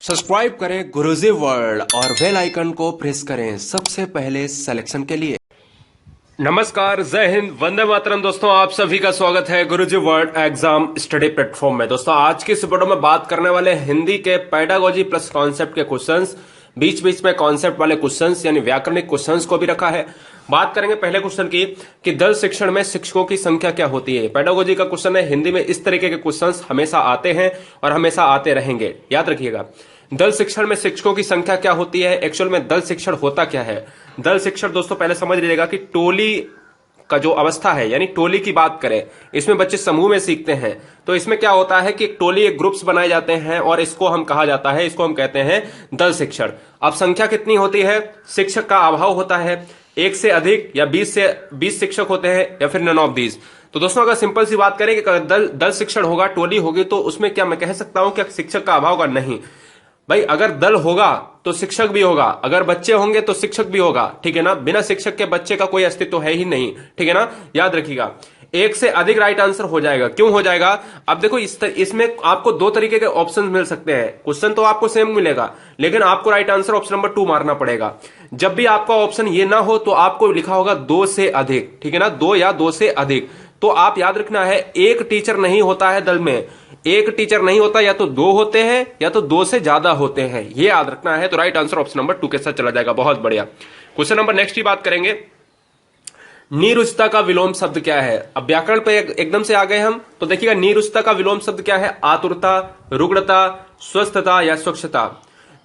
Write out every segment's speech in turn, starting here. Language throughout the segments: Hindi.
सब्सक्राइब करें गुरुजी वर्ल्ड और बेल आइकन को प्रेस करें सबसे पहले सिलेक्शन के लिए। नमस्कार, जय हिंद, वंदे मातरम। दोस्तों, आप सभी का स्वागत है गुरुजी वर्ल्ड एग्जाम स्टडी प्लेटफॉर्म में। दोस्तों, आज की इस वीडियो में बात करने वाले हिंदी के पेडागोजी प्लस कॉन्सेप्ट के क्वेश्चंस, बीच बीच में कॉन्सेप्ट वाले क्वेश्चंस यानी व्याकरणिक क्वेश्चंस को भी रखा है। बात करेंगे पहले क्वेश्चन की कि दल शिक्षण में शिक्षकों की संख्या क्या होती है। पेडागोजी का क्वेश्चन है। हिंदी में इस तरीके के क्वेश्चंस हमेशा आते हैं और हमेशा आते रहेंगे, याद रखिएगा। दल शिक्षण में शिक्षकों की संख्या क्या होती है। एक्चुअल में दल शिक्षण होता क्या है। दल शिक्षण दोस्तों पहले समझ लीजिएगा कि टोली का जो अवस्था है, यानी टोली की बात करें, इसमें बच्चे समूह में सीखते हैं। तो इसमें क्या होता है कि एक टोली, एक ग्रुप्स बनाए जाते हैं और इसको हम कहा जाता है, इसको हम कहते हैं दल शिक्षण। अब संख्या कितनी होती है। शिक्षक का अभाव होता है, एक से अधिक या 20 शिक्षक होते हैं या फिर नन ऑफ दीज। तो दोस्तों, अगर सिंपल सी बात करें कि दल शिक्षण होगा, टोली होगी, तो उसमें क्या मैं कह सकता हूं कि शिक्षक का अभाव होगा? नहीं भाई, अगर दल होगा तो शिक्षक भी होगा, अगर बच्चे होंगे तो शिक्षक भी होगा, ठीक है ना। बिना शिक्षक के बच्चे का कोई अस्तित्व है ही नहीं, ठीक है ना, याद रखिएगा। एक से अधिक राइट आंसर हो जाएगा। क्यों हो जाएगा? अब देखो, इसमें आपको दो तरीके के ऑप्शन मिल सकते हैं। क्वेश्चन तो आपको सेम मिलेगा, लेकिन आपको राइट आंसर ऑप्शन नंबर 2 मारना पड़ेगा। जब भी आपका ऑप्शन ये ना हो तो आपको लिखा होगा 2 से अधिक, ठीक है ना, 2 या 2 से अधिक। तो आप याद रखना है, एक टीचर नहीं होता है दल में, एक टीचर नहीं होता, या तो 2 होते हैं या तो 2 से ज्यादा होते हैं, ये याद रखना है। तो राइट आंसर ऑप्शन नंबर 2 के साथ चला जाएगा। बहुत बढ़िया। क्वेश्चन नंबर नेक्स्ट की बात करेंगे। निरुचता का विलोम शब्द क्या है। अब व्याकरण पे एकदम से आ गए हम, तो देखिएगा निरुचता का विलोम शब्द क्या है। आतुरता, रुग्णता, स्वस्थता या स्वच्छता।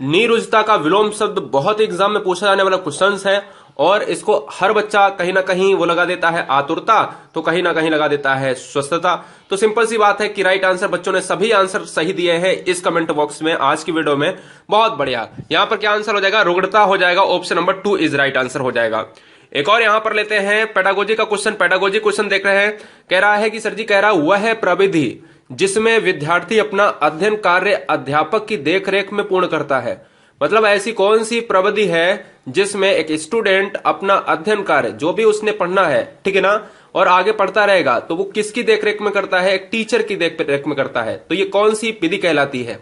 निरुचता का विलोम शब्द बहुत एग्जाम में पूछा जाने वाला क्वेश्चन है और इसको हर बच्चा कहीं ना कहीं वो लगा देता है आतुरता, तो कहीं ना कहीं लगा देता है स्वस्थता। तो सिंपल सी बात है कि राइट आंसर बच्चों ने सभी आंसर सही दिए हैं इस कमेंट बॉक्स में आज की वीडियो में। बहुत बढ़िया। यहां पर क्या आंसर हो जाएगा? रुग्णता हो जाएगा। Option number 2 is right answer हो जाएगा। एक और यहां पर लेते हैं पेडागोजी का क्वेश्चन। पेडागोजी क्वेश्चन देख रहे हैं। कह रहा है कि सर जी, कह रहा वह है प्रविधि जिसमें विद्यार्थी अपना अध्ययन कार्य अध्यापक की देखरेख में पूर्ण करता है। मतलब ऐसी कौन सी प्रविधि है जिसमें एक स्टूडेंट अपना अध्ययन कार्य, जो भी उसने पढ़ना है, ठीक है ना, और आगे पढ़ता रहेगा, तो वो किसकी देखरेख में करता है? एक टीचर की देखरेख में करता है। तो ये कौन सी विधि कहलाती है?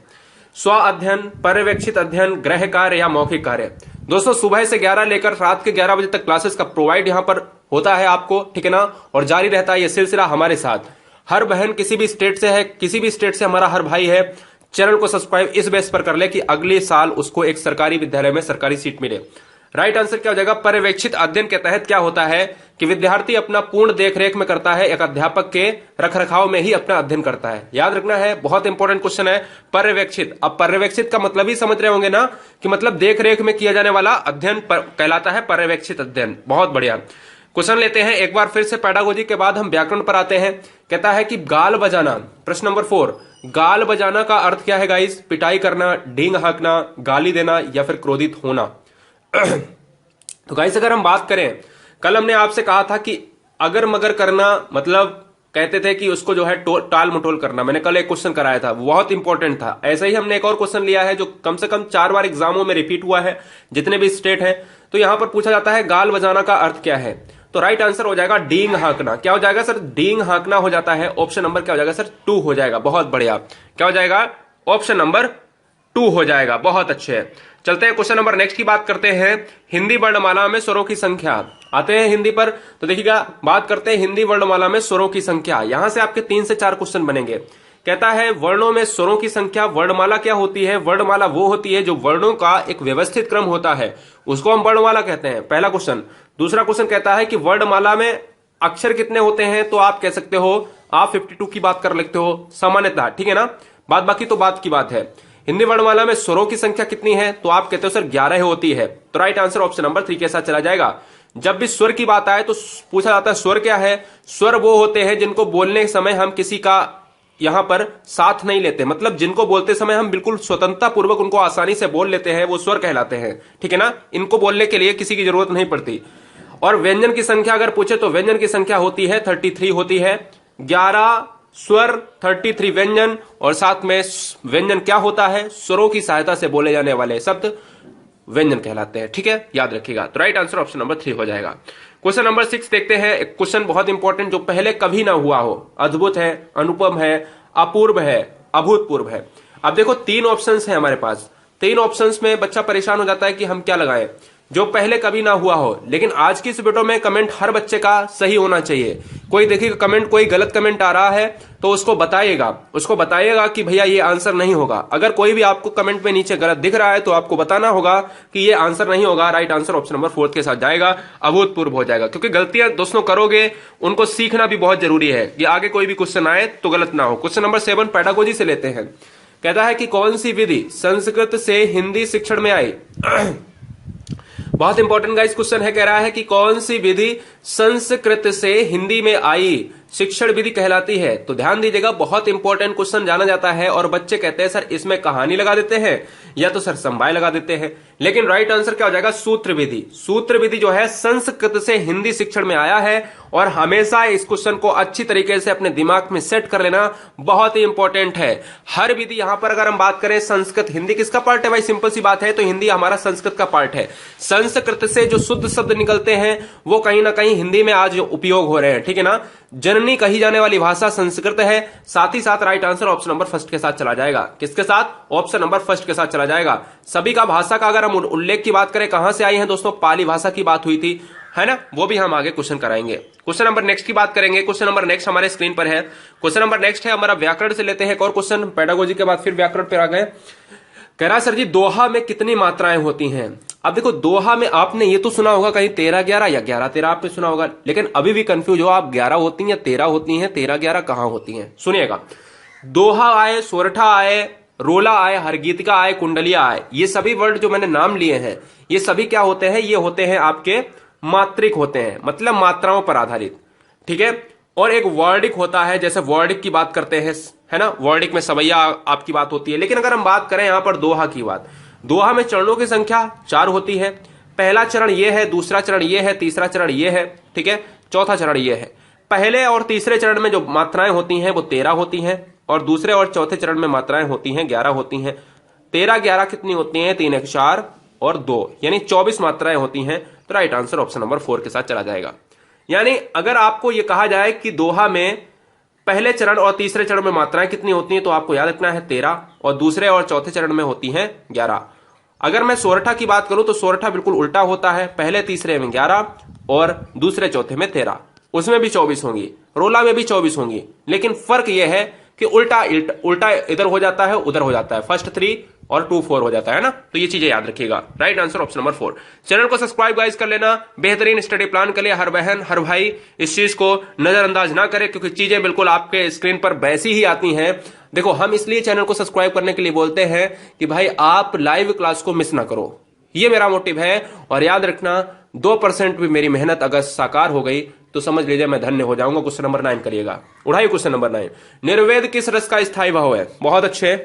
स्व अध्ययन, पर्यवेक्षित अध्ययन, गृह कार्य या मौखिक कार्य। दोस्तों, सुबह से 11 लेकर रात के 11 बजे तक क्लासेस का प्रोवाइड यहां पर होता है आपको, ठीक है ना, और जारी रहता है ये सिलसिला हमारे साथ। हर बहन किसी भी स्टेट से है, किसी भी स्टेट से हमारा हर भाई है, चैनल को सब्सक्राइब इस बेस पर कर ले कि अगले साल उसको एक सरकारी विद्यालय में सरकारी सीट मिले। राइट आंसर क्या हो जाएगा? पर्यवेक्षित अध्ययन के तहत क्या होता है कि विद्यार्थी अपना पूर्ण देखरेख में करता है, एक अध्यापक के रखरखाव में ही अपना अध्ययन करता है। याद रखना है, बहुत इंपॉर्टेंट क्वेश्चन है पर्यवेक्षित। अब पर्यवेक्षित का मतलब ही समझ रहे होंगे ना, कि मतलब देखरेख में किया जाने वाला अध्ययन कहलाता है पर्यवेक्षित अध्ययन। बहुत बढ़िया। क्वेश्चन लेते हैं एक बार फिर से। पेडागोजी के बाद हम व्याकरण पर आते हैं। कहता है कि गाल बजाना, प्रश्न नंबर 4, गाल बजाना का अर्थ क्या है गाइस? पिटाई करना, डींग हाँकना, गाली देना या फिर क्रोधित होना। तो गाइस, अगर हम बात करें, कल हमने आपसे कहा था कि अगर मगर करना, मतलब कहते थे कि उसको जो है टाल मटोल करना। मैंने कल एक क्वेश्चन कराया था, बहुत इंपॉर्टेंट था। ऐसे ही हमने एक और क्वेश्चन लिया है जो कम से कम 4 बार एग्जामों में रिपीट हुआ है, जितने भी स्टेट है। तो यहां पर पूछा जाता है गाल बजाना का अर्थ क्या है। तो राइट आंसर हो जाएगा डींग हाँकना। क्या हो जाएगा सर? डींग हाँकना हो जाता है। ऑप्शन नंबर क्या हो जाएगा सर? 2 हो जाएगा। बहुत बढ़िया। क्या हो जाएगा? ऑप्शन नंबर 2 हो जाएगा। बहुत अच्छे। चलते हैं क्वेश्चन नंबर नेक्स्ट की बात करते हैं। हिंदी वर्णमाला में स्वरों की संख्या। आते हैं हिंदी पर, तो देखिएगा, बात करते हैं हिंदी वर्णमाला में स्वरों की संख्या। यहां से आपके 3 से 4 क्वेश्चन बनेंगे। कहता है वर्णों में स्वरों की संख्या। वर्णमाला क्या होती है? वर्णमाला वो होती है जो वर्णों का एक व्यवस्थित क्रम होता है, उसको हम वर्णमाला कहते हैं। पहला क्वेश्चन। दूसरा क्वेश्चन कहता है कि वर्णमाला में अक्षर कितने होते हैं? तो आप कह सकते हो, आप 52 की बात कर लेते हो सामान्यतः, ठीक है ना, बाद बाकी तो बात की बात है। हिंदी वर्णमाला में स्वरों की संख्या कितनी है? तो आप कहते हो सर 11 होती है। तो राइट आंसर ऑप्शन नंबर 3 के साथ चला जाएगा। जब भी स्वर की बात आए तो पूछा जाता है स्वर क्या है। स्वर वो होते हैं जिनको बोलने के समय हम किसी का यहां पर साथ नहीं लेते, मतलब जिनको बोलते समय हम बिल्कुल स्वतंत्रता पूर्वक उनको आसानी से बोल लेते हैं, वो स्वर कहलाते हैं, ठीक है ना। इनको बोलने के लिए किसी की जरूरत नहीं पड़ती। और व्यंजन की संख्या अगर पूछे तो व्यंजन की संख्या होती है 33 होती है। 11 स्वर, 33 व्यंजन, और साथ में व्यंजन क्या होता है? स्वरों की सहायता से बोले जाने वाले शब्द व्यंजन कहलाते हैं, ठीक है, याद रखिएगा। तो राइट आंसर ऑप्शन नंबर 3 हो जाएगा। क्वेश्चन नंबर 6 देखते हैं। एक क्वेश्चन बहुत इंपॉर्टेंट जो पहले कभी ना हुआ हो, अद्भुत है, अनुपम है, अपूर्व है, अभूतपूर्व है। अब देखो 3 ऑप्शंस हैं हमारे पास। तीन ऑप्शंस में बच्चा परेशान हो जाता है कि हम क्या लगाएं, जो पहले कभी ना हुआ हो। लेकिन आज की इस वीडियो में कमेंट हर बच्चे का सही होना चाहिए। कोई देखिएगा कमेंट, कोई गलत कमेंट आ रहा है तो उसको बताइएगा कि भैया ये आंसर नहीं होगा। अगर कोई भी आपको कमेंट में नीचे गलत दिख रहा है तो आपको बताना होगा कि ये आंसर नहीं होगा, राइट आंसर ऑप्शन नंबर 4 के साथ जाएगा, अभूतपूर्व हो जाएगा। क्योंकि गलतियां दोस्तों करोगे, उनको सीखना भी बहुत जरूरी है कि आगे कोई भी क्वेश्चन आए तो गलत ना हो। क्वेश्चन नंबर 7 पेडागोजी से लेते हैं। कहता है कि कौन सी विधि संस्कृत से हिंदी शिक्षण में आई। बहुत इंपॉर्टेंट गाइस क्वेश्चन है। कह रहा है कि कौन सी विधि संस्कृत से हिंदी में आई शिक्षण विधि कहलाती है। तो ध्यान दीजिएगा, बहुत इंपॉर्टेंट क्वेश्चन जाना जाता है और बच्चे कहते हैं सर इसमें कहानी लगा देते हैं या तो सर समवाय लगा देते हैं। लेकिन राइट आंसर क्या हो जाएगा, सूत्र विधि। सूत्र विधि जो है संस्कृत से हिंदी शिक्षण में आया है और हमेशा इस क्वेश्चन को अच्छी तरीके से अपने दिमाग में सेट कर लेना बहुत ही इंपॉर्टेंट है। हर विधि यहां पर अगर हम बात करें, संस्कृत हिंदी किसका पार्ट है भाई, सिंपल सी बात है, तो हिंदी हमारा संस्कृत का पार्ट है। संस्कृत से जो शुद्ध शब्द निकलते हैं वो कहीं ना कहीं हिंदी में आज उपयोग हो रहे हैं, ठीक है ना। जननी कही जाने वाली भाषा संस्कृत है। साथ ही साथ right answer option number first के साथ चला जाएगा। किसके साथ, ऑप्शन नंबर फर्स्ट के साथ चला जाएगा। सभी का भाषा का अगर हम उल्लेख की बात करें, कहां से आई है दोस्तों, पाली भाषा की बात हुई थी, है ना, वो भी हम आगे क्वेश्चन कराएंगे। क्वेश्चन नंबर नेक्स्ट की बात करेंगे। क्वेश्चन नंबर नेक्स्ट हमारे स्क्रीन पर है। क्वेश्चन नंबर नेक्स्ट है हमारा व्याकरण से लेते हैं एक और क्वेश्चन। पेडागोजी के बाद फिर व्याकरण पर आ गए। कह रहा सर जी दोहा में कितनी मात्राएं होती हैं। अब देखो दोहा में आपने ये तो सुना होगा कहीं 13-11 या 11-13 आपने सुना होगा, लेकिन अभी भी कंफ्यूज हो आप, 11 होती हैं या 13 होती हैं, 13-11 कहां होती हैं। सुनिएगा, दोहा आए, सोरठा आए, रोला आए, हरगीतिका आए, कुंडलिया आए, ये सभी वर्ड जो मैंने नाम लिए हैं ये सभी क्या होते हैं, ये होते हैं आपके मात्रिक होते हैं, मतलब मात्राओं पर आधारित, ठीक है। और एक वर्डिक होता है, जैसे वर्डिक की बात करते हैं, है ना, वर्डिक में सवैया आपकी बात होती है। लेकिन अगर हम बात करें यहां पर दोहा की बात, दोहा में चरणों की संख्या 4 होती है। पहला चरण ये है, दूसरा चरण ये है, तीसरा चरण ये है, ठीक है, चौथा चरण ये है। पहले और तीसरे चरण में जो मात्राएं होती हैं वो 13 होती हैं और दूसरे और चौथे चरण में मात्राएं होती हैं 11 होती हैं। 13-11 कितनी होती हैं, 3 1 4 और 2, यानी 24 मात्राएं होती हैं। तो राइट आंसर ऑप्शन नंबर 4 के साथ चला जाएगा। यानी अगर आपको यह कहा जाए कि दोहा में पहले चरण और तीसरे चरण में मात्राएं कितनी होती हैं, तो आपको याद रखना है 13 और दूसरे और चौथे चरण में होती हैं 11। अगर मैं सोरठा की बात करूं तो सोरठा बिल्कुल उल्टा होता है, पहले तीसरे में 11 और दूसरे चौथे में 13, उसमें भी 24 होंगी, रोला में भी 24 होंगी। लेकिन फर्क यह है कि उल्टा इधर हो जाता है, उधर हो जाता है, फर्स्ट 3 और 2 4 हो जाता है ना। तो ये चीजें याद रखिएगा। Right answer option number 4। Channel को सब्सक्राइब गाइस कर लेना, बेहतरीन स्टडी प्लान के लिए हर बहन हर भाई इस चीज को नजरअंदाज ना करे, क्योंकि चीजें बिल्कुल आपके स्क्रीन पर वैसी ही आती हैं। देखो हम इसलिए चैनल को सब्सक्राइब करने के लिए बोलते हैं कि भाई आप लाइव क्लास को मिस ना करो, ये मेरा मोटिव है। और याद रखना 2% भी मेरी मेहनत अगर साकार हो गई तो समझ लीजिए मैं धन्य हो जाऊंगा। क्वेश्चन नंबर 9 करिएगा, उठाइए क्वेश्चन नंबर 9। निर्वेद किस रस का स्थायी भाव है। बहुत अच्छे,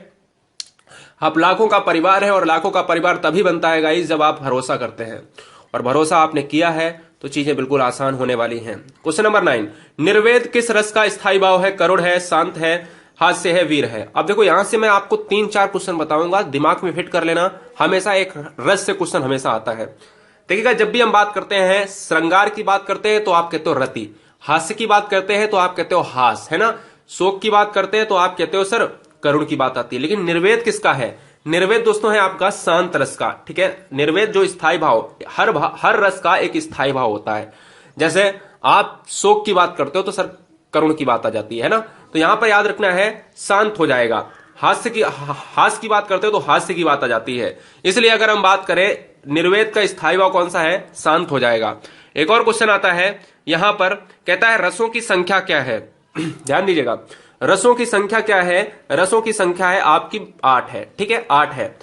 आप लाखों का परिवार है और लाखों का परिवार तभी बनता है गाइस जब आप भरोसा करते हैं, और भरोसा आपने किया है तो चीजें बिल्कुल आसान होने वाली हैं। क्वेश्चन नंबर 9, निर्वेद किस रस का स्थायी भाव है। करुण है, शांत है, हास्य है, वीर है। अब देखो यहां से मैं आपको 3-4 क्वेश्चन बताऊंगा, दिमाग में फिट कर लेना। हमेशा एक रस से क्वेश्चन हमेशा आता है। देखिएगा, जब भी हम बात करते हैं श्रृंगार की बात करते हैं तो आप कहते हो रति, हास्य की बात करते हैं तो आप कहते हो हास, है ना, शोक की बात करते हैं तो आप कहते हो सर करुण की बात आती है। लेकिन निर्वेद किसका है, निर्वेद दोस्तों है आपका शांत रस का, ठीक है। निर्वेद जो स्थायी भाव, हर रस का एक स्थायी भाव होता है। जैसे आप शोक की बात करते हो तो सर करुण की बात आ जाती है ना, तो यहां पर याद रखना है शांत हो जाएगा। हास्य की बात करते हो तो हास्य की बात आ जाती है। इसलिए अगर हम बात करें निर्वेद का स्थायी भाव कौन सा है, शांत हो जाएगा। एक और क्वेश्चन आता है यहां पर, कहता है रसों की संख्या क्या है। ध्यान दीजिएगा, रसों की संख्या क्या है, रसों की संख्या है आपकी 8 है, ठीक है, 8 है।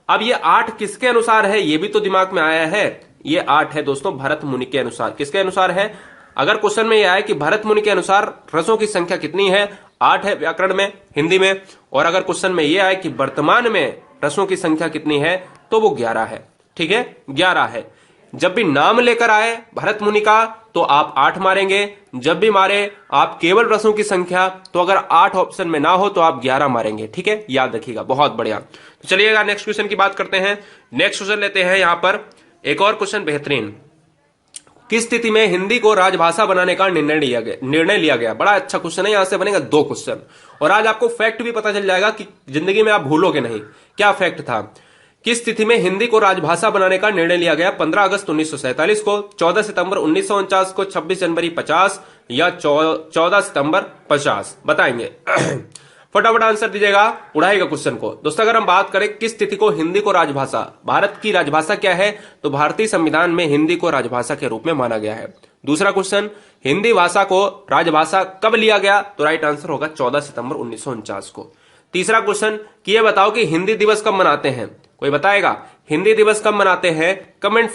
अब ये 8 किसके अनुसार है, ये भी तो दिमाग में आया है। ये 8 है दोस्तों भरत मुनि के अनुसार। किसके अनुसार है, अगर क्वेश्चन में यह आए कि भरत मुनि के अनुसार रसों की संख्या कितनी है, 8 है व्याकरण में, हिंदी में। और अगर क्वेश्चन में यह आए कि वर्तमान में रसों की संख्या कितनी है, तो वो 11 है, ठीक है, 11 है। जब भी नाम लेकर आए भरत मुनि का तो आप 8 मारेंगे, जब भी मारे आप केवल रसों की संख्या तो अगर 8 ऑप्शन में ना हो तो आप 11 मारेंगे, ठीक है, याद रखिएगा। बहुत बढ़िया। तो चलिएगा नेक्स्ट क्वेश्चन की बात करते हैं। नेक्स्ट क्वेश्चन लेते हैं यहां पर एक और क्वेश्चन बेहतरीन। किस स्थिति में हिंदी को राजभाषा बनाने का निर्णय लिया गया। बड़ा अच्छा क्वेश्चन है, यहां से बनेगा 2 क्वेश्चन और आज आपको फैक्ट भी पता चल जाएगा कि जिंदगी में आप भूलोगे नहीं। क्या फैक्ट था किस तिथि में हिंदी को राजभाषा बनाने का निर्णय लिया गया? 15 अगस्त 1947 को, 14 सितंबर 1949 को, 26 जनवरी 50 या 14 सितंबर 50? बताएंगे। फटाफट आंसर दीजिएगा, उड़ाएगा क्वेश्चन को। दोस्तों अगर हम बात करें किस तिथि को हिंदी को राजभाषा, भारत की राजभाषा क्या है, तो भारतीय संविधान में हिंदी को राजभाषा के रूप में माना गया है। दूसरा क्वेश्चन, हिंदी भाषा को राजभाषा कब लिया गया? तो राइट आंसर होगा 14 सितंबर 1949 को। तीसरा क्वेश्चन कि ये बताओ कि हिंदी दिवस कब मनाते हैं? कोई बताएगा हिंदी दिवस कब मनाते हैं? कमेंट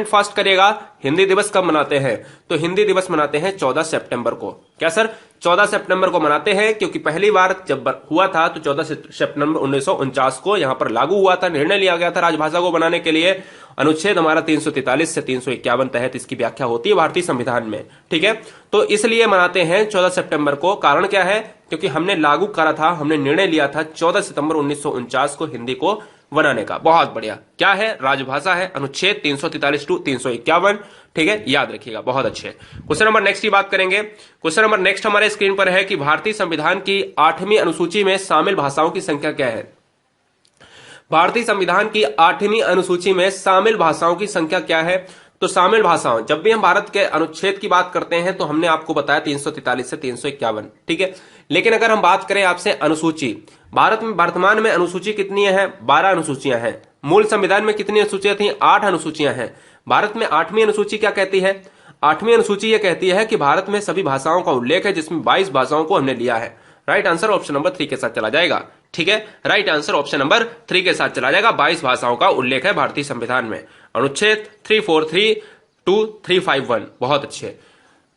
फास्ट करिएगा। हिंदी दिवस कब मनाते हैं? तो हिंदी दिवस मनाते हैं 14 सितंबर को। क्या सर? 14 सितंबर को मनाते हैं, क्योंकि पहली बार जब हुआ था तो 14 सितंबर 1949 को यहां पर लागू हुआ था, निर्णय लिया गया था राजभाषा को बनाने के लिए। अनुच्छेद हमारा 343 से 351 तहत इसकी व्याख्या होती है भारतीय संविधान में, ठीक है। तो इसलिए मनाते हैं 14 सितंबर को। कारण क्या है? क्योंकि हमने लागू करा था, हमने निर्णय लिया था 14 सितंबर 1949 को हिंदी को बनाने का। बहुत बढ़िया। क्या है? राजभाषा है, अनुच्छेद 343 टू 351, ठीक है, याद रखिएगा। बहुत अच्छे। क्वेश्चन नंबर नेक्स्ट की बात करेंगे। क्वेश्चन नंबर नेक्स्ट हमारे स्क्रीन पर है कि भारतीय संविधान की 8वीं अनुसूची में शामिल भाषाओं की संख्या क्या है? भारतीय संविधान की 8वीं अनुसूची में शामिल भाषाओं की संख्या क्या है? तो शामिल भाषाओं, जब भी हम भारत के अनुच्छेद की बात करते हैं तो हमने आपको बताया 343 से 351, ठीक है। लेकिन अगर हम बात करें आपसे अनुसूची, भारत में वर्तमान में अनुसूची कितनी है? 12 अनुसूचियां हैं। मूल संविधान में कितनी अनुसूचियां थी? 8 अनुसूचियां हैं। भारत में 8वीं अनुसूची क्या कहती है? 8वीं अनुसूची यह कहती है कि भारत में सभी भाषाओं का उल्लेख है, जिसमें 22 भाषाओं को हमने लिया है। राइट आंसर ऑप्शन नंबर 3 के साथ चला जाएगा, ठीक है। राइट आंसर ऑप्शन नंबर 3 के साथ चला जाएगा। 22 भाषाओं का उल्लेख है भारतीय संविधान में, अनुच्छेद 343 टू 351। बहुत अच्छे।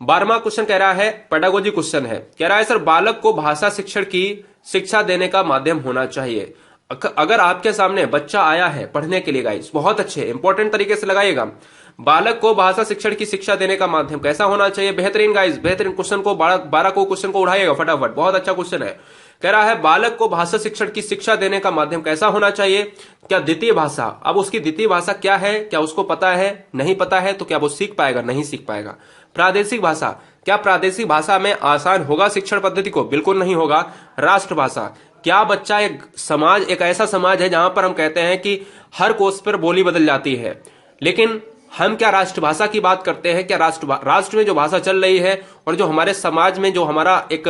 12वां क्वेश्चन कह रहा है, पेडागोजी क्वेश्चन है, कह रहा है सर बालक को भाषा शिक्षण की शिक्षा देने का माध्यम होना चाहिए। अगर आपके सामने बच्चा आया है पढ़ने के लिए गाइस, बहुत अच्छे इंपॉर्टेंट तरीके से लगाइएगा। बालक को भाषा शिक्षण की शिक्षा देने का माध्यम कैसा होना चाहिए? बेहतरीन गाइस, बेहतरीन क्वेश्चन को 12 को क्वेश्चन को उठाइएगा फटाफट। बहुत अच्छा क्वेश्चन है। कह रहा है बालक को भाषा शिक्षण की शिक्षा देने का माध्यम कैसा होना चाहिए? क्या द्वितीय भाषा? अब उसकी द्वितीय भाषा क्या है, क्या उसको पता है? नहीं पता है तो क्या वो सीख पाएगा? नहीं सीख पाएगा। प्रादेशिक भाषा, क्या प्रादेशिक भाषा में आसान होगा शिक्षण पद्धति को? बिल्कुल नहीं होगा। राष्ट्रभाषा, क्या बच्चा एक ऐसा समाज है जहां पर हम कहते हैं कि हर कोस पर बोली बदल जाती है, लेकिन हम क्या राष्ट्रभाषा की बात करते हैं? क्या राष्ट्र में जो भाषा चल रही है और जो हमारे समाज में जो हमारा एक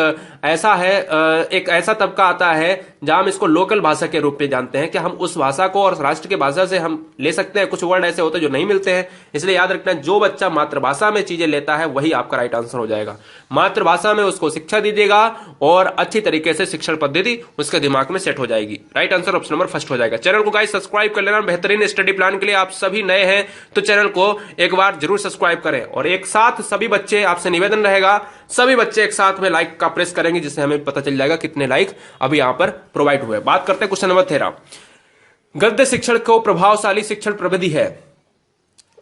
ऐसा तबका आता है जहां हम इसको लोकल भाषा के रूप में जानते हैं, क्या हम उस भाषा को और राष्ट्र के भाषा से हम ले सकते हैं? कुछ वर्ड ऐसे होते हैं जो नहीं मिलते हैं। इसलिए याद रखना, जो बच्चा मातृभाषा में चीजें लेता है वही आपका राइट आंसर हो जाएगा। मातृभाषा में उसको शिक्षा दीजिएगा और अच्छी तरीके से शिक्षण पद्धति उसके दिमाग में सेट हो जाएगी। Right answer option number first हो जाएगा। चैनल को गाइस सब्सक्राइब कर लेना। बेहतरीन स्टडी प्लान के लिए आप सभी नए हैं तो चैनल को एक बार जरूर सब्सक्राइब करें, और एक साथ सभी बच्चे, आपसे निवेदन रहेगा सभी बच्चे एक साथ में लाइक का प्रेस करेंगे, जिससे हमें पता चल जाएगा कितने लाइक अभी यहां पर प्रोवाइड हुए। बात करते हैं क्वेश्चन नंबर 13। गद्य शिक्षण को प्रभावशाली शिक्षण प्रविधि है।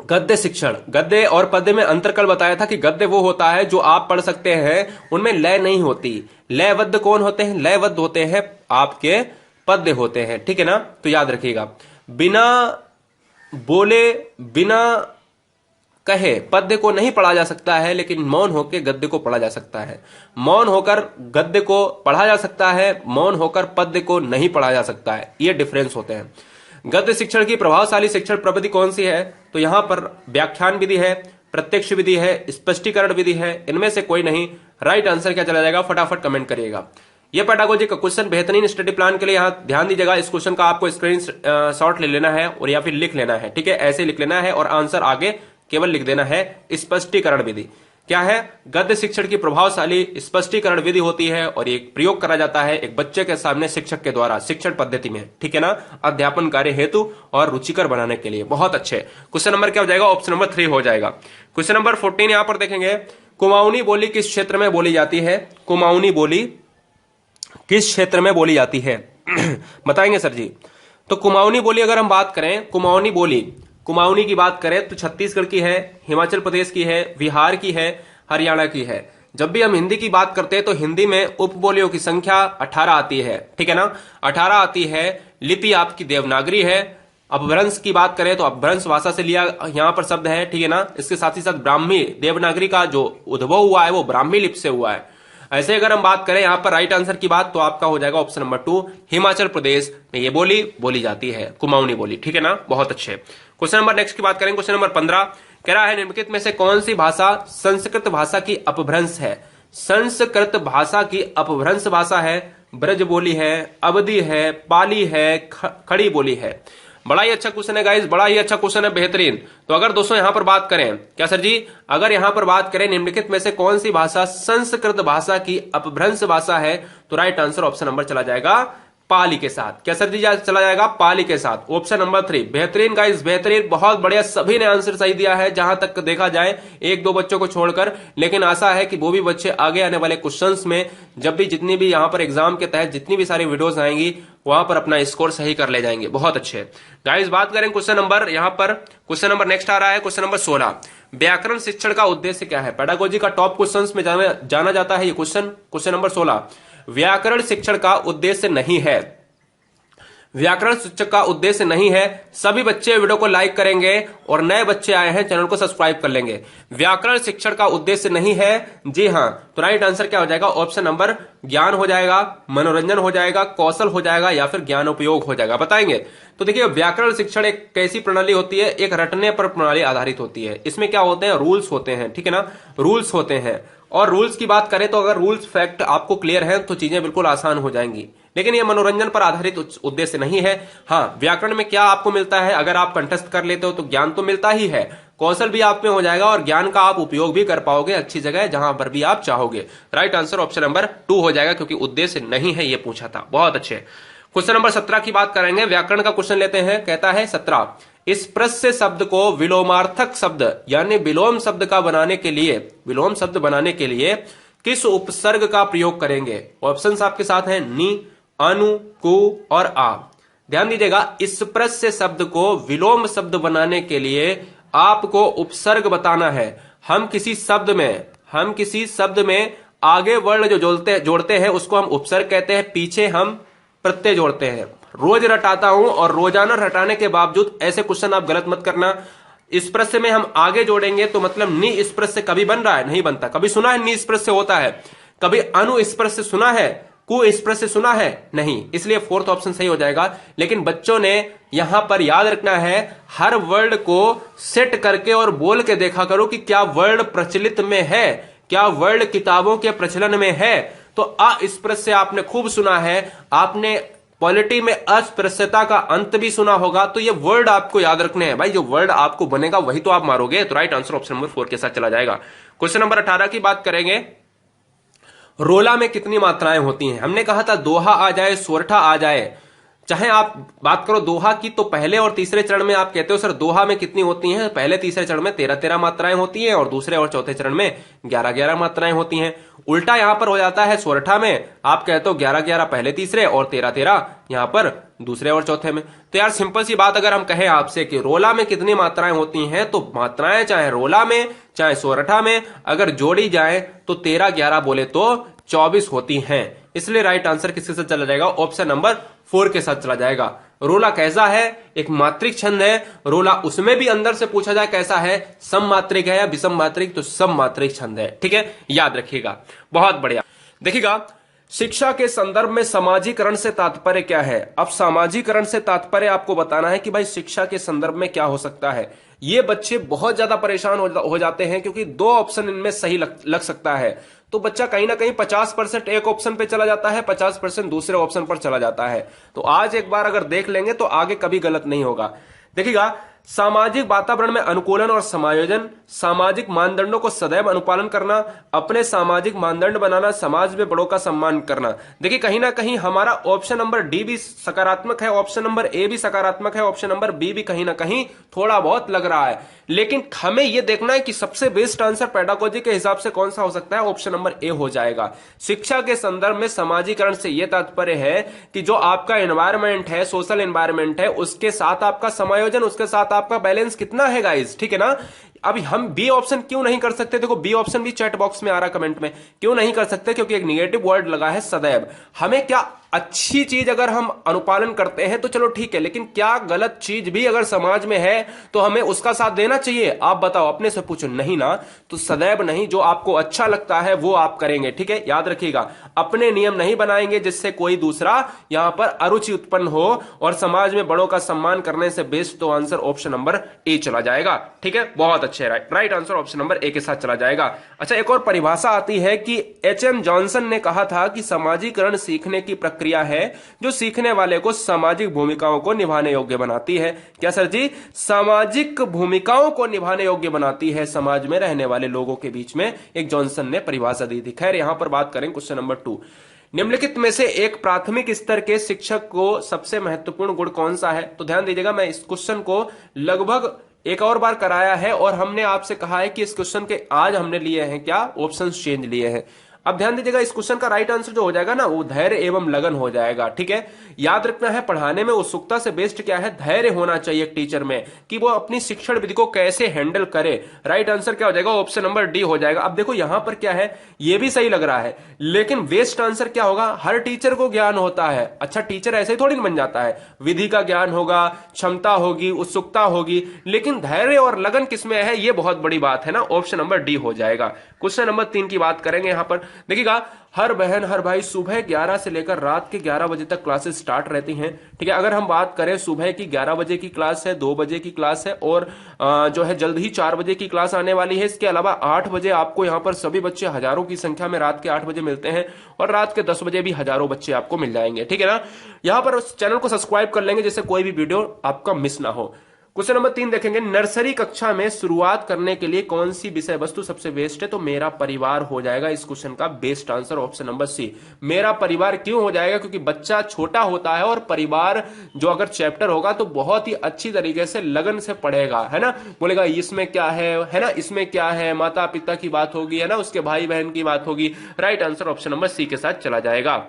गद्य शिक्षण, गद्य और पद्य में अंतर कल बताया था कि गद्य वो होता है जो आप पढ़ सकते हैं, उनमें लय नहीं होती। लयबद्ध कौन होते हैं? लयबद्ध होते हैं आपके पद्य होते हैं, ठीक है ना। तो याद रखिएगा, बिना बोले बिना कहे पद्य को नहीं पढ़ा जा सकता है, लेकिन मौन होकर गद्य को पढ़ा जा सकता है। मौन होकर गद्य को पढ़ा जा सकता है, मौन होकर पद्य को नहीं पढ़ा जा सकता है। ये डिफरेंस होते हैं। गद्य शिक्षण की प्रभावशाली शिक्षण प्रविधि कौन सी है? तो यहां पर व्याख्यान विधि है, प्रत्यक्ष विधि है, स्पष्टीकरण विधि है। इनमें से कोई नहीं। राइट आंसर क्या चला जाएगा? फटाफट कमेंट करिएगा। ये पेडागोजी का क्वेश्चन बेहतरीन स्टडी प्लान के लिए यहां ध्यान दीजिएगा। इस क्वेश्चन का आपको स्क्रीन शॉट ले लेना है और या फिर लिख लेना है, ठीक है। ऐसे लिख लेना है और आंसर आगे केवल लिख देना है स्पष्टीकरण विधि। क्या है? गद्य शिक्षण की प्रभावशाली स्पष्टीकरण विधि होती है और ये प्रयोग करा जाता है एक बच्चे के सामने शिक्षक के द्वारा शिक्षण पद्धति में, ठीक है ना, अध्यापन कार्य हेतु और रुचिकर बनाने के लिए। बहुत अच्छे। क्वेश्चन नंबर क्या हो जाएगा? ऑप्शन नंबर 3 हो जाएगा। क्वेश्चन नंबर 14 यहां पर देखेंगे, कुमाऊनी बोली किस क्षेत्र में बोली जाती है? कुमाऊनी बोली किस क्षेत्र में बोली जाती है? बताएंगे सर जी। तो कुमाऊनी बोली अगर हम बात करें, कुमाऊनी की बात करें तो छत्तीसगढ़ की है, हिमाचल प्रदेश की है, बिहार की है, हरियाणा की है। जब भी हम हिंदी की बात करते हैं तो हिंदी में उपबोलियों की संख्या 18 आती है, ठीक है ना, 18 आती है। लिपि आपकी देवनागरी है। अपभ्रंश की बात करें तो अपभ्रंश भाषा से लिया यहां पर शब्द है, ठीक है ना। इसके साथ ही साथ ब्राह्मी, देवनागरी का जो उद्भव हुआ है वो ब्राह्मी लिपि से हुआ है। ऐसे अगर हम बात करें यहां पर राइट आंसर की बात, तो आपका हो जाएगा ऑप्शन नंबर 2, हिमाचल प्रदेश में ये बोली बोली जाती है, कुमाऊनी बोली। ठीक है ना, बहुत अच्छे। क्वेश्चन नंबर नेक्स्ट की बात करें, क्वेश्चन नंबर 15 कह रहा है निम्नलिखित में से कौन सी भाषा संस्कृत भाषा की अपभ्रंश है? संस्कृत भाषा की अपभ्रंश भाषा है, ब्रज बोली है, अवधी है, पाली है, खड़ी बोली है। बड़ा ही अच्छा क्वेश्चन है गाइस, बड़ा ही अच्छा क्वेश्चन है, बेहतरीन। तो अगर दोस्तों यहां पर बात करें, क्या सर जी, अगर यहां पर बात करें निम्नलिखित में से कौन सी भाषा संस्कृत भाषा की अपभ्रंश भाषा है, तो राइट आंसर ऑप्शन नंबर चला जाएगा पाली के साथ। क्या सर जी चला जाएगा पाली के साथ, ऑप्शन नंबर 3। बेहतरीन गाइस, बेहतरीन, बहुत बढ़िया, सभी ने आंसर सही दिया है जहां तक देखा जाए, एक दो बच्चों को छोड़कर। लेकिन आशा है कि वो भी बच्चे आगे आने वाले क्वेश्चंस में, जब भी जितनी भी यहां पर एग्जाम के तहत जितनी भी सारी वीडियोस आएंगी, वहां पर अपना स्कोर सही कर ले जाएंगे। बहुत अच्छे गाइस। बात करें क्वेश्चन नंबर, यहां पर क्वेश्चन नंबर नेक्स्ट आ रहा है, क्वेश्चन नंबर 16। व्याकरण शिक्षण का उद्देश्य क्या है? पेडागोजी का टॉप क्वेश्चंस में जाना जाता है ये क्वेश्चन। क्वेश्चन नंबर 16, व्याकरण शिक्षण का उद्देश्य नहीं है, व्याकरण शिक्षक का उद्देश्य नहीं है। सभी बच्चे वीडियो को लाइक करेंगे और नए बच्चे आए हैं चैनल को सब्सक्राइब कर लेंगे। व्याकरण शिक्षण का उद्देश्य नहीं है, जी हां, तो राइट आंसर क्या हो जाएगा? ऑप्शन नंबर ज्ञान हो जाएगा, मनोरंजन हो जाएगा, कौशल हो जाएगा, या फिर ज्ञान उपयोग हो जाएगा, बताएंगे। तो देखिए, व्याकरण शिक्षण एक कैसी प्रणाली होती है? एक रटने पर प्रणाली आधारित होती है। इसमें क्या होते हैं? रूल्स होते हैं, ठीक है ना, रूल्स होते हैं। और रूल्स की बात करें तो अगर रूल्स फैक्ट आपको क्लियर है तो चीजें बिल्कुल आसान हो जाएंगी। लेकिन यह मनोरंजन पर आधारित उद्देश्य नहीं है। हाँ, व्याकरण में क्या आपको मिलता है? अगर आप कंठस्थ कर लेते हो तो ज्ञान तो मिलता ही है, कौशल भी आप में हो जाएगा और ज्ञान का आप उपयोग भी कर पाओगे अच्छी जगह जहां पर भी आप चाहोगे। राइट आंसर ऑप्शन नंबर 2 हो जाएगा, क्योंकि उद्देश्य नहीं है, ये पूछा था। बहुत अच्छे। क्वेश्चन नंबर 17 की बात करेंगे, व्याकरण का क्वेश्चन लेते हैं। कहता है 17, इस प्रश्य शब्द को विलोमार्थक शब्द यानी विलोम शब्द का बनाने के लिए, विलोम शब्द बनाने के लिए किस उपसर्ग का प्रयोग करेंगे? ऑप्शंस आपके साथ हैं, नी, अनु, कु और आ। ध्यान दीजिएगा, इस प्रश्य शब्द को विलोम शब्द बनाने के लिए आपको उपसर्ग बताना है। हम किसी शब्द में आगे वर्ण जो जोड़ते हैं उसको हम उपसर्ग कहते हैं, पीछे हम प्रत्यय जोड़ते हैं। रोज रटाता हूं और रोजाना रटाने के बावजूद ऐसे क्वेश्चन आप गलत मत करना। इस प्रश्न में हम आगे जोड़ेंगे तो मतलब नि इस प्रश्न कभी बन रहा है? नहीं बनता। कभी सुना है नि इस प्रश्न होता है? कभी अनु इस प्रश्न सुना है? कु इस प्रश्न सुना है? नहीं। इसलिए फोर्थ ऑप्शन सही हो जाएगा। लेकिन बच्चों ने यहां पर याद रखना है, हर वर्ड को सेट करके और बोल के देखा करो कि क्या वर्ड प्रचलित में है, क्या वर्ड किताबों के प्रचलन में है। तो अ इस प्रश्न से आपने खूब सुना है, आपने पॉलिटी में अस्पृश्यता का अंत भी सुना होगा। तो ये वर्ड आपको याद रखने हैं भाई, जो वर्ड आपको बनेगा वही तो आप मारोगे। तो राइट आंसर ऑप्शन नंबर 4 के साथ चला जाएगा। क्वेश्चन नंबर 18 की बात करेंगे, रोला में कितनी मात्राएं होती हैं? हमने कहा था दोहा आ जाए, सोरठा आ जाए, चाहे आप बात करो दोहा की तो पहले और तीसरे चरण में आप कहते हो सर दोहा में कितनी होती हैं? पहले तीसरे चरण में 13-13 मात्राएं होती हैं और दूसरे और चौथे चरण में 11-11 मात्राएं होती हैं। उल्टा यहां पर हो जाता है, सोरठा में आप कहते हो 11-11 पहले तीसरे और 13-13 यहां पर दूसरे और चौथे में। तो यार सिंपल सी बात, अगर हम कहें आपसे कि रोला में कितनी मात्राएं होती हैं, तो मात्राएं चाहे रोला में चाहे सोरठा में अगर जोड़ी जाए तो 13-11 बोले तो 24 होती हैं। इसलिए राइट आंसर किसके साथ चला जाएगा? ऑप्शन नंबर 4 के साथ चला जाएगा। रोला कैसा है? एक मात्रिक छंद है। रोला उसमें भी अंदर से पूछा जाए कैसा है, सम मात्रिक है या विषम मात्रिक? तो सम मात्रिक छंद है, ठीक है, याद रखिएगा। बहुत बढ़िया। देखिएगा, शिक्षा के संदर्भ में सामाजिकरण से तात्पर्य क्या है? अब सामाजिकरण से तात्पर्य आपको बताना है कि भाई शिक्षा के संदर्भ में क्या हो सकता है। ये बच्चे बहुत ज्यादा परेशान हो जाते हैं क्योंकि 2 ऑप्शन इनमें सही लग सकता है। तो बच्चा कहीं ना कहीं 50% एक ऑप्शन पे चला जाता है, 50% दूसरे ऑप्शन पर चला जाता है। तो आज एक बार अगर देख लेंगे तो आगे कभी गलत नहीं होगा। देखिएगा, सामाजिक वातावरण में अनुकूलन और समायोजन, सामाजिक मानदंडों को सदैव अनुपालन करना, अपने सामाजिक मानदंड बनाना, समाज में बड़ों का सम्मान करना। देखिए कहीं ना कहीं हमारा ऑप्शन नंबर डी भी सकारात्मक है, ऑप्शन नंबर ए भी सकारात्मक है, ऑप्शन नंबर बी भी कहीं ना कहीं थोड़ा बहुत लग रहा है। लेकिन हमें यह देखना है कि सबसे बेस्ट आंसर पेडागोजी के हिसाब से कौन सा हो सकता है। ऑप्शन नंबर ए हो जाएगा। शिक्षा के संदर्भ में समाजीकरण से यह तात्पर्य है कि जो आपका एनवायरमेंट है, सोशल एनवायरमेंट है, उसके साथ आपका समायोजन, उसके साथ आपका बैलेंस कितना है गाइस, ठीक है ना। अब हम बी ऑप्शन क्यों नहीं कर सकते? देखो बी ऑप्शन भी चैट बॉक्स में आ रहा कमेंट में, क्यों नहीं कर सकते? क्योंकि एक निगेटिव वर्ड लगा है सदैव। हमें क्या, अच्छी चीज अगर हम अनुपालन करते हैं तो चलो ठीक है, लेकिन क्या गलत चीज भी अगर समाज में है तो हमें उसका साथ देना चाहिए? आप बताओ, अपने से पूछो। नहीं ना, तो सदैव नहीं, जो आपको अच्छा लगता है वो आप करेंगे, ठीक है? याद रखिएगा, अपने नियम नहीं बनाएंगे जिससे कोई दूसरा यहां पर अरुचि उत्पन्न हो, और समाज में बड़ों का सम्मान करने से बेस्ट तो आंसर ऑप्शन नंबर ए चला जाएगा, ठीक है? बहुत अच्छे, right answer option number A के साथ चला जाएगा। अच्छा, एक और परिभाषा आती है कि एच.एम. जॉनसन ने कहा था कि सामाजिकरण सीखने की प्रक्रिया है जो सीखने वाले को सामाजिक भूमिकाओं को निभाने योग्य बनाती है। क्या सर जी? सामाजिक भूमिकाओं को निभाने योग्य बनाती है समाज में रहने वाले लोगों के बीच में, एक जॉनसन ने परिभाषा दी थी। खैर, यहां पर बात करें क्वेश्चन नंबर 2। निम्नलिखित में से एक प्राथमिक स्तर के शिक्षक को सबसे महत्वपूर्ण गुण कौन सा है? तो ध्यान दीजिएगा, मैं इस क्वेश्चन को लगभग एक और बार कराया है और हमने आपसे कहा है कि इस क्वेश्चन के आज हमने लिए हैं क्या, ऑप्शंस चेंज लिए हैं। अब ध्यान दीजिएगा, इस क्वेश्चन का राइट आंसर जो हो जाएगा ना, वो धैर्य एवं लगन हो जाएगा, ठीक है? याद रखना है, पढ़ाने में उत्सुकता से बेस्ट क्या है? धैर्य होना चाहिए एक टीचर में, कि वो अपनी शिक्षण विधि को कैसे हैंडल करे। राइट आंसर क्या हो जाएगा? ऑप्शन नंबर डी हो जाएगा। अब देखो यहां पर क्या है, ये भी सही लग रहा है, लेकिन वेस्ट आंसर क्या होगा? हर टीचर को ज्ञान होता है, अच्छा टीचर ऐसे ही थोड़ी बन जाता है। विधि का ज्ञान होगा, क्षमता होगी, उत्सुकता होगी, लेकिन धैर्य और लगन किसमें है? ये बहुत बड़ी बात है ना, ऑप्शन नंबर डी हो जाएगा। क्वेश्चन नंबर 3 की बात करेंगे यहां पर, देखिएगा, हर बहन हर भाई सुबह 11 से लेकर रात के 11 बजे तक क्लासेस स्टार्ट रहती हैं, ठीक है? अगर हम बात करें सुबह की 11 बजे की क्लास है, 2 बजे की क्लास है, और जो है जल्द ही 4 बजे की क्लास आने वाली है। इसके अलावा 8 बजे आपको यहां पर सभी बच्चे हजारों की संख्या में रात के 8 बजे मिलते हैं, और रात के 10 बजे भी हजारों बच्चे आपको मिल जाएंगे, ठीक है ना? यहां पर चैनल को सब्सक्राइब कर लेंगे जिससे कोई भी वीडियो आपका मिस ना हो। क्वेश्चन नंबर 3 देखेंगे, नर्सरी कक्षा में शुरुआत करने के लिए कौन सी विषय वस्तु सबसे बेस्ट है? तो मेरा परिवार हो जाएगा इस क्वेश्चन का best answer, option number C. मेरा परिवार क्यों हो जाएगा? क्योंकि बच्चा छोटा होता है और परिवार जो अगर चैप्टर होगा तो बहुत ही अच्छी तरीके से लगन से पढ़ेगा, है ना? बोलेगा इसमें क्या है ना, इसमें क्या है, माता पिता की बात होगी, है ना, उसके भाई बहन की बात होगी। Right answer option number C के साथ चला जाएगा।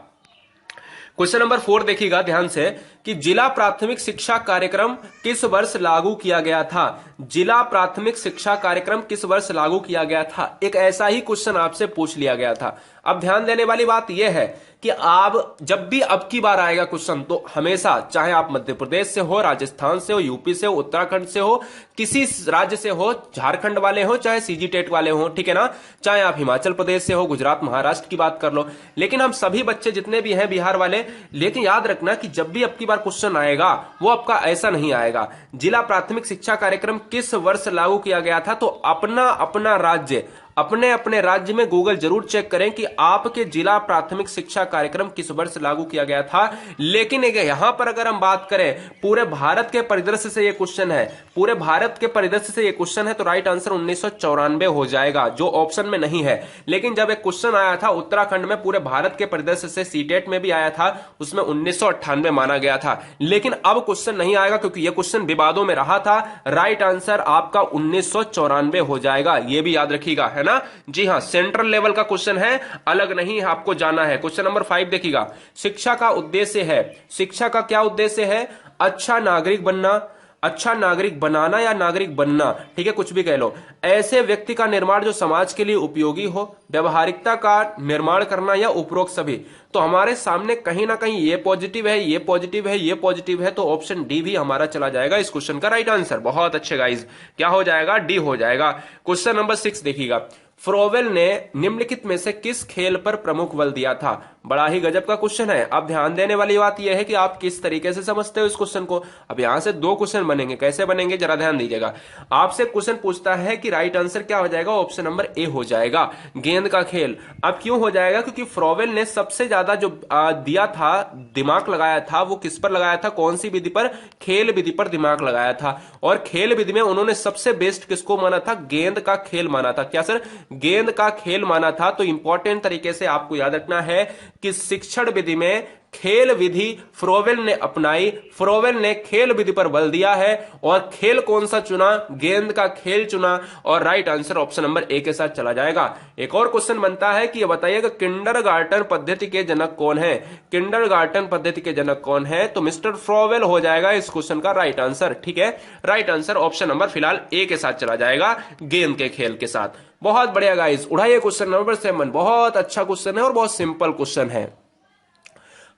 क्वेश्चन नंबर 4 देखिएगा ध्यान से, कि जिला प्राथमिक शिक्षा कार्यक्रम किस वर्ष लागू किया गया था? जिला प्राथमिक शिक्षा कार्यक्रम किस वर्ष लागू किया गया था? एक ऐसा ही क्वेश्चन आपसे पूछ लिया गया था। अब ध्यान देने वाली बात यह है कि आप जब भी अब की बार आएगा क्वेश्चन, तो हमेशा, चाहे आप मध्य प्रदेश से हो, राजस्थान से हो, यूपी से हो, उत्तराखंड से हो, किसी राज्य से हो, झारखंड वाले हो, चाहे सीजी टेट वाले हो, ठीक है ना, चाहे आप हिमाचल प्रदेश से हो, गुजरात महाराष्ट्र की बात कर लो, लेकिन हम सभी बच्चे जितने भी हैं बिहार वाले, लेकिन याद रखना कि जब भी अब की बार क्वेश्चन आएगा वो आपका ऐसा नहीं आएगा, जिला प्राथमिक शिक्षा कार्यक्रम किस वर्ष लागू किया गया था, तो अपना अपना राज्य, अपने अपने राज्य में गूगल जरूर चेक करें कि आपके जिला प्राथमिक शिक्षा कार्यक्रम किस वर्ष लागू किया गया था। लेकिन यहां पर अगर हम बात करें पूरे भारत के परिदृश्य से ये क्वेश्चन है, पूरे भारत के परिदृश्य से ये क्वेश्चन है, तो राइट आंसर 1994 हो जाएगा, जो ऑप्शन में नहीं है। लेकिन जब एक क्वेश्चन आया था उत्तराखंड में पूरे भारत के परिदृश्य से, सीटेट में भी आया था, उसमें 1998 माना गया था। लेकिन अब क्वेश्चन नहीं आएगा क्योंकि यह क्वेश्चन विवादों में रहा था। राइट आंसर आपका 1994 हो जाएगा, यह भी याद रखिएगा, है ना? जी हां, सेंट्रल लेवल का क्वेश्चन है, अलग नहीं है, आपको जाना है। क्वेश्चन नंबर 5 देखिएगा, शिक्षा का उद्देश्य है, शिक्षा का क्या उद्देश्य है? अच्छा नागरिक बनना, अच्छा नागरिक बनाना या नागरिक बनना, ठीक है, कुछ भी कह लो, ऐसे व्यक्ति का निर्माण जो समाज के लिए उपयोगी हो, व्यवहारिकता का निर्माण करना, या उपरोक्त सभी। तो हमारे सामने कहीं ना कहीं ये पॉजिटिव है, ये पॉजिटिव है, ये पॉजिटिव है, तो ऑप्शन डी भी हमारा चला जाएगा इस क्वेश्चन का राइट आंसर। बहुत अच्छे गाइज, क्या हो जाएगा? डी हो जाएगा। क्वेश्चन नंबर 6 देखिएगा, फ्रोवेल ने निम्नलिखित में से किस खेल पर प्रमुख बल दिया था? बड़ा ही गजब का क्वेश्चन है। अब ध्यान देने वाली बात यह है कि आप किस तरीके से समझते हो इस क्वेश्चन को। अब यहां से 2 क्वेश्चन बनेंगे, कैसे बनेंगे जरा ध्यान दीजिएगा। आपसे क्वेश्चन पूछता है कि राइट आंसर क्या हो जाएगा? ऑप्शन नंबर ए हो जाएगा, गेंद का खेल। अब क्यों हो जाएगा? क्योंकि फ्रोवेल ने सबसे ज्यादा जो दिया था, दिमाग लगाया था, वो किस पर लगाया था? कौन सी विधि पर? खेल विधि पर दिमाग लगाया था। और खेल विधि में उन्होंने सबसे बेस्ट किसको माना था? गेंद का खेल माना था। क्या सर? गेंद का खेल माना था। तो इंपॉर्टेंट तरीके से आपको याद रखना है कि शिक्षण विधि में खेल विधि फ्रोवेल ने अपनाई। फ्रोवेल ने खेल विधि पर बल दिया है और खेल कौन सा चुना? गेंद का खेल चुना और right answer option number A के साथ चला जाएगा। एक और क्वेश्चन बनता है कि ये बताइएगा किंडरगार्टन पद्धति के जनक कौन है? किंडरगार्टन पद्धति के जनक कौन है? तो मिस्टर फ्रोवेल हो जाएगा इस क्वेश्चन का राइट आंसर। ठीक है, राइट आंसर ऑप्शन नंबर फिलहाल ए के साथ चला जाएगा, गेंद के खेल के साथ। बहुत बढ़िया गाइस, उड़ाइए क्वेश्चन नंबर 7। बहुत अच्छा क्वेश्चन है और बहुत सिंपल क्वेश्चन है।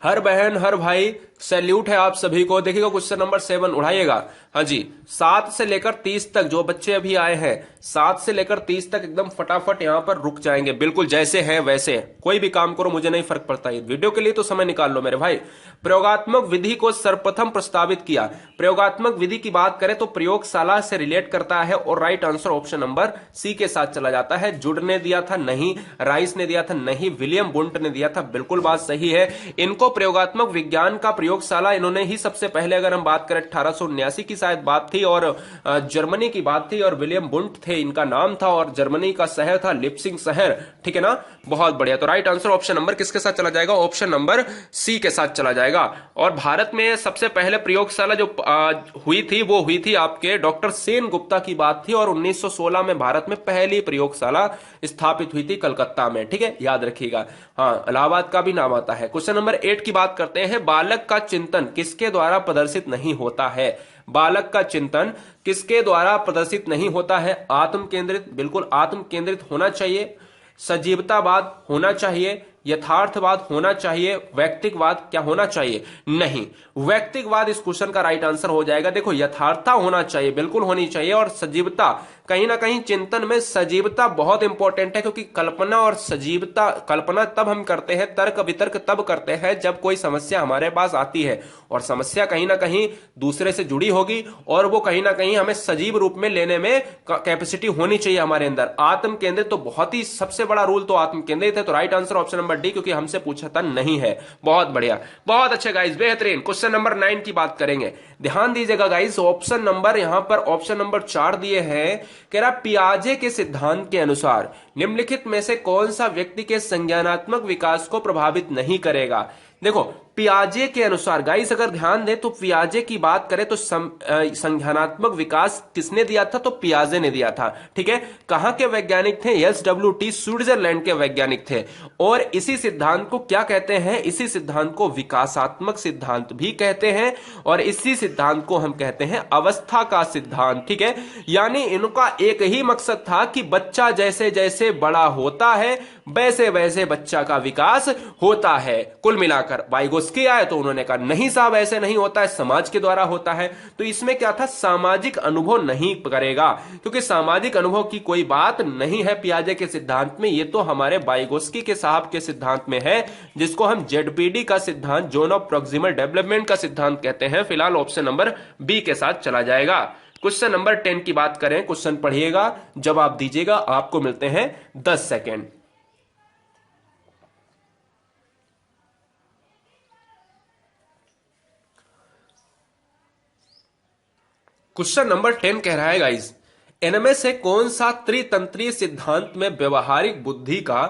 हर बहन हर भाई सैल्यूट है आप सभी को। देखिएगा क्वेश्चन नंबर 7 उठाइएगा। हाँ जी, 7 से लेकर 30 तक जो बच्चे अभी आए हैं, 7 से लेकर 30 तक एकदम फटाफट यहां पर रुक जाएंगे, बिल्कुल जैसे हैं वैसे। कोई भी काम करो, मुझे नहीं फर्क पड़ता है। वीडियो के लिए तो समय निकाल लो मेरे भाई। प्रयोगात्मक विधि को सर्वप्रथम प्रस्तावित किया। प्रयोगात्मक विधि की बात करें तो प्रयोगशाला से रिलेट करता है और right answer option number C के साथ चला जाता है। जुड ने दिया था नहीं, राइस ने दिया था नहीं, विलियम बुंट ने दिया था, बिल्कुल बात सही है। इनको प्रयोगात्मक विज्ञान का प्रयोगशाला इन्होंने ही सबसे पहले, अगर हम बात करें 1879 की शायद बात थी और जर्मनी की बात थी और विलियम बुंट थे इनका नाम था और जर्मनी का शहर था लिप्सिंग शहर। ठीक है ना, बहुत बढ़िया। तो राइट आंसर ऑप्शन नंबर किसके साथ चला जाएगा? ऑप्शन नंबर सी के साथ चला जाएगा। और भारत में सबसे पहले प्रयोगशाला जो हुई थी वो हुई थी आपके डॉक्टर सेन गुप्ता की बात थी और 1916 में भारत में पहली प्रयोगशाला स्थापित हुई थी कलकत्ता में। ठीक है, याद रखिएगा। हाँ, इलाहाबाद का भी नाम आता है। क्वेश्चन नंबर 8 की बात करते हैं। बालक का चिंतन किसके द्वारा प्रदर्शित नहीं होता है? बालक का चिंतन किसके द्वारा प्रदर्शित नहीं होता है? आत्म केंद्रित, बिल्कुल आत्म केंद्रित होना चाहिए, सजीवतावाद होना चाहिए, यथार्थवाद होना चाहिए, व्यक्तिकवाद क्या होना चाहिए? नहीं, व्यक्तिकवाद इस क्वेश्चन का राइट आंसर हो जाएगा। देखो, यथार्थता होना चाहिए, बिल्कुल होनी चाहिए, और सजीवता, कहीं ना कहीं चिंतन में सजीवता बहुत इंपॉर्टेंट है, क्योंकि कल्पना और सजीवता, कल्पना तब हम करते हैं, तर्क वितर्क तब करते हैं जब कोई समस्या हमारे पास आती है और समस्या कहीं ना कहीं दूसरे से जुड़ी होगी और वो कहीं ना कहीं हमें सजीव रूप में लेने में कैपेसिटी होनी चाहिए हमारे अंदर। आत्म केंद्रित तो बहुत ही सबसे बड़ा रूल तो आत्म केंद्रित है। तो right answer option number D, क्योंकि हमसे पूछा था नहीं है। बहुत बढ़िया, बहुत अच्छे गाइस, बेहतरीन। क्वेश्चन नंबर 9 की बात करेंगे, ध्यान दीजिएगा गाइस। ऑप्शन नंबर यहां पर ऑप्शन नंबर 4 दिए हैं। कह रहा पियाजे के सिद्धांत के अनुसार निम्नलिखित में से कौन सा व्यक्ति के संज्ञानात्मक विकास को प्रभावित नहीं करेगा? देखो, पियाजे के अनुसार गाइस अगर ध्यान दें तो पियाजे की बात करें तो संज्ञानात्मक विकास किसने दिया था? तो पियाजे ने दिया था। ठीक है, कहां के वैज्ञानिक थे? SWT, स्विट्जरलैंड के वैज्ञानिक थे। और इसी सिद्धांत को क्या कहते हैं? इसी सिद्धांत को विकासात्मक सिद्धांत भी कहते हैं और इसी सिद्धांत को हम कहते हैं अवस्था का सिद्धांत। ठीक है, यानी इनका एक ही मकसद था कि बच्चा जैसे जैसे बड़ा होता है वैसे वैसे बच्चा का विकास होता है। कुल मिलाकर वाइगोस्की आए तो उन्होंने कहा नहीं साहब, ऐसे नहीं होता है, समाज के द्वारा होता है। तो इसमें क्या था? सामाजिक अनुभव नहीं करेगा, क्योंकि सामाजिक अनुभव की कोई बात नहीं है पियाजे के सिद्धांत में। ये तो हमारे वाइगोस्की के साहब के सिद्धांत में है, जिसको हम ZPD का सिद्धांत, जोन ऑफ प्रोक्सिमल डेवलपमेंट का सिद्धांत कहते हैं। फिलहाल ऑप्शन नंबर बी के साथ चला जाएगा। क्वेश्चन नंबर 10 की बात करें, क्वेश्चन पढ़िएगा, जवाब दीजिएगा, आपको मिलते हैं 10 सेकेंड। क्वेश्चन नंबर 10 कह रहा है गाइस, इनमें से कौन सा त्रितंत्रीय सिद्धांत में व्यवहारिक बुद्धि का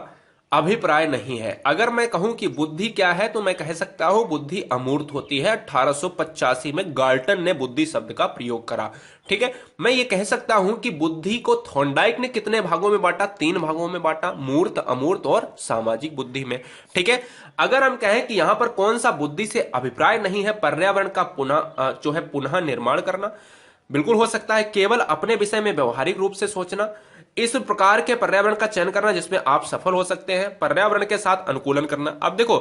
अभिप्राय नहीं है? अगर मैं कहूं कि बुद्धि क्या है तो मैं कह सकता हूं बुद्धि अमूर्त होती है। 1885 में गाल्टन ने बुद्धि शब्द का प्रयोग करा। ठीक है, मैं ये कह सकता हूं कि बुद्धि को थॉर्नडाइक ने कितने भागों में बांटा? 3 भागों में बांटा, मूर्त, अमूर्त और सामाजिक बुद्धि में। ठीक है, अगर हम कहें कि यहां पर कौन सा बुद्धि से अभिप्राय नहीं है, पर्यावरण का पुनः निर्माण करना, बिल्कुल हो सकता है। केवल अपने विषय में व्यवहारिक रूप से सोचना, इस प्रकार के पर्यावरण का चयन करना जिसमें आप सफल हो सकते हैं, पर्यावरण के साथ अनुकूलन करना। अब देखो,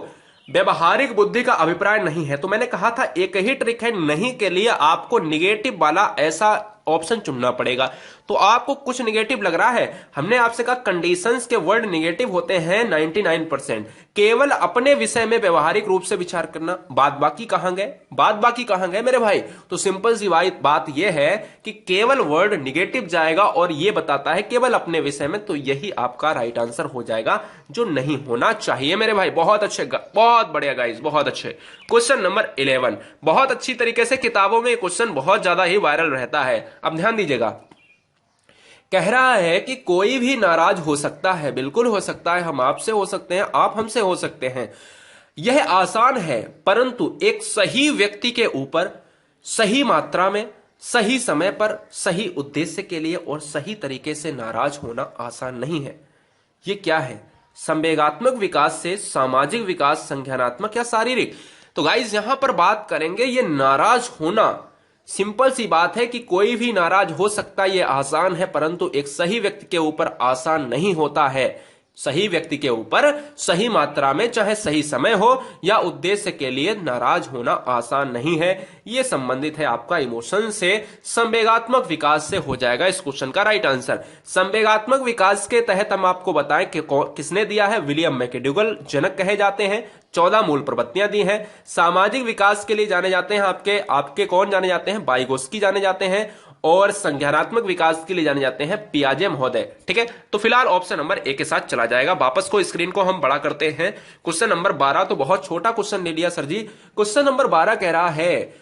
व्यवहारिक बुद्धि का अभिप्राय नहीं है तो मैंने कहा था एक ही ट्रिक है, नहीं के लिए आपको निगेटिव वाला ऐसा ऑप्शन चुनना पड़ेगा। तो आपको कुछ निगेटिव लग रहा है, हमने आपसे कहा कंडीशंस के वर्ड निगेटिव होते हैं 99%। केवल अपने विषय में व्यवहारिक रूप से विचार करना, बाद बाकी कहां गए? बाद बाकी कहां गए मेरे भाई? तो सिंपल सी बात यह है कि केवल वर्ड निगेटिव जाएगा और यह बताता है केवल अपने विषय में, तो यही आपका राइट आंसर हो जाएगा, जो नहीं होना चाहिए मेरे भाई। बहुत अच्छे, बहुत बढ़िया गाइस, बहुत अच्छे। क्वेश्चन नंबर 11, बहुत अच्छी तरीके से किताबों में क्वेश्चन बहुत ज्यादा ही वायरल रहता है। अब ध्यान दीजिएगा, कह रहा है कि कोई भी नाराज हो सकता है, बिल्कुल हो सकता है, हम आपसे हो सकते हैं, आप हमसे हो सकते हैं। यह आसान है, परंतु एक सही व्यक्ति के ऊपर सही मात्रा में, सही समय पर, सही उद्देश्य के लिए और सही तरीके से नाराज होना आसान नहीं है। ये क्या है? संवेगात्मक विकास से सामाजिक विकास, संज्ञानात्मक या शारीरिक। तो गाइस यहां पर बात करेंगे ये नाराज होना। सिंपल सी बात है कि कोई भी नाराज हो सकता है, ये आसान है, परंतु एक सही व्यक्ति के ऊपर आसान नहीं होता है। सही व्यक्ति के ऊपर सही मात्रा में, चाहे सही समय हो या उद्देश्य के लिए, नाराज होना आसान नहीं है। यह संबंधित है आपका इमोशन से। संवेगात्मक विकास से हो जाएगा इस क्वेश्चन का राइट आंसर। संवेगात्मक विकास के तहत हम आपको बताएं कि किसने दिया है? विलियम मैकडूगल जनक कहे जाते हैं। 14 मूल प्रवृत्तियां दी हैं। सामाजिक विकास के लिए जाने जाते हैं आपके कौन जाने जाते हैं? वाइगोस्की जाने जाते हैं। और संज्ञानात्मक विकास के लिए जाने जाते हैं पियाजे महोदय। ठीक है, तो फिलहाल ऑप्शन नंबर ए के साथ चला जाएगा। वापस को स्क्रीन को हम बड़ा करते हैं। क्वेश्चन नंबर 12 तो बहुत छोटा क्वेश्चन ले लिया सर जी। क्वेश्चन नंबर 12 कह रहा है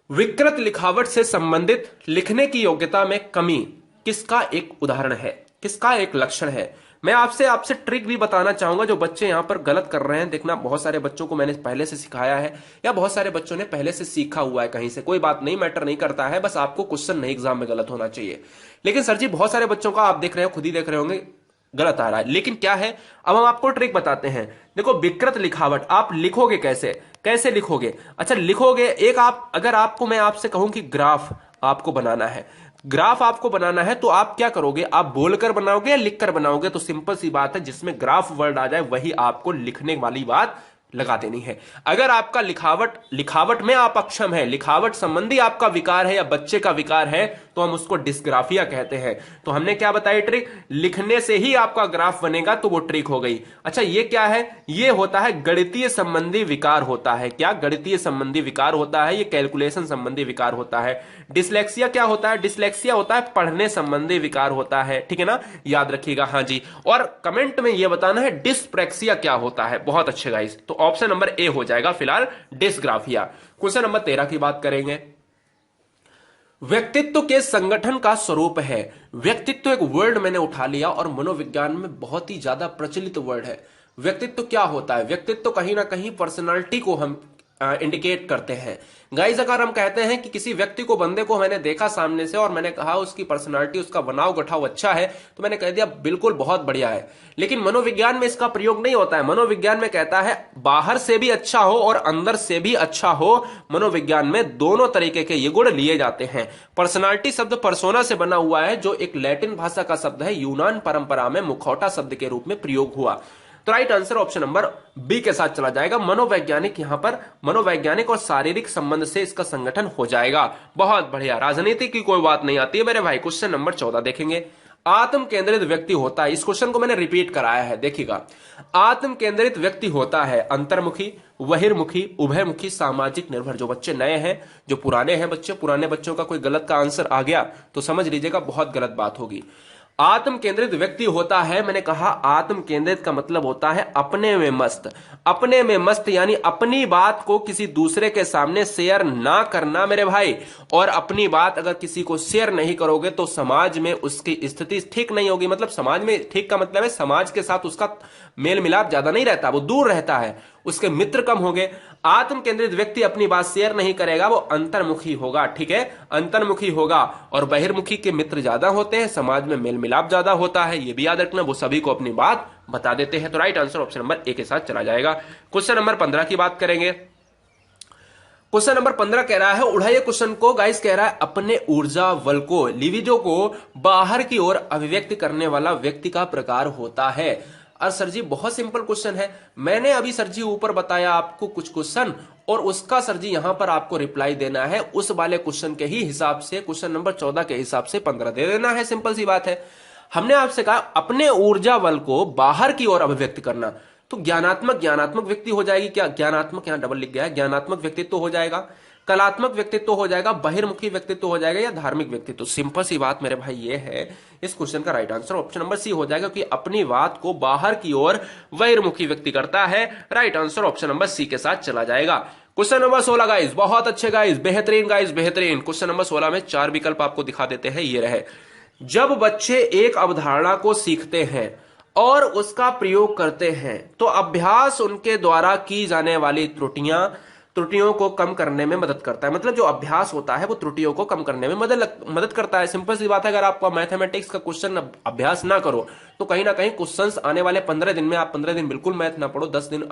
विकृत लिखावट से संबंधित लिखने की योग्यता में कमी किसका एक उदाहरण है, किसका एक लक्षण है? मैं आपसे ट्रिक भी बताना चाहूंगा जो बच्चे यहां पर गलत कर रहे हैं। देखना, बहुत सारे बच्चों को मैंने पहले से सिखाया है या बहुत सारे बच्चों ने पहले से सीखा हुआ है कहीं से। कोई बात नहीं, मैटर नहीं करता है, बस आपको क्वेश्चन नहीं एग्जाम में गलत होना चाहिए। लेकिन सर जी बहुत सारे बच्चों का आप देख रहे हो, खुद ही देख रहे होंगे, गलत आ रहा है। लेकिन क्या है, अब हम आपको ट्रिक बताते हैं। देखो, विकृत लिखावट आप लिखोगे कैसे लिखोगे? अच्छा, लिखोगे एक आप, अगर आपको मैं आपसे कहूं कि ग्राफ आपको बनाना है, ग्राफ आपको बनाना है, तो आप क्या करोगे? आप बोलकर बनाओगे या लिखकर बनाओगे? तो सिंपल सी बात है, जिसमें ग्राफ वर्ड आ जाए वही आपको लिखने वाली बात लगा देनी है। अगर आपका लिखावट में आप अक्षम है, लिखावट संबंधी आपका विकार है या बच्चे का विकार है, तो हम उसको डिस्ग्राफिया कहते हैं। तो हमने क्या बताई ट्रिक? लिखने से ही आपका ग्राफ बनेगा, तो वो ट्रिक हो गई। अच्छा, ये क्या है? ये होता है गणितीय संबंधी विकार होता है। क्या? गणितीय संबंधी विकार होता है, ये कैलकुलेशन संबंधी विकार होता है। डिसलेक्सिया क्या होता है? डिसलेक्सिया होता है पढ़ने संबंधी विकार होता है। ठीक है ना, याद रखिएगा। हाँ जी, और कमेंट में ये बताना है डिस्प्रेक्सिया क्या होता है। बहुत अच्छे गाइस, तो ऑप्शन नंबर ए हो जाएगा फिलहाल डिस्ग्राफिया। क्वेश्चन नंबर 13 की बात करेंगे। व्यक्तित्व के संगठन का स्वरूप है। व्यक्तित्व एक वर्ड मैंने उठा लिया और मनोविज्ञान में बहुत ही ज्यादा प्रचलित वर्ड है। व्यक्तित्व क्या होता है? व्यक्तित्व कहीं ना कहीं पर्सनालिटी को हम इंडिकेट करते हैं। गाइस, अगर हम कहते हैं कि किसी व्यक्ति को, बंदे को मैंने देखा सामने से और मैंने कहा उसकी पर्सनालिटी, उसका बनाव गठाव अच्छा है, तो मैंने कह दिया बिल्कुल बहुत बढ़िया है। लेकिन मनोविज्ञान में इसका प्रयोग नहीं होता है। मनोविज्ञान में कहता है बाहर से भी अच्छा हो और अंदर से भी अच्छा हो। मनोविज्ञान में दोनों तरीके के ये गुण लिए जाते हैं। पर्सनालिटी शब्द पर्सोना से बना हुआ है, जो एक लैटिन भाषा का शब्द है, यूनान परंपरा में मुखौटा शब्द के रूप में प्रयोग हुआ। तो right answer option number B के साथ चला जाएगा। मनोवैज्ञानिक, यहां पर मनोवैज्ञानिक और शारीरिक संबंध से इसका संगठन हो जाएगा। बहुत बढ़िया, राजनीति की कोई बात नहीं आती है मेरे भाई। क्वेश्चन नंबर 14 देखेंगे। आत्म केंद्रित व्यक्ति होता है, इस क्वेश्चन को मैंने रिपीट कराया है, देखिएगा। आत्म केंद्रित व्यक्ति होता है अंतर्मुखी, बहिर्मुखी, उभयमुखी, सामाजिक निर्भर। जो बच्चे नए हैं, जो पुराने हैं बच्चे, पुराने बच्चों का कोई गलत का आंसर आ गया तो समझ लीजिएगा बहुत गलत बात होगी। आत्म केंद्रित व्यक्ति होता है, मैंने कहा आत्म केंद्रित का मतलब होता है अपने में मस्त। अपने में मस्त यानी अपनी बात को किसी दूसरे के सामने शेयर ना करना मेरे भाई। और अपनी बात अगर किसी को शेयर नहीं करोगे तो समाज में उसकी स्थिति ठीक नहीं होगी। मतलब समाज में ठीक का मतलब है समाज के साथ उसका मेल मिलाप ज्यादा नहीं रहता, वो दूर रहता है, उसके मित्र कम होंगे। आत्म केंद्रित व्यक्ति अपनी बात शेयर नहीं करेगा, वो अंतर्मुखी होगा। ठीक है, अंतर्मुखी होगा। और बहिर्मुखी के मित्र ज्यादा होते हैं, समाज में मेल मिलाप ज्यादा होता है, ये भी याद रखना, वो सभी को अपनी बात बता देते हैं। तो right answer option number A के साथ चला जाएगा। क्वेश्चन नंबर 15 की बात करेंगे। क्वेश्चन नंबर 15 कह रहा है, उड़ाइए क्वेश्चन को गाइस, कह रहा है अपने ऊर्जा बल को, लिविडो को बाहर की ओर अभिव्यक्त करने वाला व्यक्ति का प्रकार होता है। और सर जी बहुत सिंपल क्वेश्चन है, मैंने अभी सर जी ऊपर बताया आपको कुछ क्वेश्चन, और उसका सर जी यहां पर आपको रिप्लाई देना है उस वाले क्वेश्चन के ही हिसाब से, क्वेश्चन नंबर 14 के हिसाब से 15 दे देना है। सिंपल सी बात है। हमने आपसे कहा अपने ऊर्जा बल को बाहर की ओर अभिव्यक्त करना, तो ज्ञानात्मक व्यक्ति हो जाएगी। क्या ज्ञानात्मक, यहां डबल लिख गया है, ज्ञानात्मक व्यक्तित्व हो जाएगा, कलात्मक व्यक्तित्व हो जाएगा, बहिर्मुखी व्यक्तित्व हो जाएगा, या धार्मिक व्यक्तित्व। सिंपल सी बात मेरे भाई ये है, इस क्वेश्चन का right answer option number C हो जाएगा, क्योंकि अपनी बात को बाहर की ओर बहिर्मुखी व्यक्ति करता है। Right answer option number C के साथ चला जाएगा। क्वेश्चन नंबर 16 गाइस, बहुत अच्छे गाइस, बेहतरीन गाइस, बेहतरीन। क्वेश्चन नंबर 16 में 4 विकल्प आपको दिखा देते हैं, ये रहे। जब बच्चे एक अवधारणा को सीखते हैं, और उसका प्रयोग करते हैं तो अभ्यास उनके द्वारा की जाने वाली त्रुटियों को कम करने में मदद करता है। मतलब जो अभ्यास होता है वो त्रुटियों को कम करने में मदद करता है। सिंपल सी बात है, अगर आपका मैथमेटिक्स का क्वेश्चन अभ्यास ना करो तो कहीं ना कहीं क्वेश्चंस आने वाले 15 दिन में, आप 15 दिन बिल्कुल मैथ ना पढ़ो, 10 दिन,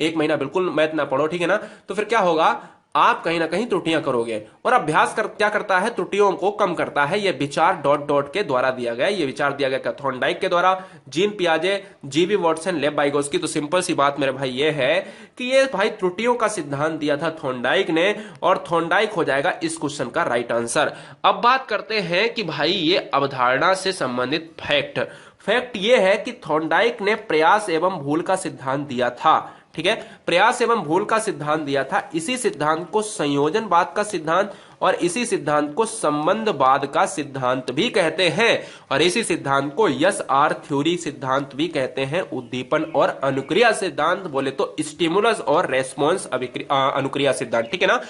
एक महीना बिल्कुल मैथ ना पढ़ो, ठीक है ना, तो फिर क्या होगा, आप कहीं ना कहीं त्रुटियां करोगे। और अभ्यास क्या करता है, त्रुटियों को कम करता है। यह विचार डॉट डॉट के द्वारा दिया गया, ये विचार दिया गया थॉर्नडाइक के द्वारा, जीन पियाजे, जीबी वॉटसन, लेव वाइगोस्की। तो सिंपल सी बात मेरे भाई ये है कि ये भाई त्रुटियों का सिद्धांत दिया था थॉर्नडाइक ने, और थॉर्नडाइक हो जाएगा इस क्वेश्चन का राइट आंसर। अब बात करते हैं कि भाई ये अवधारणा से संबंधित फैक्ट ये है कि थॉर्नडाइक ने प्रयास एवं भूल का सिद्धांत दिया था, ठीक है, प्रयास एवं भूल का सिद्धांत दिया था। इसी सिद्धांत को संयोजनवाद का सिद्धांत और इसी सिद्धांत को संबंधवाद का सिद्धांत भी कहते हैं, और इसी सिद्धांत को यस आर थ्योरी सिद्धांत भी कहते हैं। उद्दीपन और अनुक्रिया सिद्धांत बोले तो स्टिमुलस और रेस्पॉन्स अनुक्रिया सिद्धांत, ठीक है ना।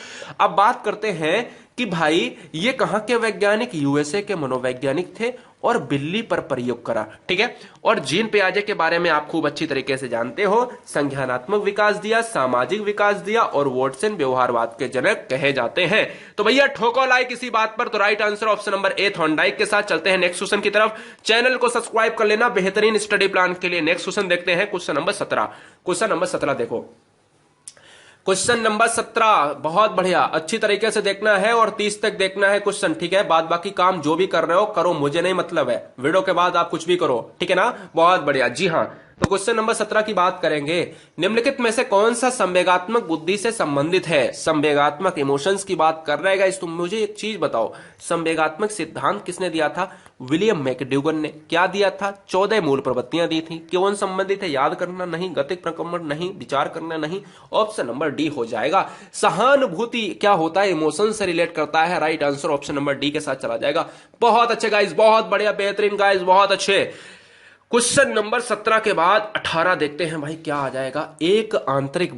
अब बात करते हैं कि भाई ये कहां के वैज्ञानिक, यूएसए के मनोवैज्ञानिक थे और बिल्ली पर प्रयोग करा, ठीक है। और जीन पियाजे के बारे में आप खूब अच्छी तरीके से जानते हो, संज्ञानात्मक विकास दिया, सामाजिक विकास दिया, और वॉटसन व्यवहारवाद के जनक कहे जाते हैं। तो भैया ठोको लाइक इसी बात पर। तो right answer option number A Thorndike के साथ। चलते हैं नेक्स्ट क्वेश्चन की तरफ। चैनल को सब्सक्राइब कर लेना बेहतरीन स्टडी प्लान के लिए। नेक्स्ट क्वेश्चन देखते हैं, क्वेश्चन नंबर 17। क्वेश्चन नंबर 17 देखो, क्वेश्चन नंबर 17 बहुत बढ़िया, अच्छी तरीके से देखना है और 30 तक देखना है क्वेश्चन, ठीक है। बाद बाकी काम जो भी कर रहे हो करो, मुझे नहीं मतलब है, वीडियो के बाद आप कुछ भी करो, ठीक है ना। बहुत बढ़िया, जी हाँ। तो क्वेश्चन नंबर 17 की बात करेंगे। निम्नलिखित में से कौन सा संवेगात्मक बुद्धि से संबंधित है? संवेगात्मक इमोशंस की बात कर रहे हैं। तुम मुझे एक चीज बताओ, संवेगात्मक सिद्धांत किसने दिया था? विलियम मैकडूगन ने। क्या दिया था? 14 मूल प्रवृत्तियां दी थी। कौन संबंधित है? याद करना नहीं, गतिक प्रकम्पन नहीं, विचार करना नहीं। ऑप्शन नंबर डी हो जाएगा। सहानुभूति क्या होता है? इमोशन से रिलेट करता है। Right answer option number D के साथ चला जाएगा। बहुत अच्छे गाइस, बहुत बढ़िया, बेहतरीन गाइस, बहुत अच्छे। क्वेश्चन नंबर 17 के बाद 18 देखते हैं भाई क्या आ जाएगा। एक आंतरिक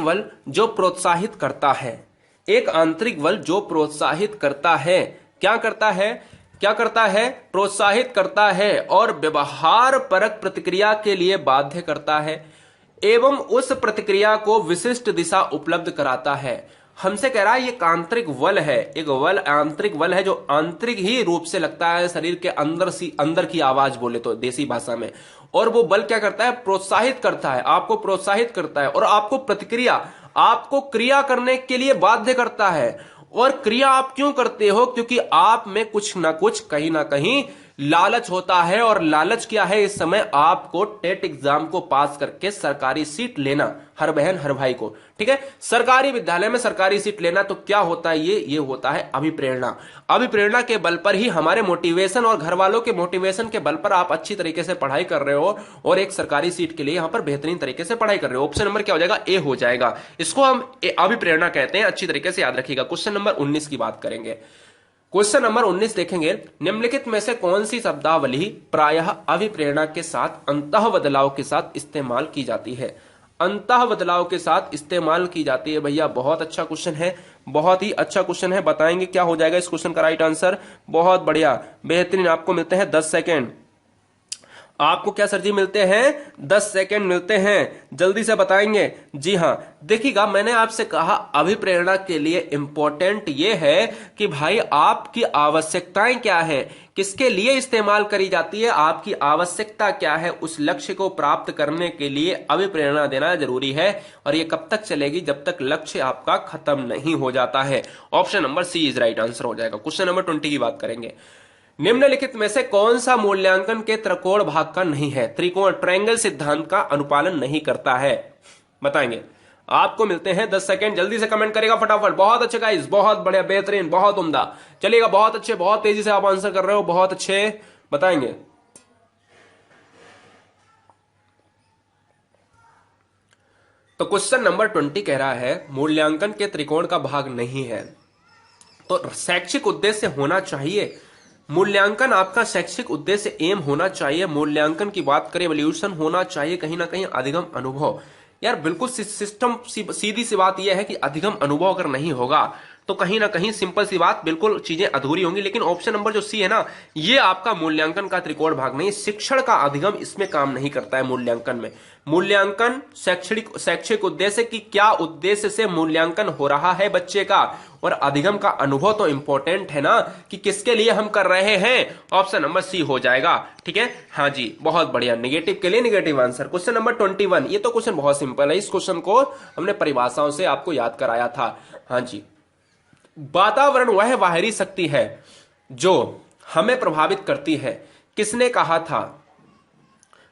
बल जो प्रोत्साहित करता है, एक आंतरिक बल जो प्रोत्साहित करता है, क्या करता है? प्रोत्साहित करता है और व्यवहार परक प्रतिक्रिया के लिए बाध्य करता है एवं उस प्रतिक्रिया को विशिष्ट दिशा उपलब्ध कराता है। हमसे कह रहा है ये आंतरिक बल है, एक बल, आंतरिक बल है जो आंतरिक ही रूप से लगता है, शरीर के अंदर की आवाज बोले तो देसी भाषा में। और वो बल क्या करता है? प्रोत्साहित करता है, आपको प्रोत्साहित करता है और आपको क्रिया करने के लिए बाध्य करता है। और क्रिया आप क्यों करते हो? क्योंकि आप में कुछ ना कुछ, कहीं ना कहीं लालच होता है। और लालच क्या है? इस समय आपको टेट एग्जाम को पास करके सरकारी सीट लेना, हर बहन हर भाई को, ठीक है, सरकारी विद्यालय में सरकारी सीट लेना। तो क्या होता है? ये होता है अभिप्रेरणा। अभिप्रेरणा के बल पर ही, हमारे मोटिवेशन और घर वालों के मोटिवेशन के बल पर आप अच्छी तरीके से पढ़ाई कर रहे हो और एक सरकारी सीट के लिए यहां पर बेहतरीन तरीके से पढ़ाई कर रहे हो। ऑप्शन नंबर क्या हो जाएगा? ए हो जाएगा। इसको हम अभिप्रेरणा कहते हैं, अच्छी तरीके से याद रखिएगा। क्वेश्चन नंबर 19 की बात करेंगे। क्वेश्चन नंबर 19 देखेंगे। निम्नलिखित में से कौन सी शब्दावली प्रायः अभिप्रेरणा के साथ अंतः बदलाव के साथ इस्तेमाल की जाती है? अंतः बदलाव के साथ इस्तेमाल की जाती है। भैया बहुत अच्छा क्वेश्चन है, बहुत ही अच्छा क्वेश्चन है। बताएंगे क्या हो जाएगा इस क्वेश्चन का राइट आंसर? बहुत बढ़िया, बेहतरीन। आपको मिलते हैं 10 सेकेंड। आपको क्या सर जी मिलते हैं? 10 सेकेंड मिलते हैं, जल्दी से बताएंगे। जी हां, देखिएगा, मैंने आपसे कहा अभिप्रेरणा के लिए इंपॉर्टेंट ये है कि भाई आपकी आवश्यकताएं क्या है, किसके लिए इस्तेमाल करी जाती है, आपकी आवश्यकता क्या है, उस लक्ष्य को प्राप्त करने के लिए अभिप्रेरणा देना जरूरी है। और ये कब तक चलेगी? जब तक लक्ष्य आपका खत्म नहीं हो जाता है। Option number C is right answer हो जाएगा। क्वेश्चन नंबर 20 की बात करेंगे। निम्नलिखित में से कौन सा मूल्यांकन के त्रिकोण भाग का नहीं है? त्रिकोण, ट्रायंगल सिद्धांत का अनुपालन नहीं करता है, बताएंगे। आपको मिलते हैं 10 सेकेंड, जल्दी से कमेंट करेगा फटाफट। बहुत अच्छे गाइस, बहुत बढ़िया, बेहतरीन, बहुत उम्दा, चलिएगा, बहुत अच्छे, बहुत तेजी से आप आंसर कर रहे हो, बहुत अच्छे, बताएंगे। तो क्वेश्चन नंबर 20 कह रहा है मूल्यांकन के त्रिकोण का भाग नहीं है। तो शैक्षिक उद्देश्य होना चाहिए, मूल्यांकन आपका शैक्षिक उद्देश्य एम होना चाहिए। मूल्यांकन की बात करें, एवोल्यूशन होना चाहिए, कहीं ना कहीं अधिगम अनुभव। यार बिल्कुल सिस्टम, सीधी सी बात यह है कि अधिगम अनुभव अगर नहीं होगा तो कहीं ना कहीं सिंपल सी बात, बिल्कुल चीजें अधूरी होंगी। लेकिन ऑप्शन नंबर जो सी है ना, ये आपका मूल्यांकन का त्रिकोण भाग नहीं, शिक्षण का अधिगम इसमें काम नहीं करता है मूल्यांकन में। मूल्यांकन शैक्षिक उद्देश्य की क्या उद्देश्य से मूल्यांकन हो रहा है बच्चे का, और अधिगम का अनुभव तो इंपॉर्टेंट है ना कि किसके लिए हम कर रहे हैं। ऑप्शन नंबर सी हो जाएगा। ठीक है, हाँ जी, बहुत बढ़िया। नेगेटिव के लिए नेगेटिव आंसर। क्वेश्चन नंबर 21, ये तो क्वेश्चन बहुत सिंपल है, इस क्वेश्चन को हमने परिभाषाओं से आपको याद कराया था। हाँ जी, वातावरण वह बाहरी शक्ति है जो हमें प्रभावित करती है, किसने कहा था?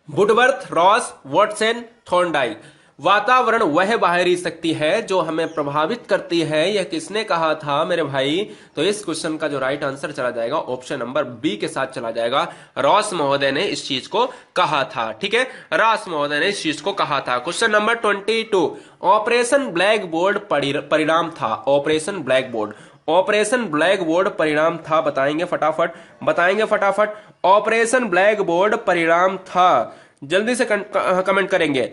Woodworth, Ross, Watson, Thorndike. वातावरण वह बाहरी शक्ति है जो हमें प्रभावित करती है, यह किसने कहा था मेरे भाई? तो इस क्वेश्चन का जो राइट आंसर चला जाएगा ऑप्शन नंबर बी के साथ चला जाएगा। रॉस महोदय ने इस चीज को कहा था। ठीक है, रॉस महोदय ने इस चीज को कहा था। Question number 22, operation black board परिणाम था। Operation black board, operation black board परिणाम था, बताएंगे फटाफट, बताएंगे फटाफट। ऑपरेशन ब्लैक बोर्ड परिणाम था, जल्दी से कमेंट करेंगे।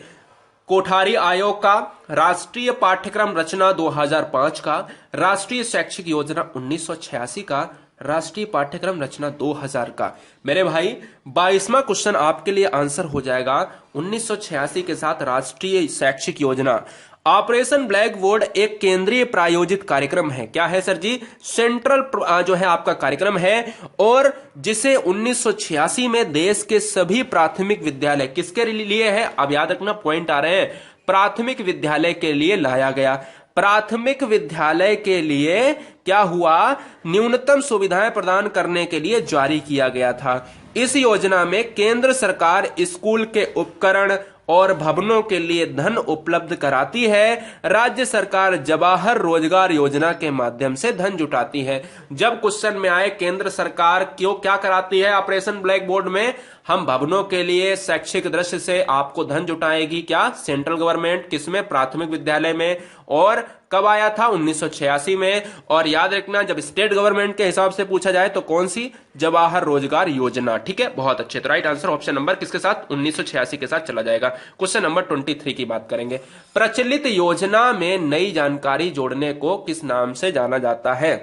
कोठारी आयोग का, राष्ट्रीय पाठ्यक्रम रचना 2005 का, राष्ट्रीय शैक्षिक योजना 1986 का, राष्ट्रीय पाठ्यक्रम रचना 2000 का। मेरे भाई 22वां क्वेश्चन आपके लिए आंसर हो जाएगा 1986 के साथ राष्ट्रीय शैक्षिक योजना। ऑपरेशन ब्लैक बोर्ड एक केंद्रीय प्रायोजित कार्यक्रम है। क्या है सर जी? सेंट्रल जो है आपका कार्यक्रम है, और जिसे 1986 में देश के सभी प्राथमिक विद्यालय, किसके लिए है? अब याद रखना, पॉइंट आ रहे हैं, प्राथमिक विद्यालय के लिए लाया गया। प्राथमिक विद्यालय के लिए क्या हुआ? न्यूनतम सुविधाएं प्रदान करने के लिए जारी किया गया था। इस योजना में केंद्र सरकार स्कूल के उपकरण और भवनों के लिए धन उपलब्ध कराती है, राज्य सरकार जवाहर रोजगार योजना के माध्यम से धन जुटाती है। जब क्वेश्चन में आए केंद्र सरकार क्यों क्या कराती है ऑपरेशन ब्लैक बोर्ड में, हम भवनों के लिए शैक्षिक दृष्टि से आपको धन जुटाएगी, क्या? Central government. किसमें? प्राथमिक विद्यालय में। और कब आया था? 1986 में। और याद रखना, जब स्टेट गवर्नमेंट के हिसाब से पूछा जाए तो कौन सी? जवाहर रोजगार योजना। ठीक है, बहुत अच्छे। तो राइट आंसर ऑप्शन नंबर किसके साथ? 1986 के साथ चला जाएगा। क्वेश्चन नंबर 23 की बात करेंगे। प्रचलित योजना में नई जानकारी जोड़ने को किस नाम से जाना जाता है?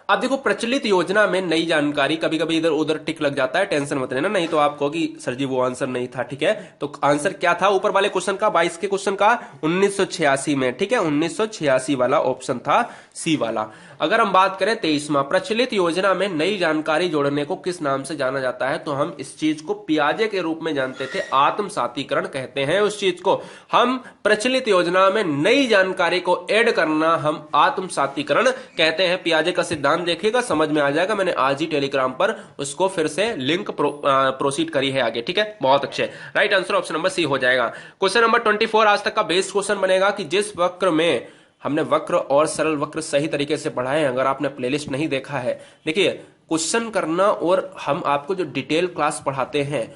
अब देखो, प्रचलित योजना में नई जानकारी, कभी कभी इधर उधर टिक लग जाता है, टेंशन मत लेना, नहीं तो आप कहोगी सर जी वो आंसर नहीं था। ठीक है, तो आंसर क्या था ऊपर वाले क्वेश्चन का, 22 के क्वेश्चन का? 1986 में। ठीक है, 1986 वाला ऑप्शन था सी वाला। अगर हम बात करें 23वां, प्रचलित योजना में नई जानकारी जोड़ने को किस नाम से जाना जाता है, तो हम इस चीज को पियाजे के रूप में जानते थे, आत्मसातीकरण कहते हैं उस चीज को। हम प्रचलित योजना में नई जानकारी को ऐड करना हम आत्मसातीकरण कहते हैं। पियाजे का सिद्धांत देखिएगा, समझ में आ जाएगा, मैंने आज ही टेलीग्राम पर उसको फिर से लिंक प्रोसीड करी है आगे। ठीक है, बहुत अच्छे। Right answer option number C हो जाएगा। क्वेश्चन नंबर 24 आज तक का बेस्ट क्वेश्चन बनेगा कि जिस वक्र में हमने वक्र और सरल वक्र सही तरीके से पढ़ाए हैं, अगर आपने प्लेलिस्ट नहीं देखा है, देखिए क्वेश्चन करना और हम आपको जो डिटेल क्लास पढ़ाते हैं,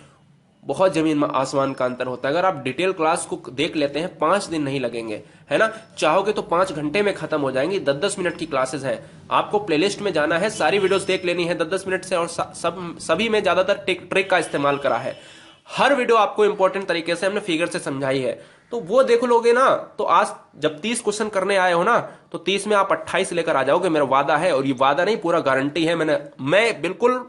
बहुत जमीन आसमान का अंतर होता है। अगर आप डिटेल क्लास को देख लेते हैं 5 दिन नहीं लगेंगे, है ना? चाहोगे तो 5 घंटे में खत्म हो जाएंगी। 10-10 मिनट की क्लासेस हैं, आपको प्लेलिस्ट में जाना है, सारी वीडियोस देख लेनी है 10-10 मिनट से, और सभी में ज्यादातर ट्रिक का इस्तेमाल करा है। हर वीडियो आपको इंपॉर्टेंट तरीके से हमने फिगर से समझाई है, तो वो देख लोगे ना, तो आज जब 30 क्वेश्चन करने आए हो ना, तो 30 में आप 28 लेकर आ जाओगे, मेरा वादा है। और ये वादा नहीं, पूरा गारंटी है। मैं बिल्कुल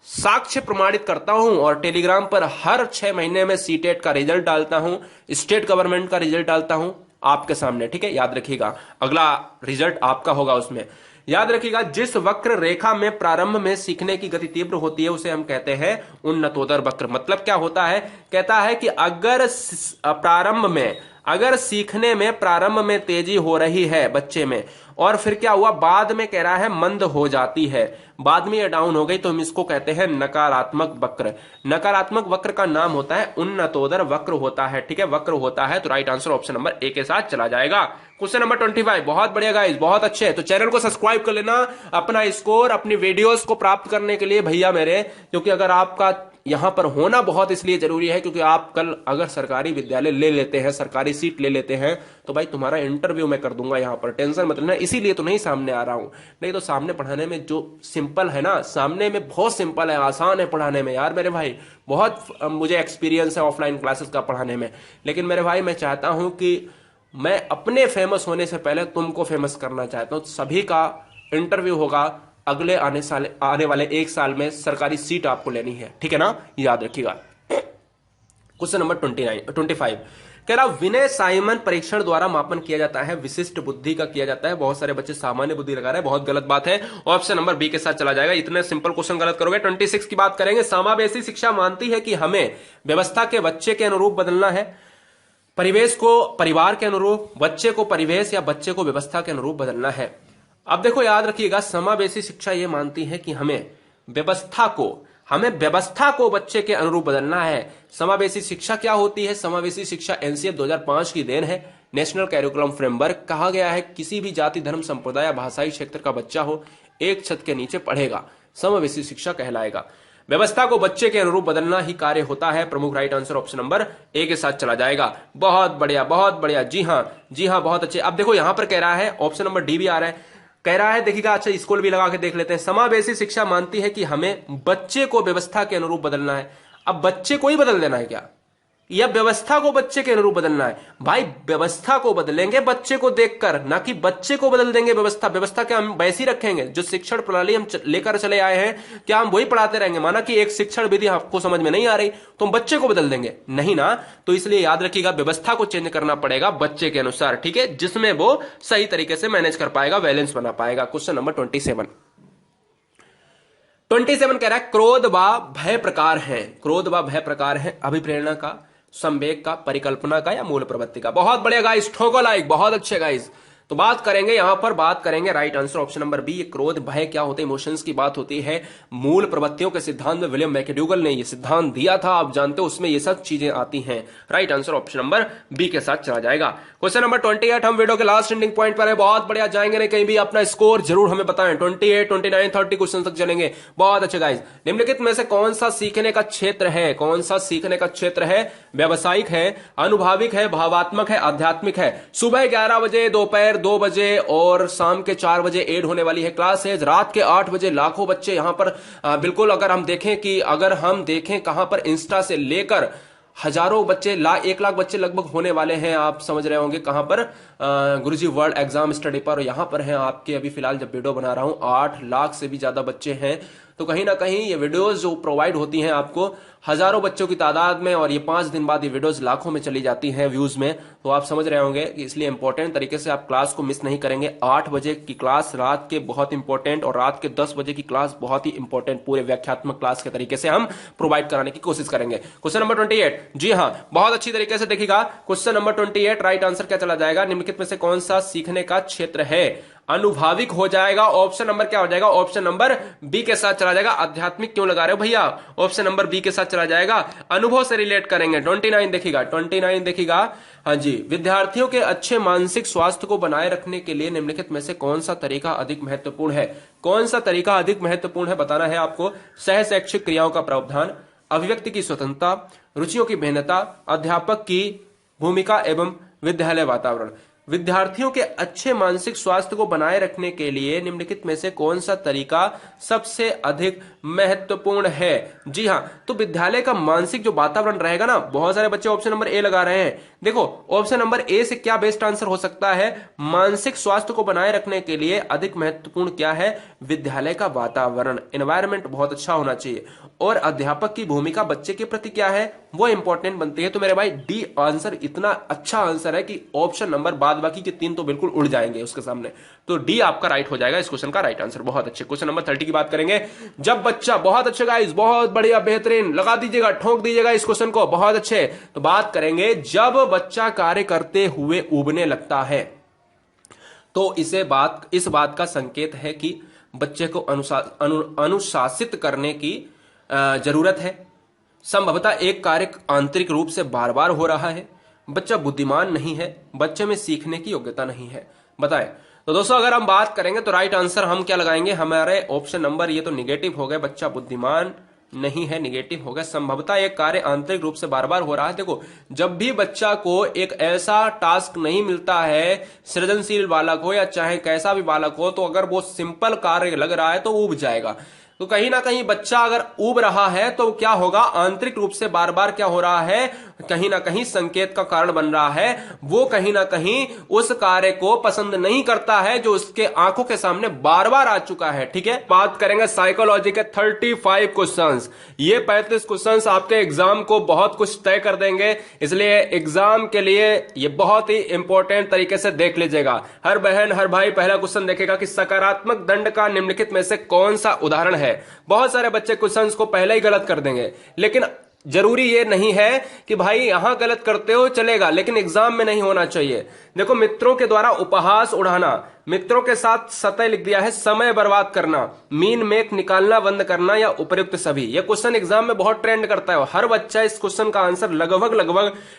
साक्ष्य प्रमाणित करता हूं, और टेलीग्राम पर हर 6 महीने में सीटेट का रिजल्ट डालता हूं, स्टेट गवर्नमेंट का रिजल्ट डालता हूं आपके सामने। ठीक है, याद रखिएगा, अगला रिजल्ट आपका होगा उसमें। याद रखिएगा, जिस वक्र रेखा में प्रारंभ में सीखने की गति तीव्र होती है उसे हम कहते हैं उन्नतोदर वक्र। मतलब क्या होता है? कहता है कि अगर सीखने में प्रारंभ में तेजी हो रही है बच्चे में, और फिर क्या हुआ, बाद में कह रहा है मंद हो जाती है, बाद में ये डाउन हो गई, तो हम इसको कहते हैं नकारात्मक वक्र। नकारात्मक वक्र का नाम होता है उन्नतोदर वक्र होता है। ठीक है, वक्र होता है। तो right answer option number A के साथ चला जाएगा। क्वेश्चन नंबर 25, बहुत बढ़िया गाइस, बहुत अच्छे। तो चैनल को सब्सक्राइब कर लेना अपना स्कोर, अपनी वीडियोस को प्राप्त करने के लिए भैया मेरे, क्योंकि अगर आपका यहां पर होना बहुत इसलिए जरूरी है क्योंकि आप कल अगर सरकारी विद्यालय ले लेते हैं, सरकारी सीट ले लेते हैं, तो भाई तुम्हारा इंटरव्यू मैं कर दूंगा यहां पर, टेंशन मत लेना। इसीलिए तो नहीं सामने आ रहा हूं, नहीं तो सामने पढ़ाने में जो सिंपल है ना, सामने में बहुत सिंपल है, आसान है पढ़ाने में यार मेरे भाई। बहुत मुझे एक्सपीरियंस है ऑफलाइन क्लासेस का पढ़ाने में, लेकिन मेरे भाई मैं चाहता हूं कि मैं अपने फेमस होने से पहले तुमको फेमस करना चाहता हूं। सभी का इंटरव्यू होगा अगले आने वाले 1 साल में, सरकारी सीट आपको लेनी है, ठीक है ना, याद रखिएगा। क्वेश्चन नंबर 25 कह रहा विनय साइमन परीक्षण द्वारा मापन किया जाता है, विशिष्ट बुद्धि का किया जाता है। बहुत सारे बच्चे सामान्य बुद्धि लगा रहे हैं, बहुत गलत बात है। ऑप्शन नंबर बी के साथ चला जाएगा। इतने सिंपल क्वेश्चन गलत करोगे। 26 की बात करेंगे। समावेशी शिक्षा मानती है कि हमें व्यवस्था के बच्चे के अनुरूप बदलना है, परिवेश को परिवार के अनुरूप, बच्चे को परिवेश या बच्चे को व्यवस्था के अनुरूप बदलना है। अब देखो याद रखिएगा, समावेशी शिक्षा यह मानती है कि हमें व्यवस्था को बच्चे के अनुरूप बदलना है। समावेशी शिक्षा क्या होती है? समावेशी शिक्षा एनसीएफ 2005 की देन है, नेशनल कैरिकुलम फ्रेमवर्क। कहा गया है किसी भी जाति, धर्म, संप्रदाय या भाषाई क्षेत्र का बच्चा हो, एक छत के नीचे पढ़ेगा, समावेशी शिक्षा कहलाएगा। व्यवस्था को बच्चे के अनुरूप बदलना ही कार्य होता है। प्रमुख right answer option number A के साथ चला जाएगा। बहुत बढ़िया, बहुत बढ़िया। जी हाँ, बहुत अच्छे। अब देखो यहां पर कह रहा है, ऑप्शन नंबर डी भी आ रहा है, कह रहा है, देखिएगा, अच्छा स्कूल भी लगा के देख लेते हैं। समावेशी शिक्षा मानती है कि हमें बच्चे को व्यवस्था के अनुरूप बदलना है। अब बच्चे को ही बदल देना है क्या, या व्यवस्था को बच्चे के अनुरूप बदलना है? भाई व्यवस्था को बदलेंगे बच्चे को देखकर, ना कि बच्चे को बदल देंगे व्यवस्था क्या हम वैसी रखेंगे? जो शिक्षण प्रणाली हम लेकर चले आए हैं, क्या हम वही पढ़ाते रहेंगे? माना कि एक शिक्षण विधि आपको समझ में नहीं आ रही तो हम बच्चे को बदल देंगे? नहीं ना। तो इसलिए याद रखिएगा, व्यवस्था को चेंज करना पड़ेगा बच्चे के अनुसार, ठीक है, जिसमें वो सही तरीके से मैनेज कर पाएगा, बैलेंस बना पाएगा। क्वेश्चन नंबर 27 कह रहा है क्रोध व भय प्रकार है। क्रोध व भय प्रकार है अभिप्रेरणा का, संवेग का, परिकल्पना का या मूल प्रवृत्ति का। बहुत बढ़िया गाइस, ठोको लाइक, बहुत अच्छे गाइस। तो बात करेंगे यहां पर, बात करेंगे right answer option number B. क्रोध भय क्या होते हैं? इमोशंस की बात होती है। मूल प्रवृत्तियों के सिद्धांत में विलियम मैकडूगल ने यह सिद्धांत दिया था, आप जानते हो, उसमें ये सब चीजें आती हैं। Right answer option number B के साथ चला जाएगा। क्वेश्चन नंबर 28, हम वीडियो के लास्ट एंडिंग पॉइंट पर है। बहुत बढ़िया, जाएंगे नहीं कहीं भी। अपना स्कोर जरूर हमें बताएं। 28, 29, 30 क्वेश्चन तक चलेंगे। बहुत अच्छे गाइस। निम्नलिखित में से कौन सा सीखने का क्षेत्र है? कौन सा सीखने का क्षेत्र है? व्यावसायिक है, अनुभविक है, भावात्मक है, आध्यात्मिक है। सुबह 11 बजे, दोपहर 2 बजे और शाम के 4 बजे एड होने वाली है क्लास है। रात के 8 बजे लाखों बच्चे यहां पर बिल्कुल, अगर हम देखें कहां पर, इंस्टा से लेकर हजारों बच्चे, 1 लाख बच्चे लगभग होने वाले हैं। आप समझ रहे होंगे कहां पर, गुरुजी वर्ल्ड एग्जाम स्टडी पर। यहां पर हैं आपके, अभी फिलहाल जब वीडियो बना रहा हूं 8 लाख से भी ज्यादा बच्चे हैं। तो कहीं ना कहीं ये वीडियोस जो प्रोवाइड होती हैं आपको हजारों बच्चों की तादाद में, और ये 5 दिन बाद ये वीडियोस लाखों में चली जाती हैं व्यूज में। तो आप समझ रहे होंगे कि इसलिए इंपॉर्टेंट तरीके से आप क्लास को मिस नहीं करेंगे। 8 बजे की क्लास रात के बहुत इंपॉर्टेंट, और रात के 10 बजे की क्लास बहुत ही इंपॉर्टेंट, पूरे व्याख्यात्मक क्लास के तरीके से हम प्रोवाइड कराने की कोशिश करेंगे। क्वेश्चन नंबर 28, जी हाँ, बहुत अच्छी तरीके से देखिएगा। क्वेश्चन नंबर 28 राइट आंसर क्या चला जाएगा? निम्नलिखित में से कौन सा सीखने का क्षेत्र है? अनुभाविक हो जाएगा। ऑप्शन नंबर क्या हो जाएगा? ऑप्शन नंबर बी के साथ चला जाएगा। आध्यात्मिक क्यों लगा रहे हो भैया? ऑप्शन नंबर बी के साथ चला जाएगा। अनुभव से रिलेट करेंगे। 29 देखिएगा। हाँ जी, विद्यार्थियों के अच्छे मानसिक स्वास्थ्य को बनाए रखने के लिए निम्नलिखित में से कौन सा तरीका अधिक महत्वपूर्ण है? कौन सा तरीका अधिक महत्वपूर्ण है बताना है आपको। सह शैक्षिक क्रियाओं का प्रावधान, अभिव्यक्ति की स्वतंत्रता, रुचियों की भिन्नता, अध्यापक की भूमिका एवं विद्यालय वातावरण। विद्यार्थियों के अच्छे मानसिक स्वास्थ्य को बनाए रखने के लिए निम्नलिखित में से कौन सा तरीका सबसे अधिक महत्वपूर्ण है? जी हां, तो विद्यालय का मानसिक जो वातावरण रहेगा ना, बहुत सारे बच्चे ऑप्शन नंबर ए लगा रहे हैं। देखो ऑप्शन नंबर ए से क्या बेस्ट आंसर हो सकता है? मानसिक स्वास्थ्य को बनाए रखने के लिए अधिक महत्वपूर्ण क्या है? विद्यालय का वातावरण, एनवायरमेंट बहुत अच्छा होना चाहिए। और अध्यापक की भूमिका बच्चे के प्रति क्या है, वो इंपॉर्टेंट बनती है। तो मेरे भाई डी आंसर इतना अच्छा आंसर है कि ऑप्शन नंबर, बाद बाकी के 3 तो बिल्कुल उड़ जाएंगे उसके सामने। तो डी आपका राइट हो जाएगा इस क्वेश्चन का राइट आंसर। बहुत अच्छे। क्वेश्चन नंबर 30 की बात करेंगे। जब बच्चा, बहुत अच्छे गाइस, बहुत बढ़िया, बेहतरीन, लगा दीजिएगा, ठोक दीजिएगा इस क्वेश्चन को, बहुत अच्छे। तो बात करेंगे, जब बच्चा कार्य करते हुए उबने लगता है तो इस बात का संकेत है कि बच्चे को अनुशासित करने की जरूरत है। संभवतः एक कार्य आंतरिक रूप से बार बार हो रहा है। बच्चा बुद्धिमान नहीं है, बच्चे में सीखने की योग्यता नहीं है। बताएं। तो दोस्तों अगर हम बात करेंगे तो राइट आंसर हम क्या लगाएंगे? हमारे ऑप्शन नंबर, ये तो निगेटिव हो गए, बच्चा बुद्धिमान नहीं है, निगेटिव हो गया। संभवतः एक कार्य आंतरिक रूप से बार बार हो रहा है। देखो, जब भी बच्चा को एक ऐसा टास्क नहीं मिलता है, सृजनशील बालक हो या चाहे कैसा भी बालक हो, तो अगर वो सिंपल कार्य लग रहा है तो ऊब जाएगा। तो कहीं ना कहीं बच्चा अगर ऊब रहा है तो क्या होगा, आंतरिक रूप से बार बार क्या हो रहा है, कहीं ना कहीं संकेत का कारण बन रहा है। वो कहीं ना कहीं उस कार्य को पसंद नहीं करता है जो उसके आंखों के सामने बार बार आ चुका है। ठीक है, बात करेंगे साइकोलॉजी के 35 क्वेश्चंस। ये 35 क्वेश्चंस आपके एग्जाम को बहुत कुछ तय कर देंगे, इसलिए एग्जाम के लिए ये बहुत ही इंपॉर्टेंट तरीके से देख लीजिएगा। हर बहन हर भाई पहला क्वेश्चन देखेगा कि सकारात्मक दंड का निम्नलिखित में से कौन सा उदाहरण है। बहुत सारे बच्चे क्वेश्चंस को पहले ही गलत कर देंगे, लेकिन जरूरी ये नहीं है कि भाई यहां गलत करते हो चलेगा, लेकिन एग्जाम में नहीं होना चाहिए। देखो, मित्रों के द्वारा उपहास उड़ाना, मित्रों के साथ सतह लिख दिया है समय बर्बाद करना, मीन मेक निकालना बंद करना या उपयुक्त सभी। यह क्वेश्चन एग्जाम में बहुत ट्रेंड करता है। हर बच्चा इस क्वेश्चन का आंसर लगभग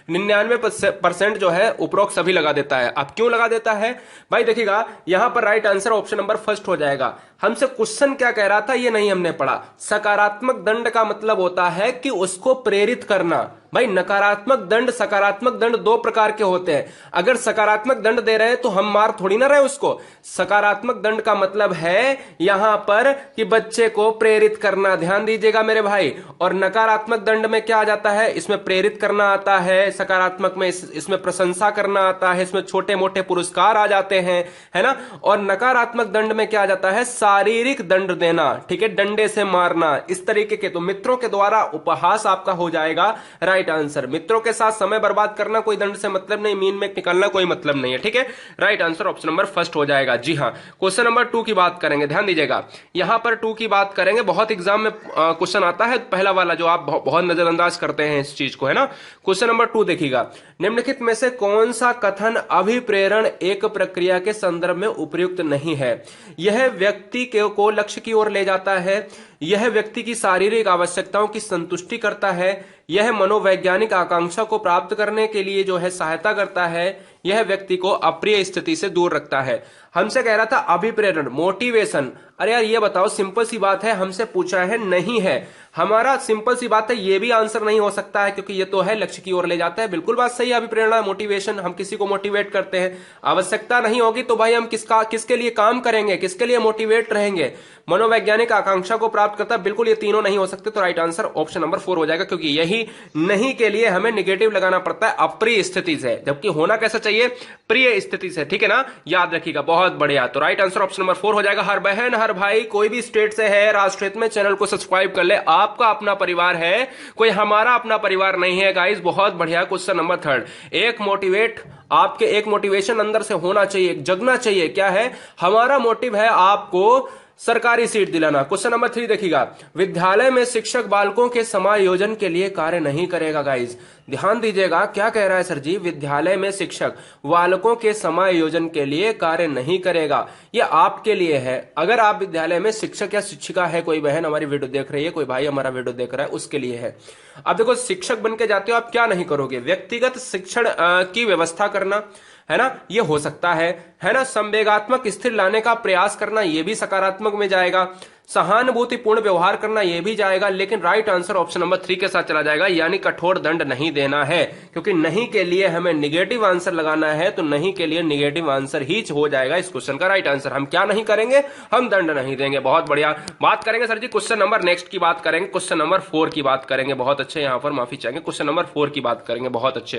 99% जो है उपरोक्त सभी लगा देता है। अब क्यों लगा देता है भाई, देखिएगा यहां पर right answer option number first हो जाएगा। हमसे क्वेश्चन क्या कह रहा था ये नहीं हमने पढ़ा। सकारात्मक दंड का मतलब होता है कि उसको प्रेरित करना। भाई नकारात्मक दंड सकारात्मक दंड दो प्रकार के होते हैं। अगर सकारात्मक दंड दे रहे हैं तो हम मार थोड़ी ना रहे उसको। सकारात्मक दंड का मतलब है यहां पर कि बच्चे को प्रेरित करना, ध्यान दीजिएगा मेरे भाई। और नकारात्मक दंड में क्या आ जाता है, इसमें प्रेरित करना आता है, सकारात्मक में इसमें प्रशंसा करना आता है, इसमें छोटे मोटे पुरस्कार आ जाते हैं, है ना। और नकारात्मक दंड में क्या आ जाता है, शारीरिक दंड देना, ठीक है, डंडे से मारना, इस तरीके के। तो मित्रों के द्वारा उपहास आपका हो जाएगा राइट आंसर। मित्रों के साथ समय बर्बाद करना कोई दंड से मतलब नहीं, मीन में निकालना कोई मतलब नहीं है। ठीक है, right answer option number first हो जाएगा। जी हां, क्वेश्चन नंबर 2 की बात करेंगे, ध्यान दीजिएगा। यहां पर 2 की बात करेंगे, बहुत एग्जाम में क्वेश्चन आता है पहला वाला जो आप बहुत नजरअंदाज करते हैं इस चीज को, है ना। क्वेश्चन नंबर 2 देखिएगा, निम्नलिखित में से कौन सा कथन अभिप्रेरण एक प्रक्रिया के संदर्भ में उपयुक्त नहीं है। यह व्यक्ति को लक्ष्य की ओर ले जाता है, यह व्यक्ति की शारीरिक आवश्यकताओं की संतुष्टि करता है, यह मनोवैज्ञानिक आकांक्षा को प्राप्त करने के लिए जो है सहायता करता है, यह व्यक्ति को अप्रिय स्थिति से दूर रखता है। हमसे कह रहा था अभिप्रेरण, मोटिवेशन। अरे यार ये बताओ, सिंपल सी बात है, हमसे पूछा है नहीं है। हमारा सिंपल सी बात है, ये भी आंसर नहीं हो सकता है क्योंकि ये तो है लक्ष्य की ओर ले जाता है। बिल्कुल बात सही है, अभिप्रेरणा मोटिवेशन, हम किसी को मोटिवेट करते हैं। आवश्यकता नहीं होगी तो भाई हम किसके लिए काम करेंगे, किसके लिए मोटिवेट रहेंगे। मनोवैज्ञानिक आकांक्षा को प्राप्त करता है, बिल्कुल ये तीनों नहीं हो सकते। तो राइट आंसर ऑप्शन नंबर 4 हो जाएगा, क्योंकि यही नहीं के लिए हमें निगेटिव लगाना पड़ता है अप्रिय स्थिति से, जबकि होना कैसा चाहिए, प्रिय स्थिति से। ठीक है ना, याद रखिएगा, बहुत बढ़िया। तो राइट आंसर ऑप्शन नंबर 4 हो जाएगा। हर बहन हर भाई कोई भी स्टेट से है, राष्ट्र हित में चैनल को सब्सक्राइब कर ले। आपका अपना परिवार है, कोई हमारा अपना परिवार नहीं है गाइस। बहुत बढ़िया। क्वेश्चन नंबर 3, एक मोटिवेशन अंदर से होना चाहिए, जगना चाहिए। क्या है हमारा मोटिव, है आपको सरकारी सीट दिलाना। क्वेश्चन नंबर 3 देखिएगा, विद्यालय में शिक्षक बालकों के समायोजन के लिए कार्य नहीं करेगा। गाइस ध्यान दीजिएगा, क्या कह रहा है सर जी, विद्यालय में शिक्षक बालकों के समायोजन के लिए कार्य नहीं करेगा। यह आपके लिए है। अगर आप विद्यालय में शिक्षक या शिक्षिका है, कोई बहन हमारी वीडियो देख रही है, कोई भाई हमारा वीडियो देख रहा है, उसके लिए है। अब देखो, शिक्षक बन के जाते हो, आप क्या नहीं करोगे, व्यक्तिगत शिक्षण की व्यवस्था करना, है ना, ये हो सकता है ना। संवेगात्मक स्थिर लाने का प्रयास करना, ये भी सकारात्मक में जाएगा। सहानुभूतिपूर्ण व्यवहार करना, ये भी जाएगा। लेकिन राइट आंसर ऑप्शन नंबर 3 के साथ चला जाएगा, यानी कठोर दंड नहीं देना है, क्योंकि नहीं के लिए हमें निगेटिव आंसर लगाना है। तो नहीं के लिए निगेटिव आंसर ही हो जाएगा इस क्वेश्चन का राइट आंसर। हम क्या नहीं करेंगे, हम दंड नहीं देंगे। बहुत बढ़िया। बात करेंगे सर जी क्वेश्चन नंबर नेक्स्ट की बात करेंगे, क्वेश्चन नंबर 4 की बात करेंगे। बहुत अच्छे, यहां पर माफी चाहेंगे, क्वेश्चन नंबर 4 की बात करेंगे। बहुत अच्छे।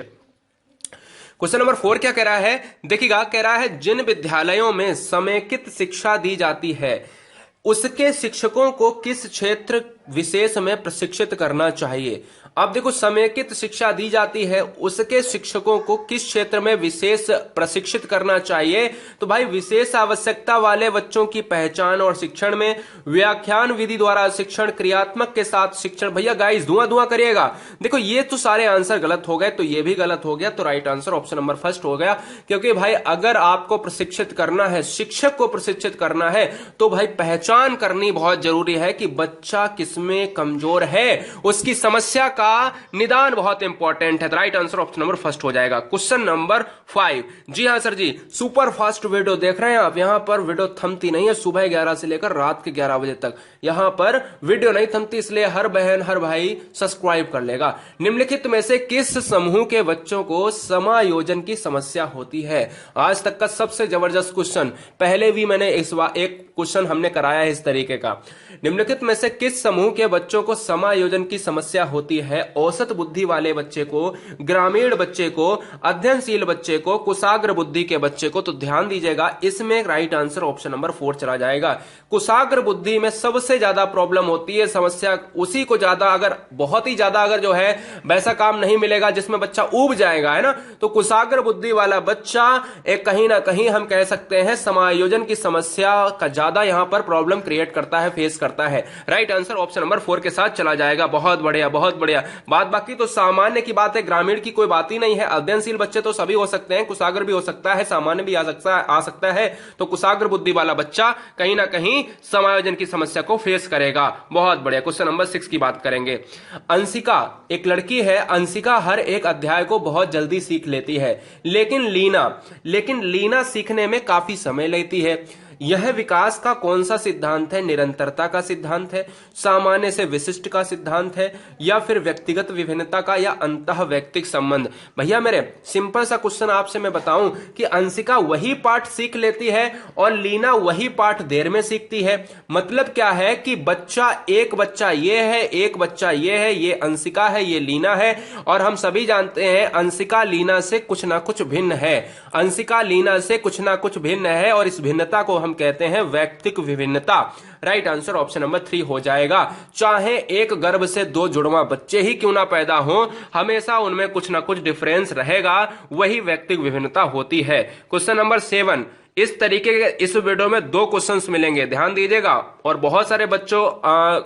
क्वेश्चन नंबर 4 क्या कह रहा है, देखिएगा, कह रहा है जिन विद्यालयों में समेकित शिक्षा दी जाती है उसके शिक्षकों को किस क्षेत्र विशेष में प्रशिक्षित करना चाहिए। अब देखो, समेकित शिक्षा दी जाती है, उसके शिक्षकों को किस क्षेत्र में विशेष प्रशिक्षित करना चाहिए। तो भाई विशेष आवश्यकता वाले बच्चों की पहचान और शिक्षण में, व्याख्यान विधि द्वारा शिक्षण, क्रियात्मक के साथ शिक्षण। भैया गाइस धुआं करिएगा। देखो ये तो सारे आंसर गलत हो गए, तो ये भी गलत हो गया। तो right answer option number first हो गया, क्योंकि भाई अगर आपको प्रशिक्षित करना है, शिक्षक को प्रशिक्षित करना है, तो भाई पहचान करनी बहुत जरूरी है कि बच्चा किस किसमें कमजोर है, उसकी समस्या का निदान बहुत इंपॉर्टेंट है। Right answer option number first हो जाएगा। Question number 5। जी हाँ सर जी, सुपर फास्ट वीडियो देख रहे हैं आप। यहां पर वीडियो थमती नहीं है, सुबह 11 से लेकर रात के 11 बजे तक यहां पर वीडियो नहीं थमती, इसलिए हर बहन हर भाई सब्सक्राइब कर लेगा। निम्नलिखित में से किस समूह के बच्चों को समायोजन की समस्या होती है? आज तक का सबसे जबरदस्त क्वेश्चन, पहले भी मैंने एक क्वेश्चन हमने कराया है इस तरीके का। निम्नलिखित में से किस समूह के बच्चों को समायोजन की समस्या होती है? औसत बुद्धि वाले बच्चे को, ग्रामीण बच्चे को, अध्ययनशील बच्चे को, कुशाग्र बुद्धि के बच्चे को। तो ध्यान दीजिएगा, इसमें राइट आंसर ऑप्शन नंबर 4 चला जाएगा। कुशाग्र बुद्धि में सबसे ज्यादा प्रॉब्लम होती है, समस्या उसी को ज्यादा, अगर बहुत ही ज्यादा अगर जो है वैसा काम नहीं मिलेगा जिसमें बच्चा ऊब जाएगा, है ना, तो कुशाग्र बुद्धि वाला बच्चा एक कहीं ना कहीं हम कह सकते हैं समायोजन की समस्या का ज्यादा यहां पर प्रॉब्लम क्रिएट करता है, फेस करता है। राइट आंसर ऑप्शन नंबर 4 के साथ चला जाएगा। बहुत बढ़िया, बहुत बढ़िया। बात बाकी तो सामान्य की बात है, ग्रामीण की कोई बात ही नहीं है। अध्ययनशील बच्चे तो सभी हो सकते हैं, कुशाग्र भी हो सकता है, सामान्य भी आ सकता है। तो कुशाग्र बुद्धि वाला बच्चा कहीं ना कहीं समायोजन की समस्या को फेस करेगा। बहुत बढ़िया। क्वेश्चन नंबर 6 की बात करेंगे। अंशिका एक लड़की है। अंशिका हर एक अध्याय को बहुत जल्दी सीख लेती है, लेकिन लीना सीखने में काफी समय लेती है। यह विकास का कौन सा सिद्धांत है? निरंतरता का सिद्धांत है, सामान्य से विशिष्ट का सिद्धांत है, या फिर व्यक्तिगत विभिन्नता का, या अंतः वैयक्तिक संबंध? भैया मेरे सिंपल सा क्वेश्चन आपसे मैं बताऊं कि अंशिका वही पाठ सीख लेती है और लीना वही पाठ देर में सीखती है। मतलब क्या है कि एक बच्चा ये है, एक बच्चा ये है, ये अंशिका है, ये लीना है, और हम सभी जानते हैं अंशिका लीना से कुछ ना कुछ भिन्न है। अंशिका लीना से कुछ ना कुछ भिन्न है, और इस भिन्नता को हम कहते हैं वैयक्तिक विभिन्नता। राइट आंसर ऑप्शन नंबर 3 हो जाएगा। चाहे एक गर्भ से 2 जुड़वा बच्चे ही क्यों ना पैदा हो, हमेशा उनमें कुछ ना कुछ डिफरेंस रहेगा, वही वैयक्तिक विभिन्नता होती है। Question number 7। इस तरीके के इस वीडियो में 2 क्वेश्चंस मिलेंगे, ध्यान दीजिएगा, और बहुत सारे बच्चों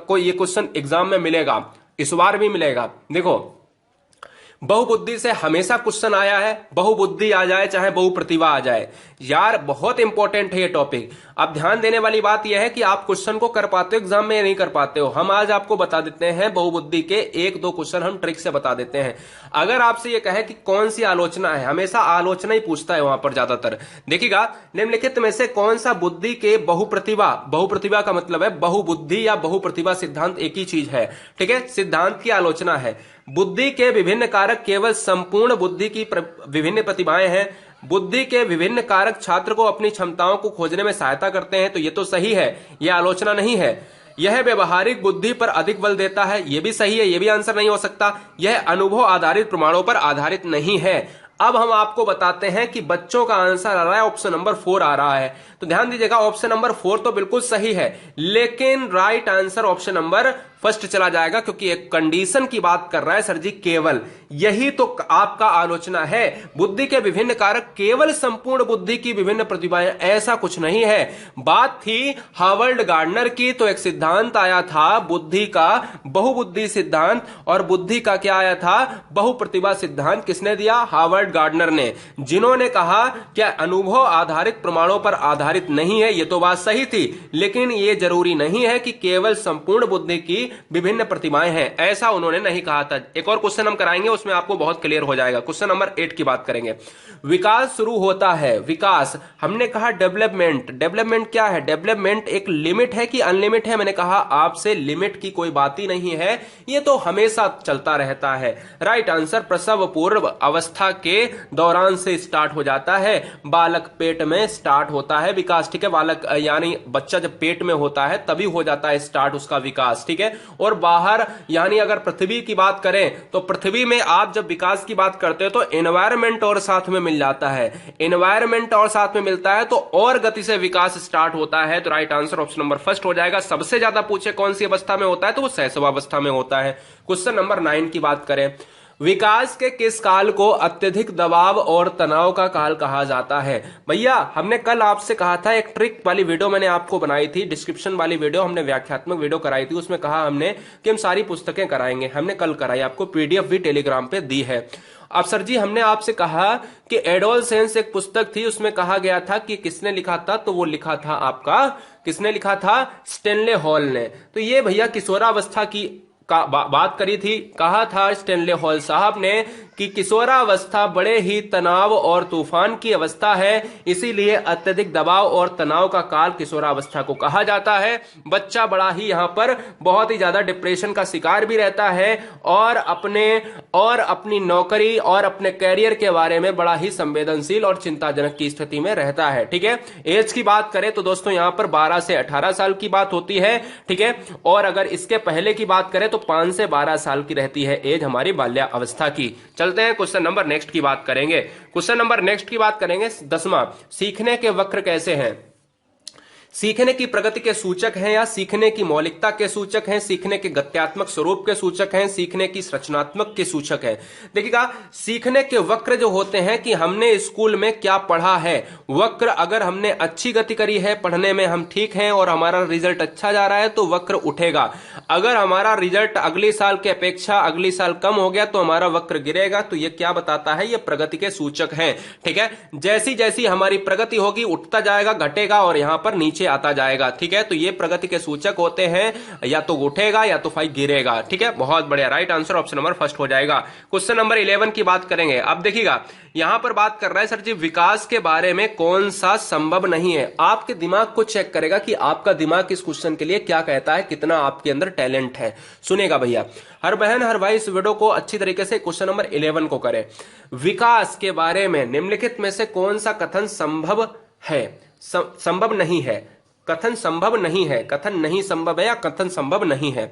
को ये क्वेश्चन एग्जाम में मिलेगा, इस बार भी मिलेगा। देखो, बहुबुद्धि से हमेशा क्वेश्चन आया है, बहुबुद्धि आ जाए चाहे बहुप्रतिभा आ जाए, यार बहुत इंपॉर्टेंट है ये टॉपिक। अब ध्यान देने वाली बात यह है कि आप क्वेश्चन को कर पाते हो एग्जाम में या नहीं कर पाते हो। हम आज आपको बता देते हैं बहुबुद्धि के 1-2 क्वेश्चन हम ट्रिक से बता देते हैं। अगर आपसे ये कहे कि कौन सी आलोचना है, हमेशा आलोचना ही पूछता है वहां पर ज्यादातर। देखिएगा, निम्नलिखित में से कौन सा बुद्धि के बहुप्रतिभा का मतलब है बहुबुद्धि या बहुप्रतिभा सिद्धांत एक ही चीज है, ठीक है, सिद्धांत की आलोचना है। बुद्धि के विभिन्न कारक केवल संपूर्ण बुद्धि की विभिन्न प्रतिभाएं हैं। बुद्धि के विभिन्न कारक छात्र को अपनी क्षमताओं को खोजने में सहायता करते हैं, तो ये तो सही है, यह आलोचना नहीं है। यह व्यवहारिक बुद्धि पर अधिक बल देता है, यह भी सही है, यह भी आंसर नहीं हो सकता। यह अनुभव आधारित प्रमाणों पर आधारित नहीं है। अब हम आपको बताते हैं कि बच्चों का आंसर आ रहा है ऑप्शन नंबर 4 आ रहा है। तो ध्यान दीजिएगा, ऑप्शन नंबर 4 तो बिल्कुल सही है, लेकिन right answer option number first चला जाएगा, क्योंकि एक कंडीशन की बात कर रहा है सर जी, केवल यही तो आपका आलोचना है। बुद्धि के विभिन्न कारक केवल संपूर्ण बुद्धि की विभिन्न प्रतिभाएं, ऐसा कुछ नहीं है। बात थी हावर्ड गार्डनर की, तो एक सिद्धांत आया था बुद्धि का बहुबुद्धि सिद्धांत, और बुद्धि का क्या आया था? बहुप्रतिभा सिद्धांत। किसने दिया? हावर्ड गार्डनर ने, जिन्होंने कहा क्या अनुभव आधारित प्रमाणों पर आधारित नहीं है। ये तो बात सही थी, लेकिन ये जरूरी नहीं है कि केवल संपूर्ण बुद्धि की विभिन्न प्रतिभाएं हैं, ऐसा उन्होंने नहीं कहा था। एक और क्वेश्चन हम कराएंगे, उसमें आपको बहुत क्लियर हो जाएगा। क्वेश्चन नंबर 8 की बात करेंगे। विकास शुरू होता है, विकास हमने कहा डेवलपमेंट। डेवलपमेंट क्या है? डेवलपमेंट एक लिमिट है कि अनलिमिट है? मैंने कहा आपसे लिमिट की कोई बात ही नहीं है, ये तो हमेशा चलता रहता है। राइट आंसर प्रसव पूर्व अवस्था के दौरान से स्टार्ट हो जाता है, बालक पेट में स्टार्ट होता है विकास, ठीक है। बालक यानी बच्चा जब पेट में होता है तभी हो जाता है स्टार्ट उसका विकास, ठीक है। और बाहर यानी अगर पृथ्वी की बात करें तो पृथ्वी में आप जब विकास की बात करते हो तो एनवायरमेंट और साथ में मिल जाता है, एनवायरमेंट और साथ में मिलता है तो और गति से विकास स्टार्ट होता है। तो right answer option number first हो जाएगा। सबसे ज्यादा पूछे कौन सी अवस्था में होता है, तो वो शैशवावस्था में होता है। क्वेश्चन नंबर 9 की बात करें। विकास के किस काल को अत्यधिक दबाव और तनाव का काल कहा जाता है? भैया हमने कल आपसे कहा था, एक ट्रिक वाली वीडियो मैंने आपको बनाई थी, डिस्क्रिप्शन वाली वीडियो, हमने व्याख्यात्मक वीडियो कराई थी, उसमें कहा हमने कि हम सारी पुस्तकें कराएंगे। हमने कल कराई, आपको पीडीएफ भी टेलीग्राम पे दी है। अब सर जी हमने आपसे कहा कि एडोलसेंस एक पुस्तक थी, उसमें कहा गया था कि किसने लिखा था, तो वो लिखा था आपका, किसने लिखा था? स्टेनले हॉल ने। तो ये भैया किशोरावस्था की बात करी थी, कहा था स्टेनले हॉल साहब ने कि किशोरावस्था बड़े ही तनाव और तूफान की अवस्था है, इसीलिए अत्यधिक दबाव और तनाव का काल किशोरावस्था को कहा जाता है। बच्चा बड़ा ही यहाँ पर बहुत ही ज्यादा डिप्रेशन का शिकार भी रहता है और अपनी नौकरी और अपने कैरियर के बारे में बड़ा ही संवेदनशील और चिंताजनक की स्थिति में रहता है। ठीक है, एज की बात करें तो दोस्तों यहाँ पर 12 से 18 साल की बात होती है। ठीक है, और अगर इसके पहले की बात करें तो 5 से 12 साल की रहती है एज हमारी बाल्यावस्था की। चलते हैं क्वेश्चन नंबर नेक्स्ट की बात करेंगे। क्वेश्चन नंबर नेक्स्ट की बात करेंगे 10वां, सीखने के वक्र कैसे हैं? सीखने की प्रगति के सूचक हैं या सीखने की मौलिकता के सूचक हैं, सीखने के गत्यात्मक स्वरूप के सूचक हैं, सीखने की रचनात्मक के सूचक हैं? देखिएगा, सीखने के वक्र जो होते हैं कि हमने स्कूल में क्या पढ़ा है, वक्र अगर हमने अच्छी गति करी है, पढ़ने में हम ठीक हैं और हमारा रिजल्ट अच्छा जा रहा है तो वक्र उठेगा। अगर हमारा रिजल्ट अगली साल की अपेक्षा अगली साल कम हो गया तो हमारा वक्र गिरेगा। तो ये क्या बताता है? ये प्रगति के सूचक हैं। ठीक है, जैसी जैसी हमारी प्रगति होगी उठता जाएगा, घटेगा और यहां पर नीचे आता जाएगा। ठीक है, तो ये प्रगति के सूचक होते हैं, या तो उठेगा या तो फाइव गिरेगा। ठीक है, बहुत बढ़िया, right answer option number first हो जाएगा। क्वेश्चन नंबर 11 की बात करेंगे। अब देखिएगा, यहां पर बात कर रहा है सर जी विकास के बारे में कौन सा संभव नहीं है। आपके दिमाग को चेक करेगा कि आपका दिमाग इस क्वेश्चन के लिए क्या कहता है, कितना आपके अंदर टैलेंट है। सुनेगा भैया, हर बहन हर भाई इस वीडियो को अच्छी तरीके से क्वेश्चन नंबर 11 को करें। विकास के बारे में निम्नलिखित में से कौन सा कथन संभव है? संभव नहीं है, कथन संभव नहीं है, कथन नहीं संभव है या कथन संभव नहीं है।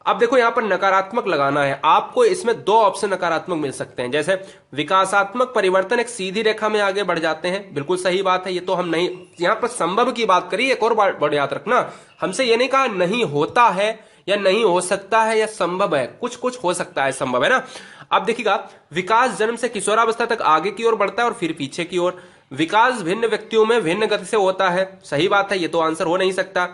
अब देखो यहां पर नकारात्मक लगाना है आपको, इसमें 2 ऑप्शन नकारात्मक मिल सकते हैं। जैसे विकासात्मक परिवर्तन एक सीधी रेखा में आगे बढ़ जाते हैं, बिल्कुल सही बात है, ये तो हम नहीं, यहां पर संभव की बात करी। एक और बात याद रखना, हमसे ये नहीं कहा नहीं होता है या नहीं हो सकता है या संभव है, कुछ कुछ हो सकता है, संभव है ना। अब देखिएगा, विकास जन्म से किशोरावस्था तक आगे की ओर बढ़ता है और फिर पीछे की ओर। विकास भिन्न व्यक्तियों में भिन्न गति से होता है, सही बात है, ये तो आंसर हो नहीं सकता।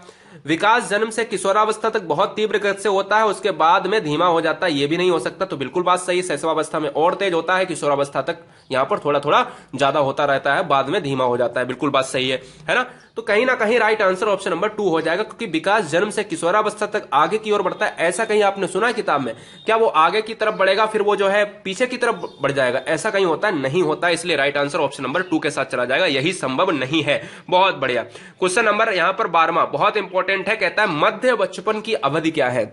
विकास जन्म से किशोरावस्था तक बहुत तीव्र गति से होता है, उसके बाद में धीमा हो जाता है, ये भी नहीं हो सकता। तो बिल्कुल बात सही है, शैशवावस्था में और तेज होता है, किशोरावस्था तक यहां पर थोड़ा थोड़ा ज्यादा होता रहता है, बाद में धीमा हो जाता है। बिल्कुल बात सही है ना। तो कहीं ना कहीं राइट आंसर ऑप्शन नंबर 2 हो जाएगा, क्योंकि विकास जन्म से किशोरावस्था तक आगे की ओर बढ़ता है। ऐसा कहीं आपने सुना है किताब में? क्या वो आगे की तरफ बढ़ेगा फिर वो जो है पीछे की तरफ बढ़ जाएगा? ऐसा कहीं होता है? नहीं होता। इसलिए राइट आंसर ऑप्शन नंबर 2 के साथ चला जाएगा, यही संभव नहीं है। बहुत बढ़िया। क्वेश्चन नंबर यहां पर 12वां बहुत इंपॉर्टेंट है, कहता है मध्य बचपन की अवधि क्या है?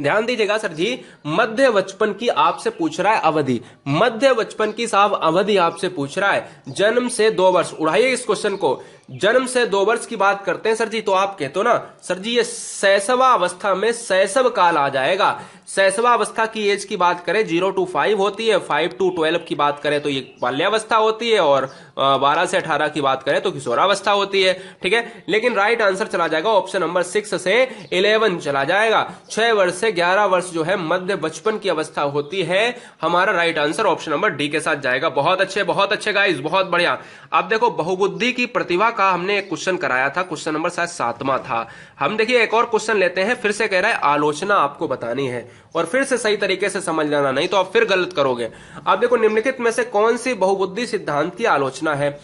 ध्यान दीजिएगा सर जी, मध्य बचपन की आपसे पूछ रहा है अवधि, मध्य बचपन की साहब अवधि आपसे पूछ रहा है। जन्म से 2 वर्ष, उड़ाइए इस क्वेश्चन को, जन्म से 2 वर्ष की बात करते हैं सर जी, तो आप कहते हो ना सर जी ये शैशवावस्था में शैशव काल आ जाएगा। शैशवावस्था की एज की बात करें 0 to 5 होती है, 5 to 12 की बात करें तो ये बाल्यावस्था होती है, और 12 से 18 की बात करें तो किशोरावस्था होती है। ठीक है, लेकिन राइट आंसर चला जाएगा ऑप्शन नंबर 6 से 11 चला जाएगा। 6 वर्ष से 11 वर्ष जो है मध्य बचपन की अवस्था होती है। हमारा right answer option number D के साथ जाएगा। बहुत अच्छे गाइस, बहुत बढ़िया। अब देखो बहुबुद्धि की प्रतिभा का हमने एक क्वेश्चन कराया था, क्वेश्चन नंबर शायद 7वां था। हम देखिए एक और क्वेश्चन लेते हैं, फिर से कह रहा है आलोचना आपको बतानी है और फिर से सही तरीके से समझ लेना, नहीं तो आप फिर गलत करोगे। अब देखो निम्नलिखित में से कौन सी बहुबुद्धि सिद्धांत की आलोचना है?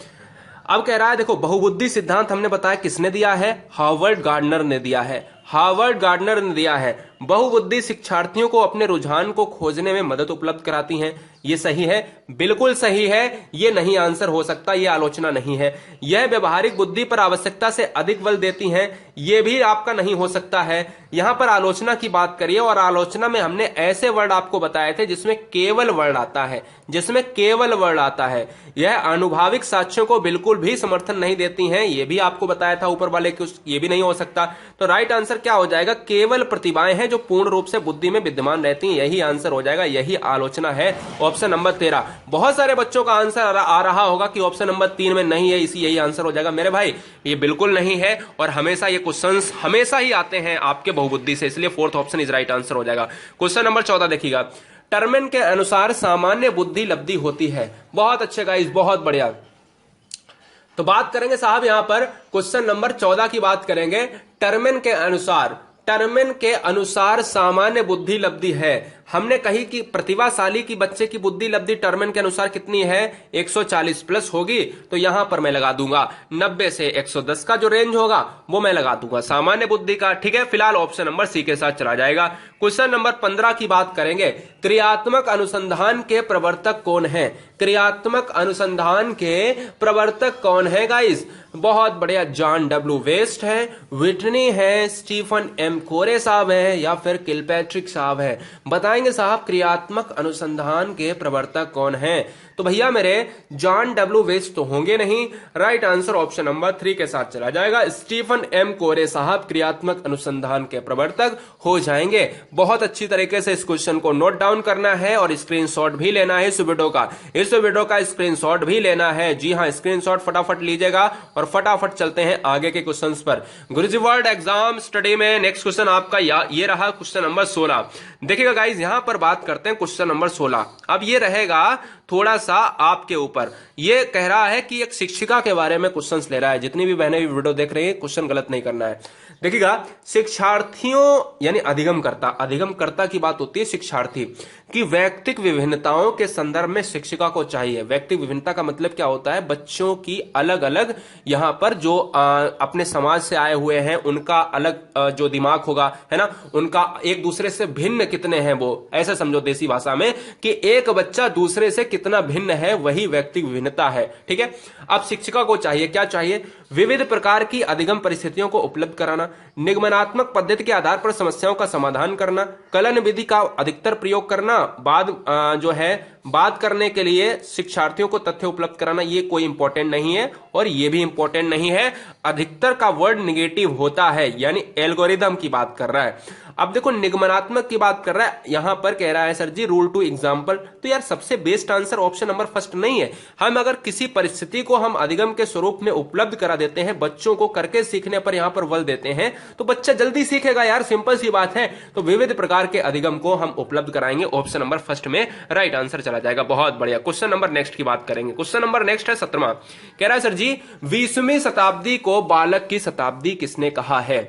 अब कह रहा है देखो बहुबुद्धि सिद्धांत हमने बताया किसने दिया है? हार्वर्ड गार्डनर ने दिया है, हार्वर्ड गार्डनर ने दिया है। बहुबुद्धि शिक्षार्थियों को अपने रुझान को खोजने में मदद उपलब्ध कराती हैं, ये सही है, बिल्कुल सही है, ये नहीं आंसर हो सकता, ये आलोचना नहीं है। यह व्यवहारिक बुद्धि पर आवश्यकता से अधिक बल देती हैं, ये भी आपका नहीं हो सकता है। यहां पर आलोचना की बात करिए, और आलोचना में हमने ऐसे वर्ड आपको बताए थे जिसमें केवल वर्ड आता है, जिसमें केवल वर्ड आता है। यह अनुभाविक साक्ष्यों को बिल्कुल भी समर्थन नहीं देती हैं, ये भी आपको बताया था ऊपर वाले कि ये भी नहीं हो सकता। तो राइट आंसर क्या हो जाएगा? केवल प्रतिभाएं हैं जो पूर्ण रूप से बुद्धि में विद्यमान रहती हैं, यही आंसर हो जाएगा, यही आलोचना है। Option number 13। बहुत सारे बच्चों का आंसर आ रहा होगा कि ऑप्शन नंबर 3 में नहीं है, इसी यही आंसर हो जाएगा। मेरे भाई ये बिल्कुल नहीं है, और हमेशा ये क्वेश्चंस हमेशा ही आते हैं आपके बहुबुद्धि से, इसलिए 4th option is right answer हो जाएगा। क्वेश्चन नंबर 14 देखिएगा, टर्मेन के अनुसार सामान्य बुद्धि लब्धि होती है। बहुत अच्छे गाइस, बहुत बढ़िया। तो बात करेंगे साहब यहां पर क्वेश्चन नंबर 14 की बात करेंगे। टर्मेन के अनुसार सामान्य बुद्धि लब्धि है। हमने कही कि प्रतिभाशाली की बच्चे की बुद्धि लब्धि टर्मेन के अनुसार कितनी है, 140 प्लस होगी। तो यहां पर मैं लगा दूंगा 90 से 110 का जो रेंज होगा वो मैं लगा दूंगा सामान्य बुद्धि का। ठीक है, फिलहाल ऑप्शन नंबर सी के साथ चला जाएगा। क्वेश्चन नंबर 15 की बात करेंगे। क्रियात्मक अनुसंधान के प्रवर्तक कौन है? क्रियात्मक अनुसंधान के प्रवर्तक कौन है गाइस? बहुत बढ़िया, जॉन डब्ल्यू वेस्ट है, विटनी है, स्टीफन एम कोरे साहब है, या फिर किलपैट्रिक साहब है। बताएंगे साहब क्रियात्मक अनुसंधान के प्रवर्तक कौन है? तो भैया मेरे जॉन डब्ल्यू वेस्ट तो होंगे नहीं। राइट आंसर ऑप्शन नंबर 3 के साथ चला जाएगा। स्टीफन एम कोरे साहब क्रियात्मक अनुसंधान के प्रवर्तक हो जाएंगे। बहुत अच्छी तरीके से इस क्वेश्चन को नोट डाउन करना है और स्क्रीनशॉट भी लेना है इस वीडियो का स्क्रीनशॉट भी लेना है। जी हाँ, स्क्रीनशॉट फटाफट लीजिएगा और फटाफट चलते हैं आगे के क्वेश्चंस पर। गुरुजी वर्ल्ड एग्जाम स्टडी में नेक्स्ट क्वेश्चन आपका ये रहा क्वेश्चन नंबर 16। देखिएगा गाइज, यहां पर बात करते हैं क्वेश्चन नंबर 16। अब ये रहेगा थोड़ा सा आपके ऊपर। ये कह रहा है कि एक शिक्षिका के बारे में क्वेश्चंस ले रहा है। जितनी भी बहनें भी वीडियो देख रही हैं, क्वेश्चन गलत नहीं करना है। देखिएगा, शिक्षार्थियों यानी अधिगमकर्ता की बात होती है शिक्षार्थी की व्यक्तिक विभिन्नताओं के संदर्भ में शिक्षिका को चाहिए। व्यक्तिक विभिन्नता का मतलब क्या होता है? बच्चों की अलग अलग यहां पर जो अपने समाज से आए हुए हैं उनका अलग जो दिमाग होगा, है ना, उनका एक दूसरे से भिन्न कितने हैं, वो ऐसा समझो देसी भाषा में कि एक बच्चा दूसरे से कितना भिन्न है, वही व्यक्तिक विभिन्नता है। ठीक है, अब शिक्षिका को चाहिए, क्या चाहिए? विविध प्रकार की अधिगम परिस्थितियों को उपलब्ध कराना, निगमनात्मक पद्धति के आधार पर समस्याओं का समाधान करना, कलन विधि का अधिकतर प्रयोग करना, बात करने के लिए शिक्षार्थियों को तथ्य उपलब्ध कराना। ये कोई इंपॉर्टेंट नहीं है और ये भी इंपॉर्टेंट नहीं है। अधिकतर का वर्ड निगेटिव होता है, यानी एल्गोरिदम की बात कर रहा है। अब देखो, निगमनात्मक की बात कर रहा है, यहां पर कह रहा है sir ji rule to example. तो यार सबसे best answer option number first नहीं है। हम अगर किसी परिस्थिति को हम अधिगम के स्वरूप में उपलब्ध करा देते हैं, बच्चों को करके सीखने पर यहां पर बल देते हैं, तो बच्चा जल्दी सीखेगा यार, सिंपल सी बात है। तो विविध प्रकार के अधिगम को हम उपलब्ध कराएंगे, ऑप्शन नंबर फर्स्ट में राइट आंसर चला जाएगा। बहुत बढ़िया। क्वेश्चन नंबर नेक्स्ट की बात करेंगे। क्वेश्चन नंबर नेक्स्ट है 17वां। कह रहा है सर जी 20वीं शताब्दी को बालक की शताब्दी किसने कहा है?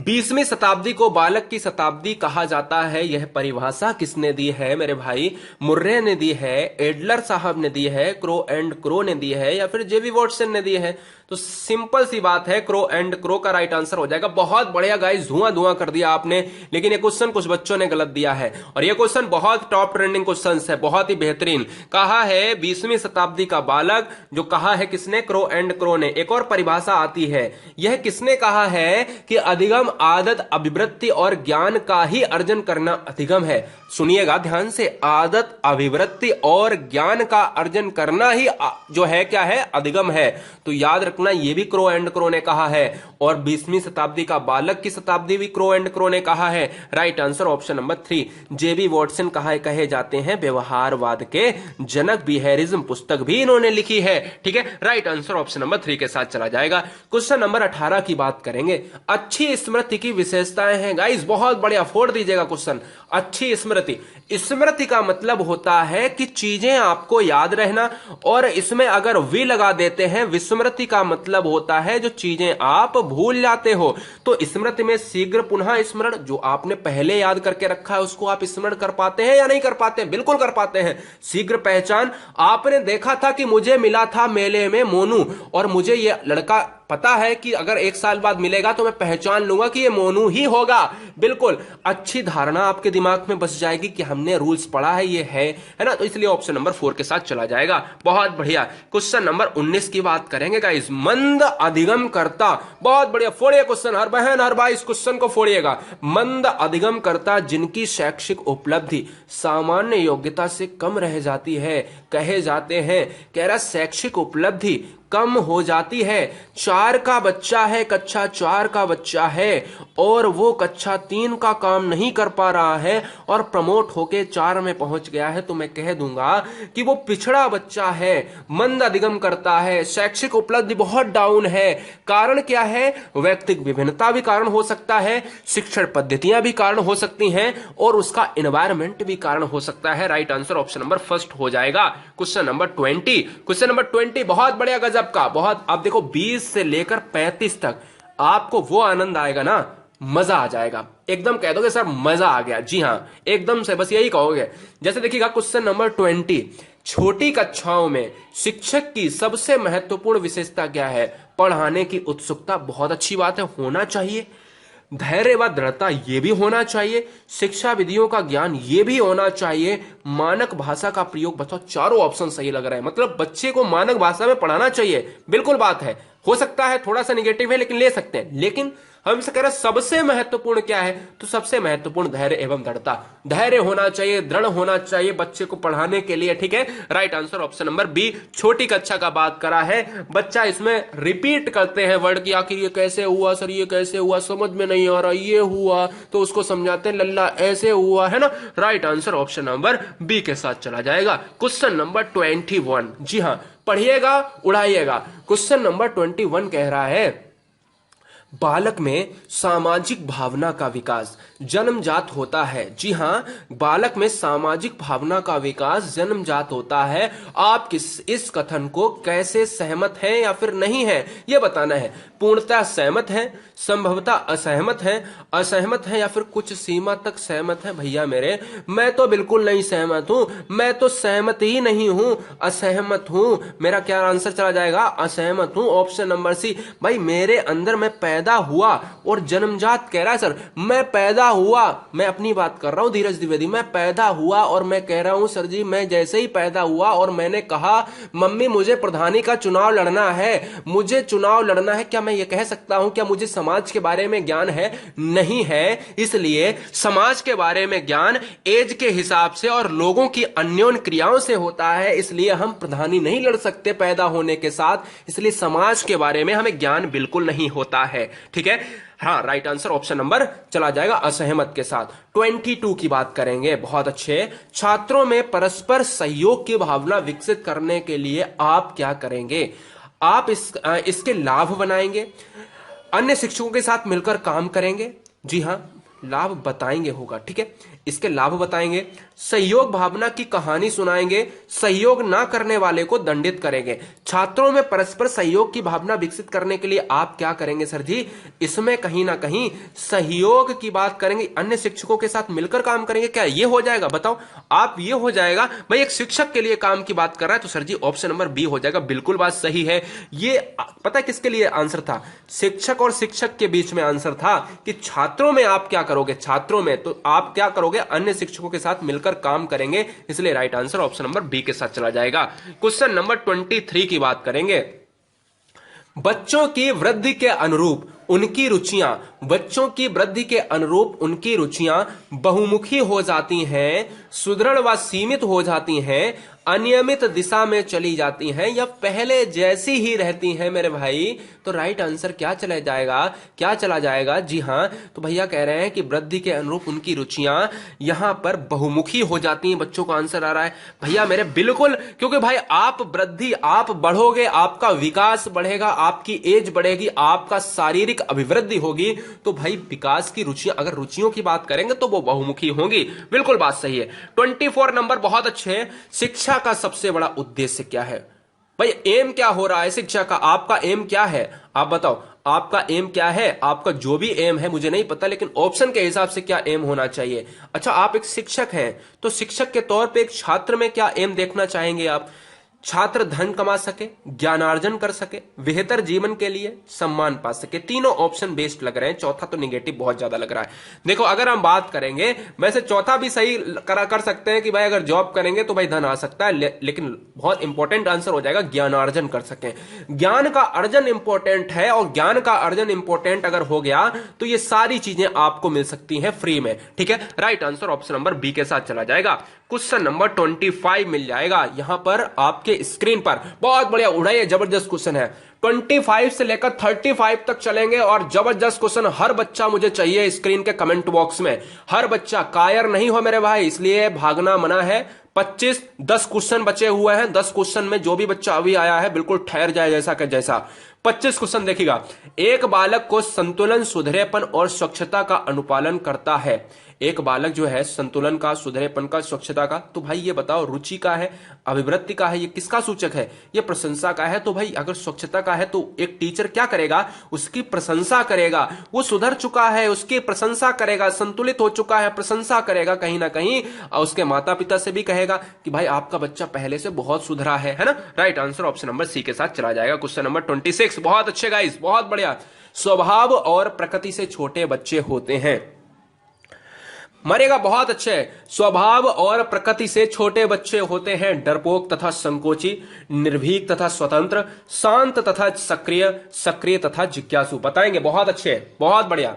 20वीं शताब्दी को बालक की शताब्दी कहा जाता है। यह परिभाषा किसने दी है मेरे भाई? मुर्रे ने दी है, एडलर साहब ने दी है, क्रो एंड क्रो ने दी है, या फिर जेबी वॉटसन ने दी है? तो सिंपल सी बात है, क्रो एंड क्रो का राइट आंसर हो जाएगा। बहुत बढ़िया गाइस, धुआं कर दिया आपने। लेकिन ये क्वेश्चन कुछ बच्चों ने गलत दिया है और ये क्वेश्चन बहुत टॉप ट्रेंडिंग क्वेश्चन है, बहुत ही बेहतरीन। कहा है 20वीं शताब्दी का बालक, जो कहा है किसने? क्रो एंड क्रो ने। एक और परिभाषा आती है, यह किसने कहा है कि अधिगम आदत, अभिवृत्ति और ज्ञान का ही अर्जन करना अधिगम है। सुनिएगा ध्यान से, आदत, अभिवृत्ति और ज्ञान का अर्जन करना ही जो है क्या है? अधिगम है। तो याद रखना, ये भी क्रो एंड क्रो ने कहा है और 20वीं शताब्दी का बालक की शताब्दी भी क्रो एंड क्रो ने कहा है। Right answer option number 3। जेबी वॉटसन कहे जाते हैं व्यवहारवाद के जनक, बिहेवियरिज्म पुस्तक भी इन्होंने लिखी है। ठीक है, राइट आंसर ऑप्शन नंबर 3 के साथ चला जाएगा। क्वेश्चन नंबर 18 की बात करेंगे। अच्छी स्मृति की विशेषताएं हैं गाइस, बहुत बढ़िया, फोड़ दीजिएगा क्वेश्चन। अच्छी स्मृति का मतलब होता है कि चीजें आपको याद रहना, और इसमें अगर वी लगा देते हैं, विस्मृति का मतलब होता है जो चीजें आप भूल जाते हो। तो स्मृति में शीघ्र पुनः स्मरण, जो आपने पहले याद करके रखा है उसको आप स्मरण कर पाते हैं या नहीं कर पाते हैं? बिल्कुल कर पाते हैं। शीघ्र पहचान, आपने देखा था कि मुझे मिला था मेले में मोनू, और मुझे यह लड़का पता है कि अगर 1 साल बाद मिलेगा तो मैं पहचान लूंगा कि ये मोनू ही होगा। बिल्कुल अच्छी धारणा आपके दिमाग में बस जाएगी कि हमने रूल्स पढ़ा है, ये है ना। तो इसलिए ऑप्शन नंबर 4 के साथ चला जाएगा। बहुत बढ़िया। क्वेश्चन नंबर 19 की बात करेंगे गाइस। मंद अधिगम करता, बहुत बढ़िया, फोड़िए क्वेश्चन, हर बहन हर भाई इस क्वेश्चन को फोड़िएगा। मंद अधिगम करता जिनकी शैक्षिक उपलब्धि सामान्य योग्यता से कम रह जाती है, कहे जाते हैं। कह रहा शैक्षिक उपलब्धि कम हो जाती है। 4 का बच्चा है, कक्षा 4 का बच्चा है और वो कक्षा 3 का काम नहीं कर पा रहा है और प्रमोट होके 4 में पहुंच गया है, तो मैं कह दूंगा कि वो पिछड़ा बच्चा है, मंद अधिगम करता है, शैक्षिक उपलब्धि बहुत डाउन है। कारण क्या है? व्यक्तिगत विभिन्नता भी कारण हो सकता है, शिक्षण पद्धतियां भी कारण हो सकती हैं और उसका एनवायरमेंट भी कारण हो सकता है। Right answer option number first हो जाएगा। क्वेश्चन नंबर 20 बहुत बढ़िया गजब का, बहुत। आप देखो 20 से लेकर 35 तक आपको वो आनंद आएगा ना, मजा आ जाएगा, एकदम कह दोगे सर मजा आ गया। जी हां, एकदम से बस यही कहोगे। जैसे देखिएगा क्वेश्चन नंबर 20, छोटी कक्षाओं में शिक्षक की सबसे महत्वपूर्ण विशेषता क्या है? पढ़ाने की उत्सुकता, बहुत अच्छी बात है, होना चाहिए। धैर्य व दृढ़ता, ये भी होना चाहिए। शिक्षा विधियों का ज्ञान, ये भी होना चाहिए। मानक भाषा का प्रयोग, बताओ चारों ऑप्शन सही लग रहे हैं, मतलब बच्चे को मानक भाषा में पढ़ाना चाहिए, बिल्कुल बात है। हो सकता है थोड़ा सा निगेटिव है लेकिन ले सकते हैं। लेकिन हम से कह रहे हैं सबसे महत्वपूर्ण क्या है, तो सबसे महत्वपूर्ण धैर्य एवं दृढ़ता। धैर्य होना चाहिए, दृढ़ होना चाहिए बच्चे को पढ़ाने के लिए, ठीक है। Right answer option number B, छोटी कक्षा का बात करा है। बच्चा इसमें रिपीट करते हैं वर्ड की, आखिर ये कैसे हुआ सर, ये कैसे हुआ, समझ में नहीं आ रहा, ये हुआ, तो उसको समझाते हैं लल्ला ऐसे हुआ, है ना। Right answer option number B के साथ चला जाएगा। क्वेश्चन नंबर 21, जी हां, पढ़िएगा उड़ाइएगा। क्वेश्चन नंबर 21 कह रहा है बालक में सामाजिक भावना का विकास जन्मजात होता है। जी हां, बालक में सामाजिक भावना का विकास जन्मजात होता है। आप इस कथन को कैसे सहमत हैं या फिर नहीं हैं, यह बताना है। पूर्णतः सहमत हैं, संभवतः असहमत हैं, असहमत हैं या फिर कुछ सीमा तक सहमत हैं। भैया मेरे, मैं तो बिल्कुल नहीं सहमत हूं, मैं तो सहमत ही नहीं हूं, असहमत हूं। मेरा क्या आंसर चला जाएगा? असहमत हूं, ऑप्शन नंबर सी। भाई मेरे अंदर मैं पैदा हुआ और जन्मजात कह रहा है सर, मैं पैदा हुआ, मैं अपनी बात कर रहा हूं धीरज द्विवेदी, मैं पैदा हुआ और मैं कह रहा हूं सर जी, मैं जैसे ही पैदा हुआ और मैंने कहा मम्मी मुझे प्रधानी का चुनाव लड़ना है, मुझे चुनाव लड़ना है, क्या मैं ये कह सकता हूं क्या मुझे समाज के बारे में ज्ञान है? नहीं है। इसलिए समाज के बारे में ज्ञान एज के हिसाब से और लोगों की अन्योन्य क्रियाओं से होता है, इसलिए हम प्रधानी नहीं लड़ सकते पैदा होने के साथ, इसलिए समाज के बारे में हमें ज्ञान बिल्कुल नहीं होता है, ठीक है। हाँ, राइट आंसर ऑप्शन नंबर चला जाएगा असहमत के साथ। 22 की बात करेंगे, बहुत अच्छे। छात्रों में परस्पर सहयोग की भावना विकसित करने के लिए आप क्या करेंगे? आप इसके लाभ बनाएंगे, अन्य शिक्षकों के साथ मिलकर काम करेंगे। जी हां, लाभ बताएंगे होगा, ठीक है। इसके लाभ बताएंगे, सहयोग भावना की कहानी सुनाएंगे, सहयोग ना करने वाले को दंडित करेंगे। छात्रों में परस्पर सहयोग की भावना विकसित करने के लिए आप क्या करेंगे सर जी? इसमें कहीं ना कहीं सहयोग की बात करेंगे, अन्य शिक्षकों के साथ मिलकर काम करेंगे। क्या ये हो जाएगा? बताओ आप, ये हो जाएगा? भाई एक शिक्षक के लिए काम की बात कर रहा है तो सर जी ऑप्शन नंबर बी हो जाएगा, बिल्कुल बात सही है। ये पता है किसके लिए आंसर था? शिक्षक और शिक्षक के बीच में आंसर था कि छात्रों में आप क्या करोगे, छात्रों में तो आप क्या करोगे, अन्य शिक्षकों के साथ मिलकर काम करेंगे, इसलिए right answer option number B के साथ चला जाएगा। क्वेश्चन नंबर 23 की बात करेंगे। बच्चों की वृद्धि के अनुरूप उनकी रुचियां, बच्चों की वृद्धि के अनुरूप उनकी रुचियां बहुमुखी हो जाती हैं, सुदृढ़ व सीमित हो जाती हैं, अनियमित दिशा में चली जाती हैं या पहले जैसी ही रहती हैं मेरे भाई। तो राइट आंसर क्या चला जाएगा? क्या चला जाएगा? जी हां, तो भैया कह रहे हैं कि वृद्धि के अनुरूप उनकी रुचियां यहां पर बहुमुखी हो जाती हैं। बच्चों का आंसर आ रहा है भैया मेरे, बिल्कुल, क्योंकि भाई आप वृद्धि, आप बढ़ोगे, आपका विकास बढ़ेगा, आपकी एज बढ़ेगी, आपका शारीरिक अभिवृद्धि होगी, तो भाई विकास की रुचियां, अगर रुचियों की बात करेंगे तो वो बहुमुखी होंगी, बिल्कुल बात सही है। 24 नंबर बहुत अच्छे। शिक्षा का सबसे बड़ा उद्देश्य क्या है? भाई एम क्या हो रहा है शिक्षा का? आपका एम क्या है? आप बताओ, आपका एम क्या है? आपका जो भी एम है मुझे नहीं पता, लेकिन ऑप्शन के हिसाब से क्या एम होना चाहिए? अच्छा, आप एक शिक्षक हैं तो शिक्षक के तौर पे एक छात्र में क्या एम देखना चाहेंगे आप? छात्र धन कमा सके, ज्ञानार्जन कर सके, बेहतर जीवन के लिए सम्मान पा सके। तीनों ऑप्शन बेस्ड लग रहे हैं, चौथा तो निगेटिव बहुत ज्यादा लग रहा है। देखो अगर हम बात करेंगे, वैसे चौथा भी सही कर सकते हैं कि भाई अगर जॉब करेंगे तो भाई धन आ सकता है, लेकिन बहुत इंपॉर्टेंट आंसर हो जाएगा ज्ञानार्जन कर सके। ज्ञान का अर्जन इंपॉर्टेंट है और ज्ञान का अर्जन इंपॉर्टेंट अगर हो गया तो ये सारी चीजें आपको मिल सकती हैं फ्री में, ठीक है। Right answer option number B के साथ चला जाएगा। क्वेश्चन नंबर 25 मिल जाएगा यहां पर आपके स्क्रीन पर। बहुत बढ़िया, उड़ाइए, जबरदस्त क्वेश्चन है। 25 से लेकर 35 तक चलेंगे और जबरदस्त क्वेश्चन हर बच्चा मुझे चाहिए स्क्रीन के कमेंट बॉक्स में। हर बच्चा, कायर नहीं हो मेरे भाई, इसलिए भागना मना है। 10 क्वेश्चन बचे हुए हैं। 10 क्वेश्चन में जो भी बच्चा अभी आया है बिल्कुल ठहर जाए जैसा कि जैसा। 25 क्वेश्चन देखिएगा। एक बालक को संतुलन, सुधरेपन और स्वच्छता का अनुपालन करता है। एक बालक जो है संतुलन का, सुधरेपन का, स्वच्छता का, तो भाई ये बताओ रुचि का है, अभिवृत्ति का है, ये किसका सूचक है? ये प्रशंसा का है। तो भाई अगर स्वच्छता का है तो एक टीचर क्या करेगा? उसकी प्रशंसा करेगा। वो सुधर चुका है, उसकी प्रशंसा करेगा, संतुलित हो चुका है, प्रशंसा करेगा कहीं ना कहीं। और उसके माता पिता से भी कहेगा कि भाई आपका बच्चा पहले से बहुत सुधरा है ना। Right answer option number C के साथ चला जाएगा। क्वेश्चन नंबर 26, बहुत अच्छे गाइस, बहुत बढ़िया। स्वभाव और प्रकृति से छोटे बच्चे होते हैं। मरेगा, बहुत अच्छे। स्वभाव और प्रकृति से छोटे बच्चे होते हैं डरपोक तथा संकोची, निर्भीक तथा स्वतंत्र, शांत तथा सक्रिय, सक्रिय तथा जिज्ञासु। बताएंगे, बहुत अच्छे, बहुत बढ़िया।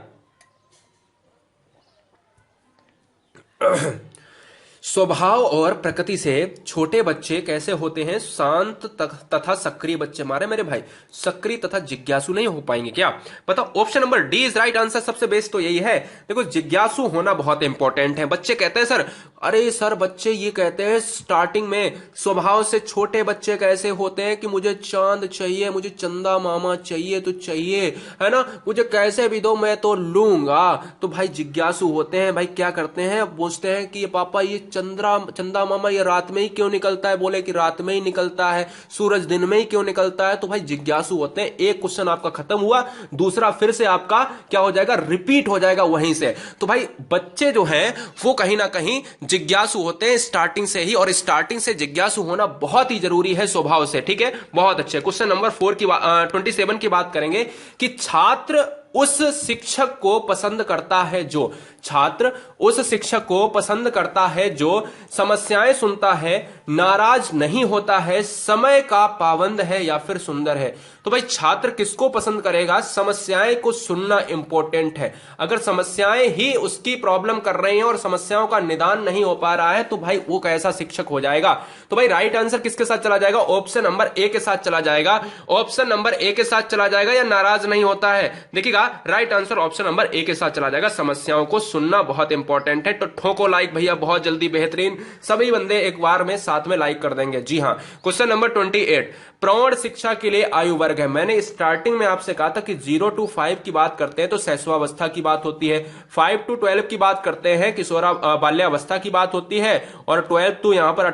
स्वभाव और प्रकृति से छोटे बच्चे कैसे होते हैं? शांत तथा सक्रिय बच्चे। मारे मेरे भाई, सक्रिय तथा जिज्ञासु नहीं हो पाएंगे क्या? पता, option number D is right answer. सबसे बेस्ट तो यही है। देखो, जिज्ञासु होना बहुत इंपॉर्टेंट है। बच्चे कहते हैं सर, अरे सर बच्चे ये कहते हैं स्टार्टिंग में स्वभाव से छोटे बच्चे कैसे होते हैं कि मुझे चांद चाहिए, मुझे चंदा मामा चाहिए तो चाहिए, है ना, मुझे कैसे भी दो मैं तो लूंगा। तो भाई जिज्ञासु होते हैं। भाई क्या करते हैं? पूछते हैं कि ये पापा ये चंदा मामा ये रात में ही क्यों निकलता है? बोले कि रात में ही निकलता है। सूरज दिन में ही क्यों निकलता है? तो भाई जिज्ञासु होते हैं। एक क्वेश्चन आपका खत्म हुआ, दूसरा फिर से आपका क्या हो जाएगा? रिपीट हो जाएगा वहीं से। तो भाई बच्चे जो हैं वो कहीं ना कहीं जिज्ञासु होते हैं स्टार्टिंग से ही, और स्टार्टिंग से जिज्ञासु होना बहुत ही जरूरी है स्वभाव से। ठीक है, बहुत अच्छे। क्वेश्चन नंबर 27 की बात करेंगे कि छात्र उस शिक्षक को पसंद करता है जो, छात्र उस शिक्षक को पसंद करता है जो समस्याएं सुनता है, नाराज नहीं होता है, समय का पाबंद है या फिर सुंदर है। तो भाई छात्र किसको पसंद करेगा? समस्याएं को सुनना इंपॉर्टेंट है। अगर समस्याएं ही उसकी प्रॉब्लम कर रही हैं और समस्याओं का निदान नहीं हो पा रहा है तो भाई वो कैसा शिक्षक हो जाएगा? तो भाई राइट आंसर किसके साथ चला जाएगा? ऑप्शन नंबर ए के साथ चला जाएगा। ऑप्शन नंबर ए के साथ चला जाएगा, या नाराज नहीं होता है? देखिएगा, right answer option number A के साथ चला जाएगा। समस्याओं को सुनना बहुत इंपॉर्टेंट है। तो ठोको लाइक भैया, बहुत जल्दी, बेहतरीन। सभी बंदे एक बार में साथ में लाइक कर देंगे। जी हां, क्वेश्चन नंबर 28, प्रौढ़ शिक्षा के लिए आयु वर्ग है। मैंने स्टार्टिंग में आपसे कहा था कि 0 to 5 की बात करते हैं तो शैशवावस्था की बात होती है, 5 to 12 की बात करते हैं किशोरा बाल्यावस्था की बात होती है, और 12 to यहां पर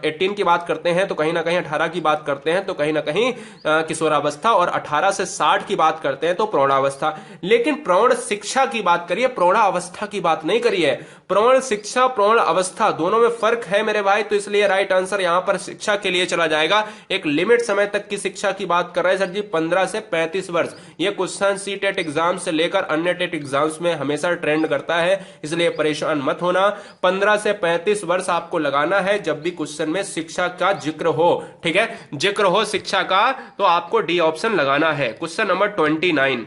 18 की बात करते हैं तो कहीं ना कहीं 18 की बात करते हैं तो कहीं ना कहीं किशोरावस्था, और 18 से 60 की बात करते हैं तो प्रौढ़ावस्था। लेकिन प्रौढ़ शिक्षा की बात करिए, प्रौढ़ावस्था की बात नहीं करिए। प्रौढ़ शिक्षा, प्रौढ़ अवस्था, दोनों में फर्क है मेरे भाई। तो इसलिए राइट आंसर यहां पर शिक्षा के लिए चला जाएगा। एक लिमिट समय तक की शिक्षा की बात कर रहे हैं सर जी, 15 से 35 वर्ष। यह क्वेश्चन सी टेट एग्जाम से लेकर अन्य टेट एग्जाम्स में हमेशा ट्रेंड करता है, इसलिए परेशान मत होना। 15 से 35 वर्ष आपको लगाना है जब भी क्वेश्चन में शिक्षा का जिक्र हो। ठीक है, जिक्र हो शिक्षा का तो आपको डी ऑप्शन लगाना है। क्वेश्चन नंबर 29,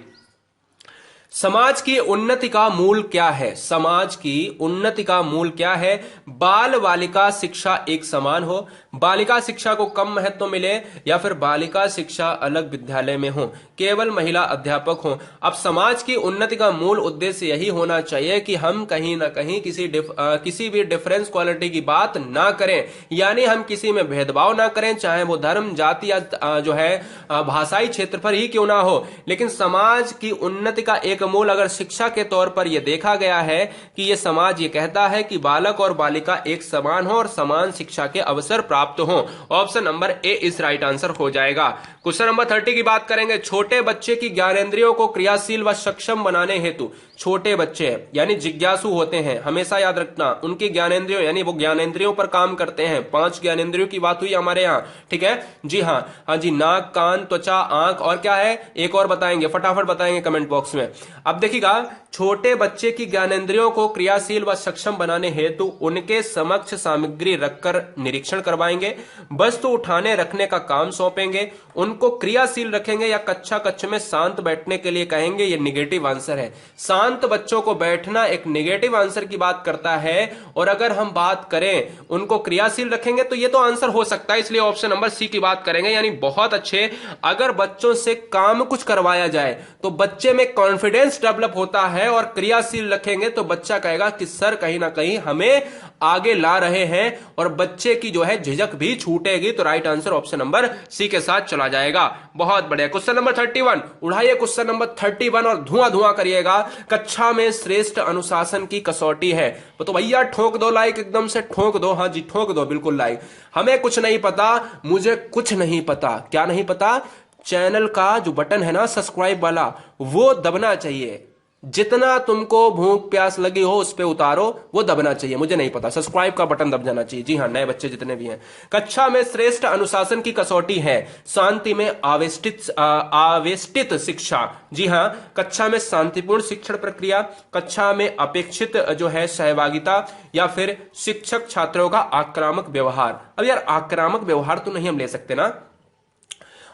समाज की उन्नति का मूल क्या है? समाज की उन्नति का मूल क्या है? बाल बालिका शिक्षा एक समान हो, बालिका शिक्षा को कम महत्व मिले, या फिर बालिका शिक्षा अलग विद्यालय में हो, केवल महिला अध्यापक हो। अब समाज की उन्नति का मूल उद्देश्य यही होना चाहिए कि हम कहीं ना कहीं किसी भी डिफरेंस क्वालिटी की बात ना करें, यानी हम किसी में भेदभाव ना करें, चाहे वो धर्म, जाति या जो है भाषाई क्षेत्र पर ही क्यों ना हो। लेकिन समाज की उन्नति का एक मूल अगर शिक्षा के तौर पर यह देखा गया है कि यह समाज ये कहता है कि बालक और बालिका एक समान हो और समान शिक्षा के अवसर प्राप्त हो। ऑप्शन नंबर ए इस राइट आंसर हो जाएगा। क्वेश्चन नंबर 30 की बात करेंगे, छोटे बच्चे की ज्ञानेंद्रियों को क्रियाशील व सक्षम बनाने हेतु, छोटे बच्चे यानी जिज्ञासु होते हैं, हमेशा याद रखना, उनकी ज्ञानेंद्रियों यानी वो ज्ञानेंद्रियों पर काम करते हैं। 5 ज्ञानेंद्रियों की बात हुई हमारे यहाँ। ठीक है जी, हाँ जी, नाक, कान, त्वचा, आंख, और क्या है एक और बताएंगे, फटाफट बताएंगे कमेंट बॉक्स में। अब देखिएगा, छोटे बच्चे की ज्ञानेंद्रियों को क्रियाशील व सक्षम बनाने हेतु उनके समक्ष सामग्री रखकर निरीक्षण करवाएंगे, वस्तु उठाने रखने का काम सौंपेंगे, उनको क्रियाशील रखेंगे या कक्षा कक्ष में शांत बैठने के लिए कहेंगे। ये निगेटिव आंसर है। शांत बच्चों को बैठना एक निगेटिव आंसर की बात करता है, और अगर हम बात करें उनको क्रियाशील रखेंगे तो ये तो आंसर हो सकता है, इसलिए ऑप्शन नंबर सी की बात करेंगे। यानी बहुत अच्छे, अगर बच्चों से काम कुछ करवाया जाए तो बच्चे में कॉन्फिडेंस डेवलप होता है, और क्रियाशील रखेंगे तो बच्चा कहेगा कि सर कहीं ना कहीं हमें आगे ला रहे हैं, और बच्चे की जो है झिझक भी छूटेगी। तो right answer option number C के साथ चला जाएगा। बहुत बढ़िया। क्वेश्चन नंबर 31 उठाइए, क्वेश्चन नंबर 31 और धुआं धुआं करिएगा। कक्षा में श्रेष्ठ अनुशासन की कसौटी है। तो भैया ठोक दो लाइक, एकदम से ठोक दो। हाँ जी, ठोक दो बिल्कुल लाइक। हमें कुछ नहीं पता, मुझे कुछ नहीं पता। क्या नहीं पता? चैनल का जो बटन है ना सब्सक्राइब वाला, वो दबना चाहिए। जितना तुमको भूख प्यास लगी हो उस पे उतारो, वो दबना चाहिए। मुझे नहीं पता, सब्सक्राइब का बटन दब जाना चाहिए। जी हाँ, नए बच्चे जितने भी हैं। कक्षा में श्रेष्ठ अनुशासन की कसौटी है शांति में आवेष्टित शिक्षा। जी हाँ, कक्षा में शांतिपूर्ण शिक्षण प्रक्रिया, कक्षा में अपेक्षित जो है सहभागिता, या फिर शिक्षक छात्रों का आक्रामक व्यवहार। अब यार आक्रामक व्यवहार तो नहीं हम ले सकते ना।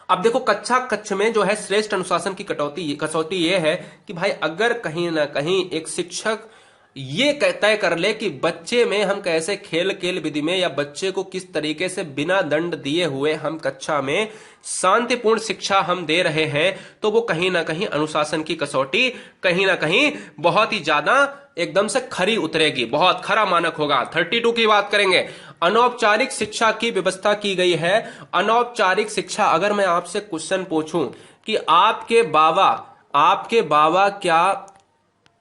अब देखो, कक्षा कक्ष में जो है श्रेष्ठ अनुशासन की कसौटी ये है कि भाई अगर कहीं ना कहीं एक शिक्षक ये तय कर ले कि बच्चे में हम कैसे खेल विधि में, या बच्चे को किस तरीके से बिना दंड दिए हुए हम कक्षा में शांतिपूर्ण शिक्षा हम दे रहे हैं, तो वो कहीं ना कहीं अनुशासन की कसौटी कहीं ना कहीं बहुत ही ज्यादा एकदम से खरी उतरेगी, बहुत खरा मानक होगा। 32 की बात करेंगे। अनौपचारिक शिक्षा की व्यवस्था की गई है। अनौपचारिक शिक्षा, अगर मैं आपसे क्वेश्चन पूछूं कि आपके बाबा क्या,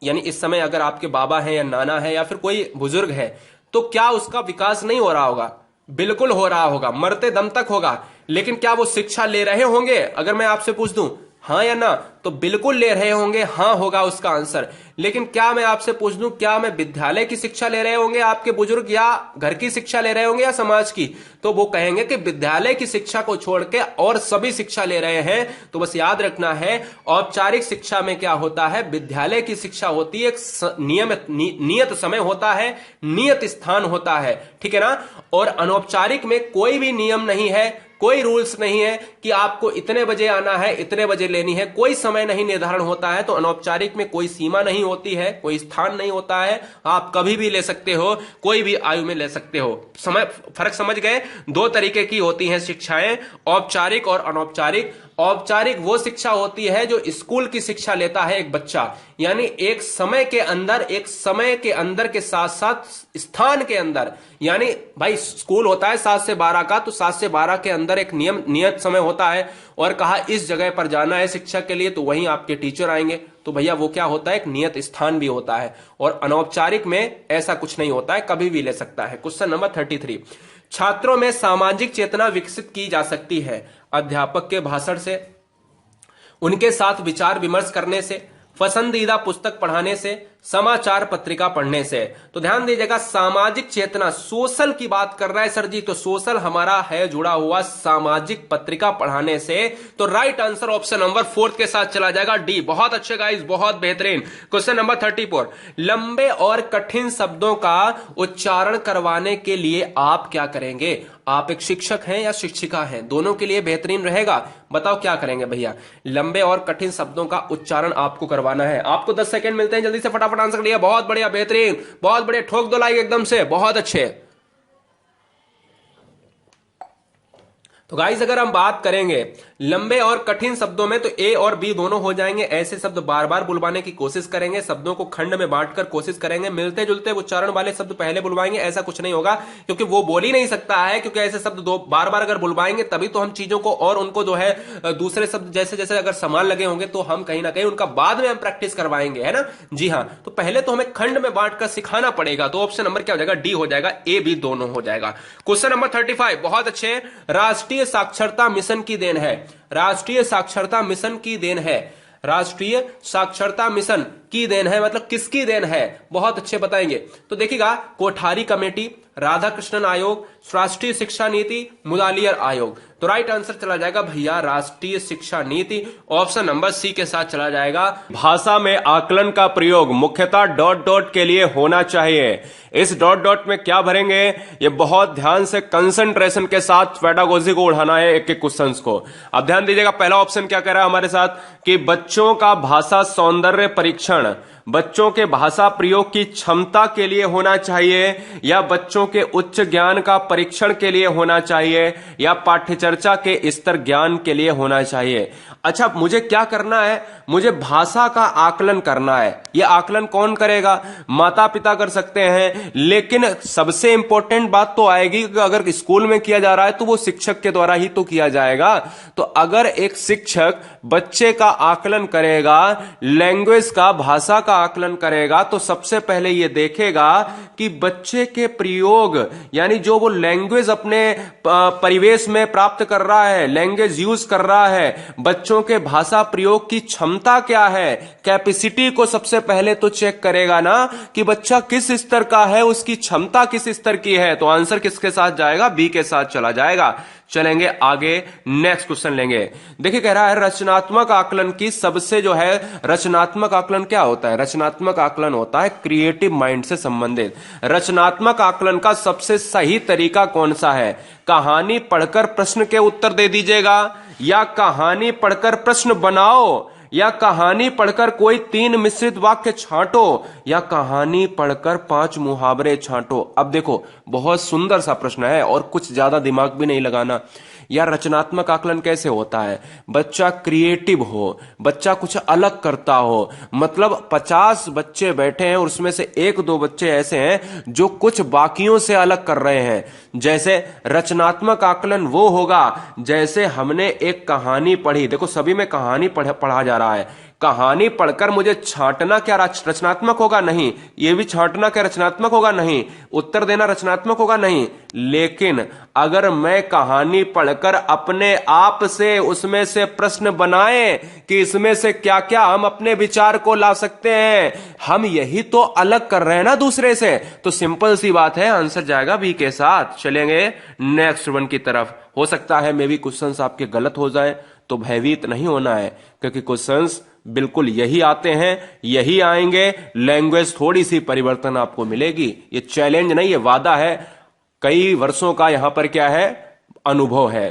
यानी इस समय अगर आपके बाबा हैं या नाना है या फिर कोई बुजुर्ग है, तो क्या उसका विकास नहीं हो रहा होगा? बिल्कुल हो रहा होगा, मरते दम तक होगा। लेकिन क्या वो शिक्षा ले रहे होंगे? अगर मैं आपसे पूछ दूं हाँ या ना, तो बिल्कुल ले रहे होंगे, हाँ होगा उसका आंसर। लेकिन क्या मैं आपसे पूछ दूं, क्या मैं विद्यालय की शिक्षा ले रहे होंगे आपके बुजुर्ग, या घर की शिक्षा ले रहे होंगे, या समाज की? तो वो कहेंगे कि विद्यालय की शिक्षा को छोड़ के और सभी शिक्षा ले रहे हैं। तो बस याद रखना है, औपचारिक शिक्षा में क्या होता है, विद्यालय की शिक्षा होती है, एक नियत समय होता है, नियत स्थान होता है, ठीक है ना। और अनौपचारिक में कोई भी नियम नहीं है, कोई रूल्स नहीं है कि आपको इतने बजे आना है, इतने बजे लेनी है, कोई समय नहीं निर्धारण होता है। तो अनौपचारिक में कोई सीमा नहीं होती है, कोई स्थान नहीं होता है, आप कभी भी ले सकते हो, कोई भी आयु में ले सकते हो। फर्क समझ गए? दो तरीके की होती हैं शिक्षाएं, औपचारिक और अनौपचारिक। औपचारिक वो शिक्षा होती है जो स्कूल की शिक्षा लेता है एक बच्चा, यानी एक समय के अंदर के साथ साथ स्थान के अंदर। यानी भाई स्कूल होता है 7 से 12 का, तो 7 से 12 के अंदर एक नियत समय होता है, और कहा इस जगह पर जाना है शिक्षा के लिए, तो वहीं आपके टीचर आएंगे। तो भैया वो क्या होता है, एक नियत स्थान भी होता है। और अनौपचारिक में ऐसा कुछ नहीं होता है, कभी भी ले सकता है। क्वेश्चन नंबर 33, छात्रों में सामाजिक चेतना विकसित की जा सकती है अध्यापक के भाषण से, उनके साथ विचार विमर्श करने से, पसंदीदा पुस्तक पढ़ाने से, समाचार पत्रिका पढ़ने से। तो ध्यान दीजिएगा, सामाजिक चेतना, सोशल की बात कर रहा है सर जी, तो सोशल हमारा है जुड़ा हुआ सामाजिक पत्रिका पढ़ाने से। तो राइट आंसर ऑप्शन नंबर 4 के साथ चला जाएगा, डी। बहुत अच्छे गाइस, बहुत बेहतरीन। क्वेश्चन नंबर 34, लंबे और कठिन शब्दों का उच्चारण करवाने के लिए आप क्या करेंगे? आप एक शिक्षक हैं या शिक्षिका हैं, दोनों के लिए बेहतरीन रहेगा। बताओ क्या करेंगे भैया? लंबे और कठिन शब्दों का उच्चारण आपको करवाना है। आपको 10 सेकंड मिलते हैं, जल्दी से फटाफट आंसर करिए। बहुत बढ़िया, बेहतरीन, बहुत बढ़िया, ठोक दो लाइक एकदम से, बहुत अच्छे। तो गाइस अगर हम बात करेंगे लंबे और कठिन शब्दों में, तो ए और बी दोनों हो जाएंगे। ऐसे शब्द बार बार बुलवाने की कोशिश करेंगे, शब्दों को खंड में बांटकर कोशिश करेंगे, मिलते जुलते उच्चारण वाले शब्द पहले बुलवाएंगे। ऐसा कुछ नहीं होगा, क्योंकि वो बोल ही नहीं सकता है, क्योंकि ऐसे शब्द दो बार बार अगर बुलवाएंगे तभी तो हम चीजों को और उनको जो है दूसरे शब्द जैसे जैसे अगर समान लगे होंगे तो हम कहीं ना कहीं उनका बाद में हम प्रैक्टिस करवाएंगे, है ना। जी हाँ, तो पहले तो हमें खंड में बांटकर सिखाना पड़ेगा। तो ऑप्शन नंबर क्या हो जाएगा? डी हो जाएगा, ए बी दोनों हो जाएगा। क्वेश्चन नंबर 35, बहुत अच्छे। राष्ट्रीय साक्षरता मिशन की देन है, राष्ट्रीय साक्षरता मिशन की देन है, राष्ट्रीय साक्षरता मिशन की देन है मतलब किसकी देन है, बहुत अच्छे बताएंगे। तो देखिएगा, कोठारी कमेटी, राधाकृष्णन आयोग, राष्ट्रीय शिक्षा नीति, मुदालियर आयोग। तो राइट आंसर चला जाएगा भैया राष्ट्रीय शिक्षा नीति, ऑप्शन नंबर सी के साथ चला जाएगा। भाषा में आकलन का प्रयोग मुख्यतः डॉट डॉट के लिए होना चाहिए। इस डॉट डॉट में क्या भरेंगे, ये बहुत ध्यान से कंसंट्रेशन के साथ पेडागोजी को उठाना है एक एक क्वेश्चंस को। अब ध्यान दीजिएगा, पहला ऑप्शन क्या कह रहा है हमारे साथ कि बच्चों का भाषा सौंदर्य परीक्षण बच्चों के भाषा प्रयोग की क्षमता के लिए होना चाहिए, या बच्चों के उच्च ज्ञान का परीक्षण के लिए होना चाहिए, या पाठ्यचर्चा के स्तर ज्ञान के लिए होना चाहिए। अच्छा, मुझे क्या करना है, मुझे भाषा का आकलन करना है। यह आकलन कौन करेगा, माता पिता कर सकते हैं, लेकिन सबसे इंपॉर्टेंट बात तो आएगी कि अगर स्कूल में किया जा रहा है तो वो शिक्षक के द्वारा ही तो किया जाएगा। तो अगर एक शिक्षक बच्चे का आकलन करेगा, लैंग्वेज का, भाषा का आकलन करेगा, तो सबसे पहले यह देखेगा कि बच्चे के प्रयोग यानी जो वो लैंग्वेज अपने परिवेश में प्राप्त कर रहा है, लैंग्वेज यूज कर रहा है, बच्चों के भाषा प्रयोग की क्षमता क्या है, कैपेसिटी को सबसे पहले तो चेक करेगा ना कि बच्चा किस स्तर का है, उसकी क्षमता किस स्तर की है। तो आंसर किसके साथ जाएगा, बी के साथ चला जाएगा। चलेंगे आगे, नेक्स्ट क्वेश्चन लेंगे। देखिए कह रहा है रचनात्मक आकलन की सबसे जो है, रचनात्मक आकलन क्या होता है, रचनात्मक आकलन होता है क्रिएटिव माइंड से संबंधित। रचनात्मक आकलन का सबसे सही तरीका कौन सा है, कहानी पढ़कर प्रश्न के उत्तर दे दीजिएगा, या कहानी पढ़कर प्रश्न बनाओ, या कहानी पढ़कर कोई 3 मिश्रित वाक्य छांटो, या कहानी पढ़कर 5 मुहावरे छांटो। अब देखो, बहुत सुंदर सा प्रश्न है और कुछ ज्यादा दिमाग भी नहीं लगाना। या रचनात्मक आकलन कैसे होता है, बच्चा क्रिएटिव हो, बच्चा कुछ अलग करता हो, मतलब 50 बच्चे बैठे हैं और उसमें से 1-2 बच्चे ऐसे हैं जो कुछ बाकियों से अलग कर रहे हैं। जैसे रचनात्मक आकलन वो होगा जैसे हमने एक कहानी पढ़ी, देखो सभी में कहानी पढ़ा जा रहा है, कहानी पढ़कर मुझे छांटना क्या रचनात्मक होगा, नहीं। ये भी छांटना क्या रचनात्मक होगा, नहीं। उत्तर देना रचनात्मक होगा, नहीं। लेकिन अगर मैं कहानी पढ़कर अपने आप से उसमें से प्रश्न बनाए कि इसमें से क्या क्या हम अपने विचार को ला सकते हैं, हम यही तो अलग कर रहे हैं ना दूसरे से, तो सिंपल सी बात है, आंसर जाएगा बी के साथ। चलेंगे नेक्स्ट वन की तरफ। हो सकता है मे भी क्वेश्चंस आपके गलत हो जाए, तो भयभीत नहीं होना है, क्योंकि क्वेश्चंस बिल्कुल यही आते हैं, यही आएंगे। लैंग्वेज थोड़ी सी परिवर्तन आपको मिलेगी, ये चैलेंज नहीं, ये वादा है, कई वर्षों का यहां पर क्या है, अनुभव है।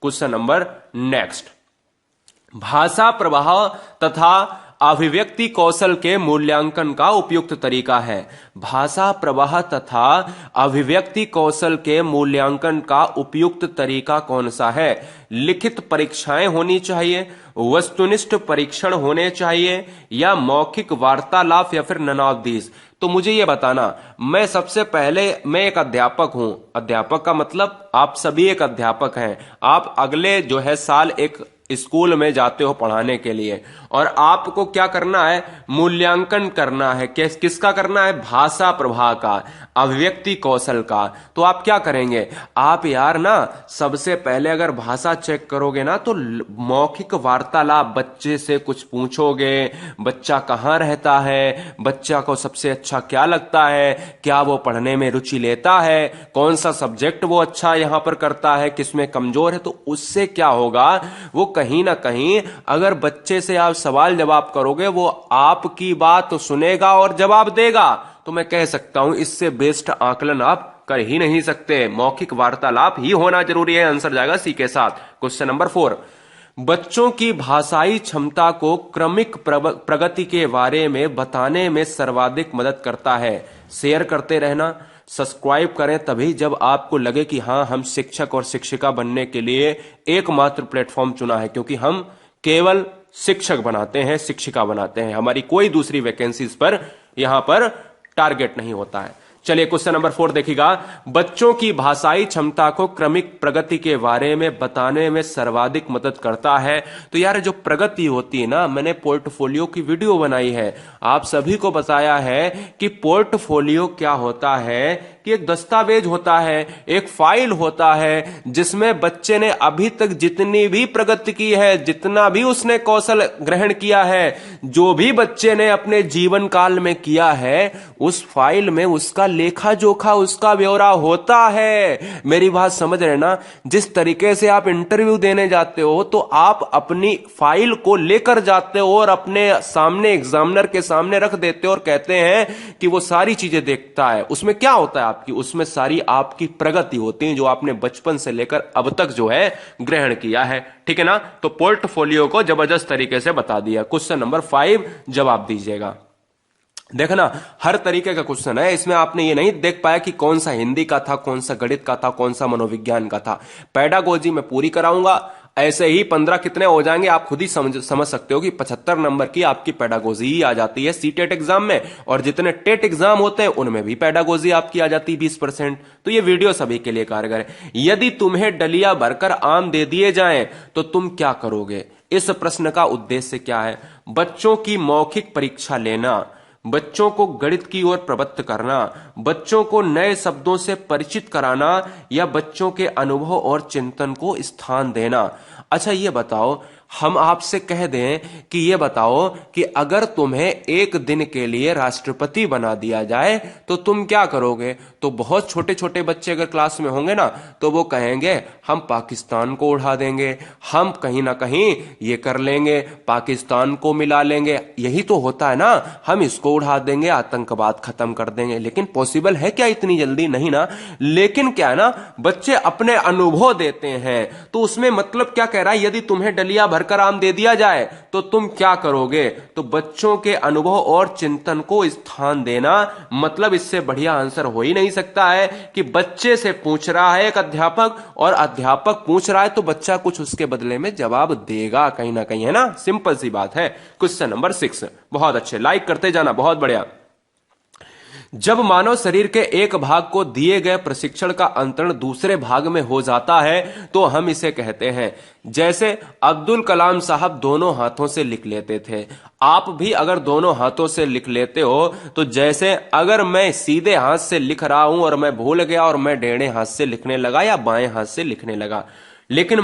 क्वेश्चन नंबर नेक्स्ट, भाषा प्रवाह तथा अभिव्यक्ति कौशल के मूल्यांकन का उपयुक्त तरीका है। भाषा प्रवाह तथा अभिव्यक्ति कौशल के मूल्यांकन का उपयुक्त तरीका कौन सा है, लिखित परीक्षाएं होनी चाहिए, वस्तुनिष्ठ परीक्षण होने चाहिए, या मौखिक वार्तालाप, या फिर ननावधीश। तो मुझे यह बताना, मैं सबसे पहले, मैं एक अध्यापक हूं, अध्यापक का मतलब आप सभी एक अध्यापक हैं, आप अगले जो है साल एक स्कूल में जाते हो पढ़ाने के लिए, और आपको क्या करना है, मूल्यांकन करना है, किसका करना है, भाषा प्रवाह का, अभिव्यक्ति कौशल का। तो आप क्या करेंगे, आप यार ना सबसे पहले अगर भाषा चेक करोगे ना, तो मौखिक वार्तालाप, बच्चे से कुछ पूछोगे, बच्चा कहाँ रहता है, बच्चा को सबसे अच्छा क्या लगता है, क्या वो पढ़ने में रुचि लेता है, कौन सा सब्जेक्ट वो अच्छा यहां पर करता है, किसमें कमजोर है। तो उससे क्या होगा, वो कहीं ना कहीं अगर बच्चे से आप सवाल जवाब करोगे, वो आपकी बात तो सुनेगा और जवाब देगा। तो मैं कह सकता हूं इससे बेस्ट आकलन आप कर ही नहीं सकते, मौखिक वार्तालाप ही होना जरूरी है। आंसर जाएगा सी के साथ। क्वेश्चन नंबर 4, बच्चों की भाषाई क्षमता को क्रमिक प्रगति के बारे में बताने में सर्वाधिक मदद करता है। शेयर करते रहना, सब्सक्राइब करें तभी जब आपको लगे कि हाँ, हम शिक्षक और शिक्षिका बनने के लिए एकमात्र प्लेटफॉर्म चुना है, क्योंकि हम केवल शिक्षक बनाते हैं, शिक्षिका बनाते हैं, हमारी कोई दूसरी वैकेंसीज पर यहां पर टारगेट नहीं होता है। चलिए क्वेश्चन नंबर 4 देखिएगा। बच्चों की भाषाई क्षमता को क्रमिक प्रगति के बारे में बताने में सर्वाधिक मदद करता है। तो यार जो प्रगति होती है ना, मैंने पोर्टफोलियो की वीडियो बनाई है, आप सभी को बताया है कि पोर्टफोलियो क्या होता है, कि एक दस्तावेज होता है, एक फाइल होता है जिसमें बच्चे ने अभी तक जितनी भी प्रगति की है, जितना भी उसने कौशल ग्रहण किया है, जो भी बच्चे ने अपने जीवन काल में किया है, उस फाइल में उसका लेखा जोखा, उसका ब्यौरा होता है। मेरी बात समझ रहे ना? जिस तरीके से आप इंटरव्यू देने जाते हो तो आप अपनी फाइल को लेकर जाते हो और अपने सामने एग्जामिनर के सामने रख देते हो और कहते हैं कि वो सारी चीजें देखता है। उसमें क्या होता है आपकी? उसमें सारी आपकी प्रगति होती है जो आपने बचपन से लेकर अब तक जो है ग्रहण किया है। ठीक है ना? तो पोर्टफोलियो को जबरदस्त तरीके से बता दिया। क्वेश्चन नंबर 5 जवाब दीजिएगा। देखना, हर तरीके का क्वेश्चन है इसमें। आपने ये नहीं देख पाया कि कौन सा हिंदी का था, कौन सा गणित का था, कौन सा मनोविज्ञान का था। पेडागोजी में पूरी कराऊंगा, ऐसे ही 15 कितने हो जाएंगे आप खुद ही समझ सकते हो कि 75 नंबर की आपकी पेडागोजी ही आ जाती है सीटेट एग्जाम में, और जितने टेट एग्जाम होते हैं उनमें भी पेडागोजी आपकी आ जाती है 20%। तो ये वीडियो सभी के लिए कारगर है। यदि तुम्हें डलिया भरकर आम दे दिए जाएं तो तुम क्या करोगे? इस प्रश्न का उद्देश्य क्या है? बच्चों की मौखिक परीक्षा लेना, बच्चों को गणित की ओर प्रवृत्त करना, बच्चों को नए शब्दों से परिचित कराना, या बच्चों के अनुभव और चिंतन को स्थान देना। अच्छा ये बताओ, हम आपसे कह दें कि ये बताओ कि अगर तुम्हें एक दिन के लिए राष्ट्रपति बना दिया जाए तो तुम क्या करोगे? तो बहुत छोटे छोटे बच्चे अगर क्लास में होंगे ना तो वो कहेंगे हम पाकिस्तान को उड़ा देंगे, हम कहीं ना कहीं ये कर लेंगे, पाकिस्तान को मिला लेंगे। यही तो होता है ना, हम इसको उड़ा देंगे, आतंकवाद खत्म कर देंगे। लेकिन पॉसिबल है क्या इतनी जल्दी? नहीं ना। लेकिन क्या है ना, बच्चे अपने अनुभव देते हैं। तो उसमें मतलब क्या कह रहा है? यदि तुम्हें डलिया भरकर आम दे दिया जाए तो तुम क्या करोगे? तो बच्चों के अनुभव और चिंतन को स्थान देना। मतलब इससे बढ़िया आंसर हो ही नहीं सकता है कि बच्चे से पूछ रहा है एक अध्यापक, और अध्यापक पूछ रहा है तो बच्चा कुछ उसके बदले में जवाब देगा कहीं ना कहीं, है ना? सिंपल सी बात है। क्वेश्चन नंबर 6, बहुत अच्छे, लाइक करते जाना, बहुत बढ़िया। जब मानव शरीर के एक भाग को दिए गए प्रशिक्षण का अंतरण दूसरे भाग में हो जाता है तो हम इसे कहते हैं। जैसे अब्दुल कलाम साहब दोनों हाथों से लिख लेते थे, आप भी अगर दोनों हाथों से लिख लेते हो तो जैसे अगर मैं सीधे हाथ से लिख रहा हूं और मैं भूल गया और मैं डेढ़े हाथ से लिखने लगा या बाएं हाथ से लिखने लगा, लेकिन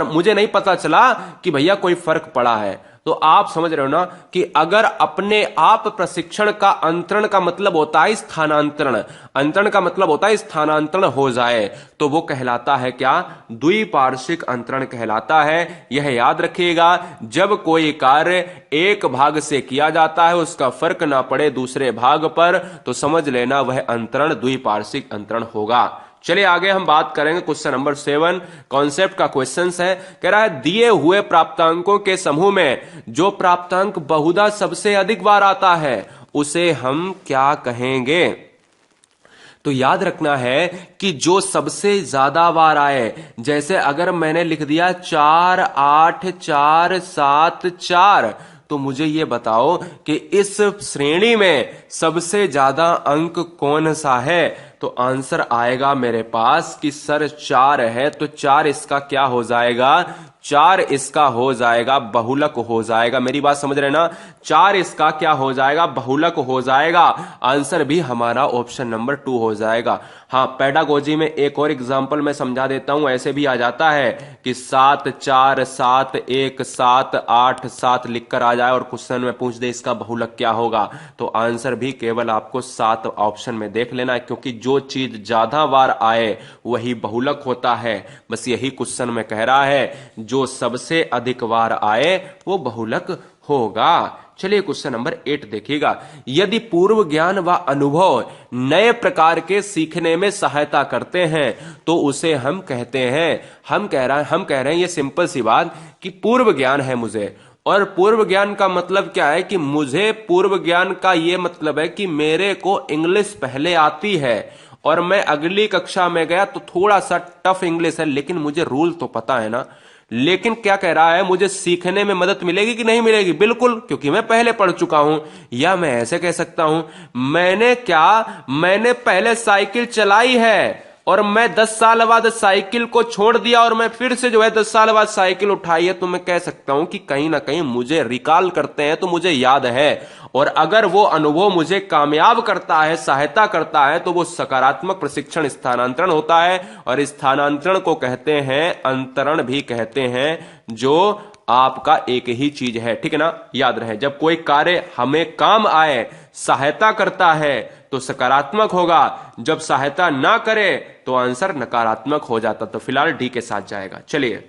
मुझे नहीं पता चला कि भैया कोई फर्क पड़ा है। तो आप समझ रहे हो ना कि अगर अपने आप प्रशिक्षण का अंतरण का मतलब होता है स्थानांतरण, अंतरण का मतलब होता है स्थानांतरण हो जाए, तो वो कहलाता है क्या? द्विपार्श्विक अंतरण कहलाता है। यह याद रखिएगा, जब कोई कार्य एक भाग से किया जाता है उसका फर्क ना पड़े दूसरे भाग पर, तो समझ लेना वह अंतरण द्विपार्श्विक अंतरण होगा। चलिए आगे हम बात करेंगे। क्वेश्चन नंबर 7 कॉन्सेप्ट का क्वेश्चन है। कह रहा है दिए हुए प्राप्तांकों के समूह में जो प्राप्तांक बहुधा सबसे अधिक बार आता है उसे हम क्या कहेंगे? तो याद रखना है कि जो सबसे ज्यादा बार आए, जैसे अगर मैंने लिख दिया 4 8 4 7 4, तो मुझे ये बताओ कि इस श्रेणी में सबसे ज्यादा अंक कौन सा है? तो आंसर आएगा मेरे पास कि सर 4 है, तो 4 इसका क्या हो जाएगा? 4 इसका हो जाएगा बहुलक हो जाएगा। मेरी बात समझ रहे ना? 4 इसका क्या हो जाएगा? बहुलक हो जाएगा। आंसर भी हमारा ऑप्शन नंबर 2 हो जाएगा। हाँ, पेडागोजी में एक और एग्जांपल मैं समझा देता हूं, ऐसे भी आ जाता है कि 7 4 7 1 7 8 7 लिखकर आ जाए और क्वेश्चन में पूछ दे इसका बहुलक क्या होगा, तो आंसर भी केवल आपको 7 ऑप्शन में देख लेना है, क्योंकि जो चीज ज्यादा बार आए वही बहुलक होता है। बस यही क्वेश्चन में कह रहा है, जो सबसे अधिक बार आए वो बहुलक होगा। चलिए क्वेश्चन नंबर 8 देखिएगा। यदि पूर्व ज्ञान व अनुभव नए प्रकार के सीखने में सहायता करते हैं तो उसे हम कहते हैं, हम कह रहे हैं ये सिंपल सी बात कि पूर्व ज्ञान है मुझे, और पूर्व ज्ञान का मतलब क्या है कि मुझे पूर्व ज्ञान का ये मतलब है कि मेरे को इंग्लिश पहले आती है और मैं अगली कक्षा में गया तो थोड़ा सा टफ इंग्लिश है, लेकिन मुझे रूल तो पता है ना। लेकिन क्या कह रहा है, मुझे सीखने में मदद मिलेगी कि नहीं मिलेगी? बिल्कुल, क्योंकि मैं पहले पढ़ चुका हूं। या मैं ऐसे कह सकता हूं, मैंने पहले साइकिल चलाई है और मैं 10 साल बाद साइकिल को छोड़ दिया और मैं फिर से जो है 10 साल बाद साइकिल उठाई है, तो मैं कह सकता हूं कि कहीं ना कहीं मुझे रिकॉल करते हैं तो मुझे याद है। और अगर वो अनुभव मुझे कामयाब करता है, सहायता करता है, तो वो सकारात्मक प्रशिक्षण स्थानांतरण होता है। और स्थानांतरण को कहते हैं, अंतरण भी कहते हैं, जो आपका एक ही चीज है। ठीक है ना? याद रहे, जब कोई कार्य हमें काम आए, सहायता करता है, तो सकारात्मक होगा। जब सहायता ना करे तो आंसर नकारात्मक हो जाता। तो फिलहाल डी के साथ जाएगा। चलिए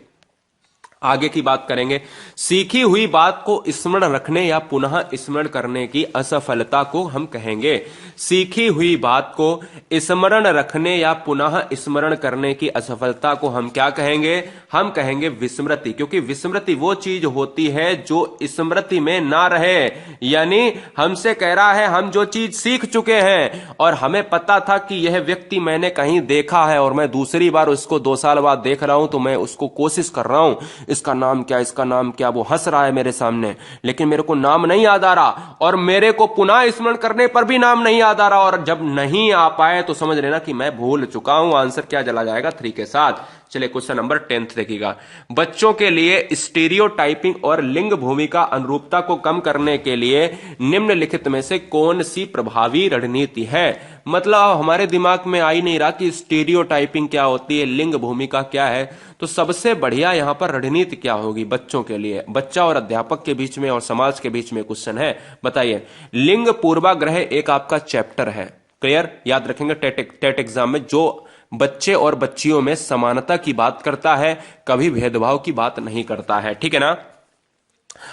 आगे की बात करेंगे। सीखी हुई बात को स्मरण रखने या पुनः स्मरण करने की असफलता को हम कहेंगे। सीखी हुई बात को स्मरण रखने या पुनः स्मरण करने की असफलता को हम क्या कहेंगे? हम कहेंगे विस्मृति। क्योंकि विस्मृति वो चीज होती है जो स्मृति में ना रहे। यानी हमसे कह रहा है, हम जो चीज सीख चुके हैं और हमें पता था कि यह व्यक्ति मैंने कहीं देखा है और मैं दूसरी बार उसको 2 साल बाद देख रहा हूं, तो मैं उसको कोशिश कर रहा हूं, इसका नाम क्या, इसका नाम क्या। वो हंस रहा है मेरे सामने, लेकिन मेरे को नाम नहीं याद आ रहा, और मेरे को पुनः स्मरण करने पर भी नाम नहीं याद आ रहा। और जब नहीं आ पाए तो समझ लेना कि मैं भूल चुका हूं। आंसर क्या चला जाएगा? 3 के साथ। चलिए क्वेश्चन नंबर 10 देखिएगा। बच्चों के लिए स्टीरियोटाइपिंग और लिंग भूमिका अनुरूपता को कम करने के लिए निम्नलिखित में से कौन सी प्रभावी रणनीति है? मतलब हमारे दिमाग में आ ही नहीं रहा कि स्टीरियोटाइपिंग क्या होती है, लिंग भूमिका क्या है। तो सबसे बढ़िया यहां पर रणनीति क्या होगी बच्चों के लिए? बच्चा और अध्यापक के बीच में और समाज के बीच में क्वेश्चन है। बताइए। लिंग पूर्वाग्रह एक आपका चैप्टर है। क्लियर? याद रखेंगे, टेट एग्जाम में जो बच्चे और बच्चियों में समानता की बात करता है, कभी भेदभाव की बात नहीं करता है। ठीक है ना?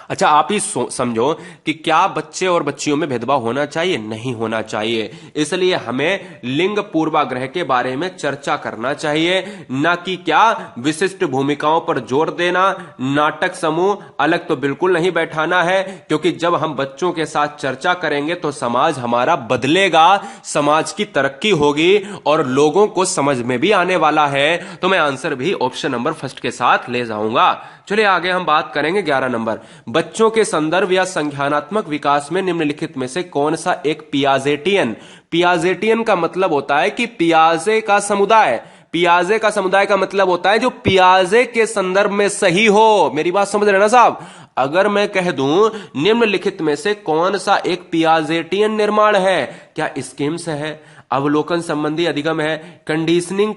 अच्छा, आप ही समझो कि क्या बच्चे और बच्चियों में भेदभाव होना चाहिए? नहीं होना चाहिए। इसलिए हमें लिंग पूर्वाग्रह के बारे में चर्चा करना चाहिए, ना कि क्या विशिष्ट भूमिकाओं पर जोर देना। नाटक समूह अलग तो बिल्कुल नहीं बैठाना है, क्योंकि जब हम बच्चों के साथ चर्चा करेंगे तो समाज हमारा बदलेगा, समाज की तरक्की होगी और लोगों को समझ में भी आने वाला है। तो मैं आंसर भी ऑप्शन नंबर फर्स्ट के साथ ले जाऊंगा। चलिए आगे हम बात करेंगे 11 नंबर। बच्चों के संदर्भ या संज्ञानात्मक विकास में निम्नलिखित में से कौन सा एक पियाजेटियन का मतलब होता है कि पियाजे का समुदाय। पियाजे का समुदाय का मतलब होता है जो पियाजे के संदर्भ में सही हो। मेरी बात समझ रहे ना साहब? अगर मैं कह दूं निम्नलिखित में से कौन सा एक पियाजेटियन निर्माण है, क्या स्कीम्स है, अवलोकन संबंधी अधिगम है, कंडीशनिंग,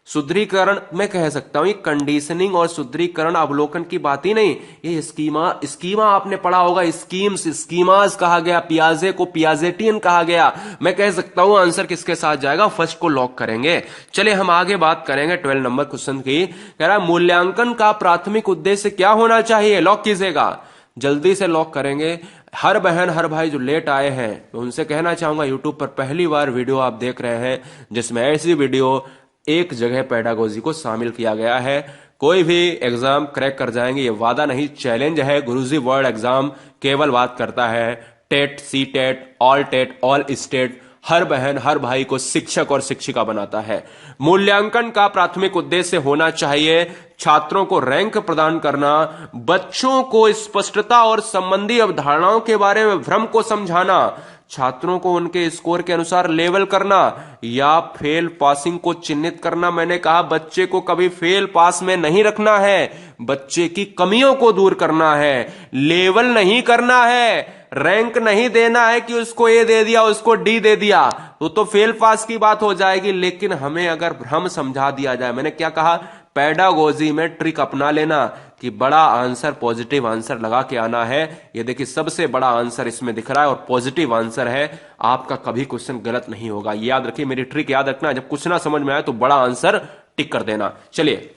सुदृढ़ीकरण। मैं कह सकता हूं ये कंडीशनिंग और सुदृढ़ीकरण अवलोकन की बात ही नहीं, ये स्कीमा आपने पढ़ा होगा। स्कीमास कहा गया, पियाजे को पियाजेटियन कहा गया। मैं कह सकता हूं आंसर किसके साथ जाएगा? फर्स्ट को लॉक करेंगे। चलिए हम आगे बात करेंगे 12 नंबर क्वेश्चन की। कह रहा है मूल्यांकन का प्राथमिक उद्देश्य क्या होना चाहिए? लॉक कीजिएगा, जल्दी से लॉक करेंगे। हर बहन हर भाई जो लेट आए हैं, मैं उनसे कहना चाहूंगा, यूट्यूब पर पहली बार वीडियो आप देख रहे हैं जिसमें ऐसी वीडियो एक जगह पेडागोजी को शामिल किया गया है। कोई भी एग्जाम क्रैक कर जाएंगे, ये वादा नहीं, चैलेंज है। गुरुजी वर्ल्ड एग्जाम केवल बात करता है TET, C TET, all state, हर बहन हर भाई को शिक्षक और शिक्षिका बनाता है। मूल्यांकन का प्राथमिक उद्देश्य होना चाहिए छात्रों को रैंक प्रदान करना, बच्चों को स्पष्टता और संबंधी अवधारणाओं के बारे में भ्रम को समझाना, छात्रों को उनके स्कोर के अनुसार लेवल करना या फेल पासिंग को चिन्हित करना। मैंने कहा बच्चे को कभी फेल पास में नहीं रखना है, बच्चे की कमियों को दूर करना है, लेवल नहीं करना है, रैंक नहीं देना है कि उसको ए दे दिया उसको डी दे दिया, तो फेल पास की बात हो जाएगी। लेकिन हमें अगर भ्रम समझा दिया जाए, मैंने क्या कहा, पेडागोजी में ट्रिक अपना लेना कि बड़ा आंसर पॉजिटिव आंसर लगा के आना है। ये देखिए सबसे बड़ा आंसर इसमें दिख रहा है और पॉजिटिव आंसर है। आपका कभी क्वेश्चन गलत नहीं होगा, याद रखिए, मेरी ट्रिक याद रखना। जब कुछ ना समझ में आए तो बड़ा आंसर टिक कर देना। चलिए,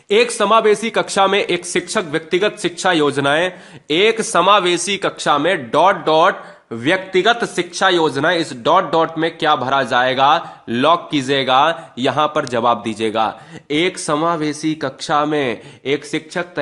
एक समावेशी कक्षा में एक शिक्षक व्यक्तिगत शिक्षा योजनाएं, एक समावेशी कक्षा में डॉट डॉट व्यक्तिगत शिक्षा योजना, इस डॉट डॉट में क्या भरा जाएगा? लॉक कीजिएगा, यहां पर जवाब दीजिएगा। एक समावेशी कक्षा में एक शिक्षक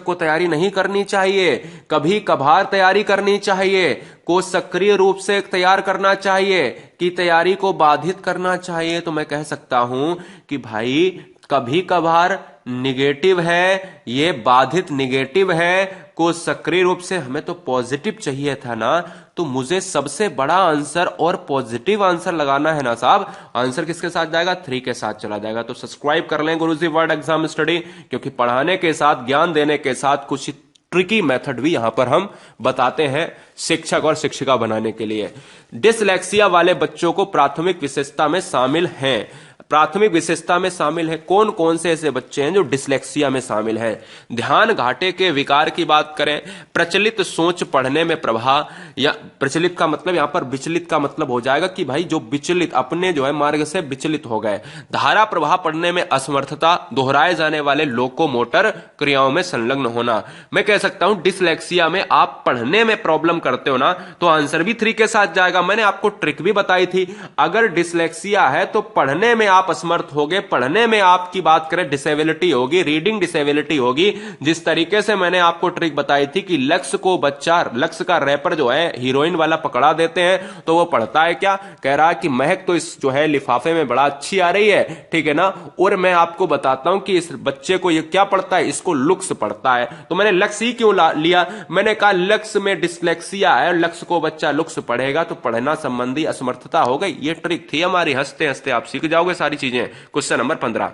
को तैयारी नहीं करनी चाहिए, कभी कभार तैयारी करनी चाहिए, को सक्रिय रूप से तैयार करना चाहिए कि तैयारी को बाधित करना चाहिए। तो मैं कह सकता हूं कि भाई कभी कभार निगेटिव है, ये बाधित निगेटिव है, को सक्रिय रूप से हमें तो पॉजिटिव चाहिए था ना, तो मुझे सबसे बड़ा आंसर और पॉजिटिव आंसर लगाना है ना साहब। आंसर किसके साथ जाएगा? 3 के साथ चला जाएगा। तो सब्सक्राइब कर लें गुरुजी वर्ड एग्जाम स्टडी, क्योंकि पढ़ाने के साथ, ज्ञान देने के साथ कुछ ट्रिकी मेथड भी यहां पर हम बताते हैं शिक्षक और शिक्षिका बनाने के लिए। डिसलेक्सिया वाले बच्चों को प्राथमिक विशेषता में शामिल हैं। प्राथमिक विशेषता में शामिल है, कौन कौन से ऐसे बच्चे हैं जो डिसलेक्सिया में शामिल हैं? ध्यान घाटे के विकार की बात करें, प्रचलित सोच पढ़ने में प्रभाव, या प्रचलित का मतलब यहां पर विचलित का मतलब हो जाएगा कि भाई जो विचलित, अपने जो है मार्ग से विचलित हो गए। धारा प्रवाह पढ़ने में असमर्थता, दोहराए जाने वाले लोकोमोटर क्रियाओं में संलग्न होना। मैं कह सकता हूं डिसलेक्सिया में आप पढ़ने में प्रॉब्लम करते हो ना, तो आंसर भी 3 के साथ जाएगा। मैंने आपको ट्रिक भी बताई थी, अगर डिसलेक्सिया है तो पढ़ने में आप असमर्थ होगे, पढ़ने में आपकी बात करें डिसेबिलिटी होगी, रीडिंग डिसेबिलिटी होगी। जिस तरीके से मैंने आपको ट्रिक बताई थी कि लक्ष्य को बच्चा, लक्ष्य का रैपर जो है हीरोइन वाला पकड़ा देते हैं, तो वो पढ़ता है क्या? कह रहा है कि महक तो इस जो है लिफाफे में बड़ा अच्छी आ रही है, ठीक है ना, और मैं आपको बताता हूं कि इस बच्चे को ये क्या पढ़ता है, इसको लुक्स पढ़ता है। तो मैंने लक्ष्य ही क्यों लिया? मैंने कहा लक्ष्य में डिसलेक्सिया है, लक्ष्य को बच्चा लुक्स पढ़ेगा तो पढ़ना संबंधी असमर्थता हो गई। ये ट्रिक थी हमारी, हंसते हंसते आप सीख जाओगे सारी चीजें। क्वेश्चन नंबर 15,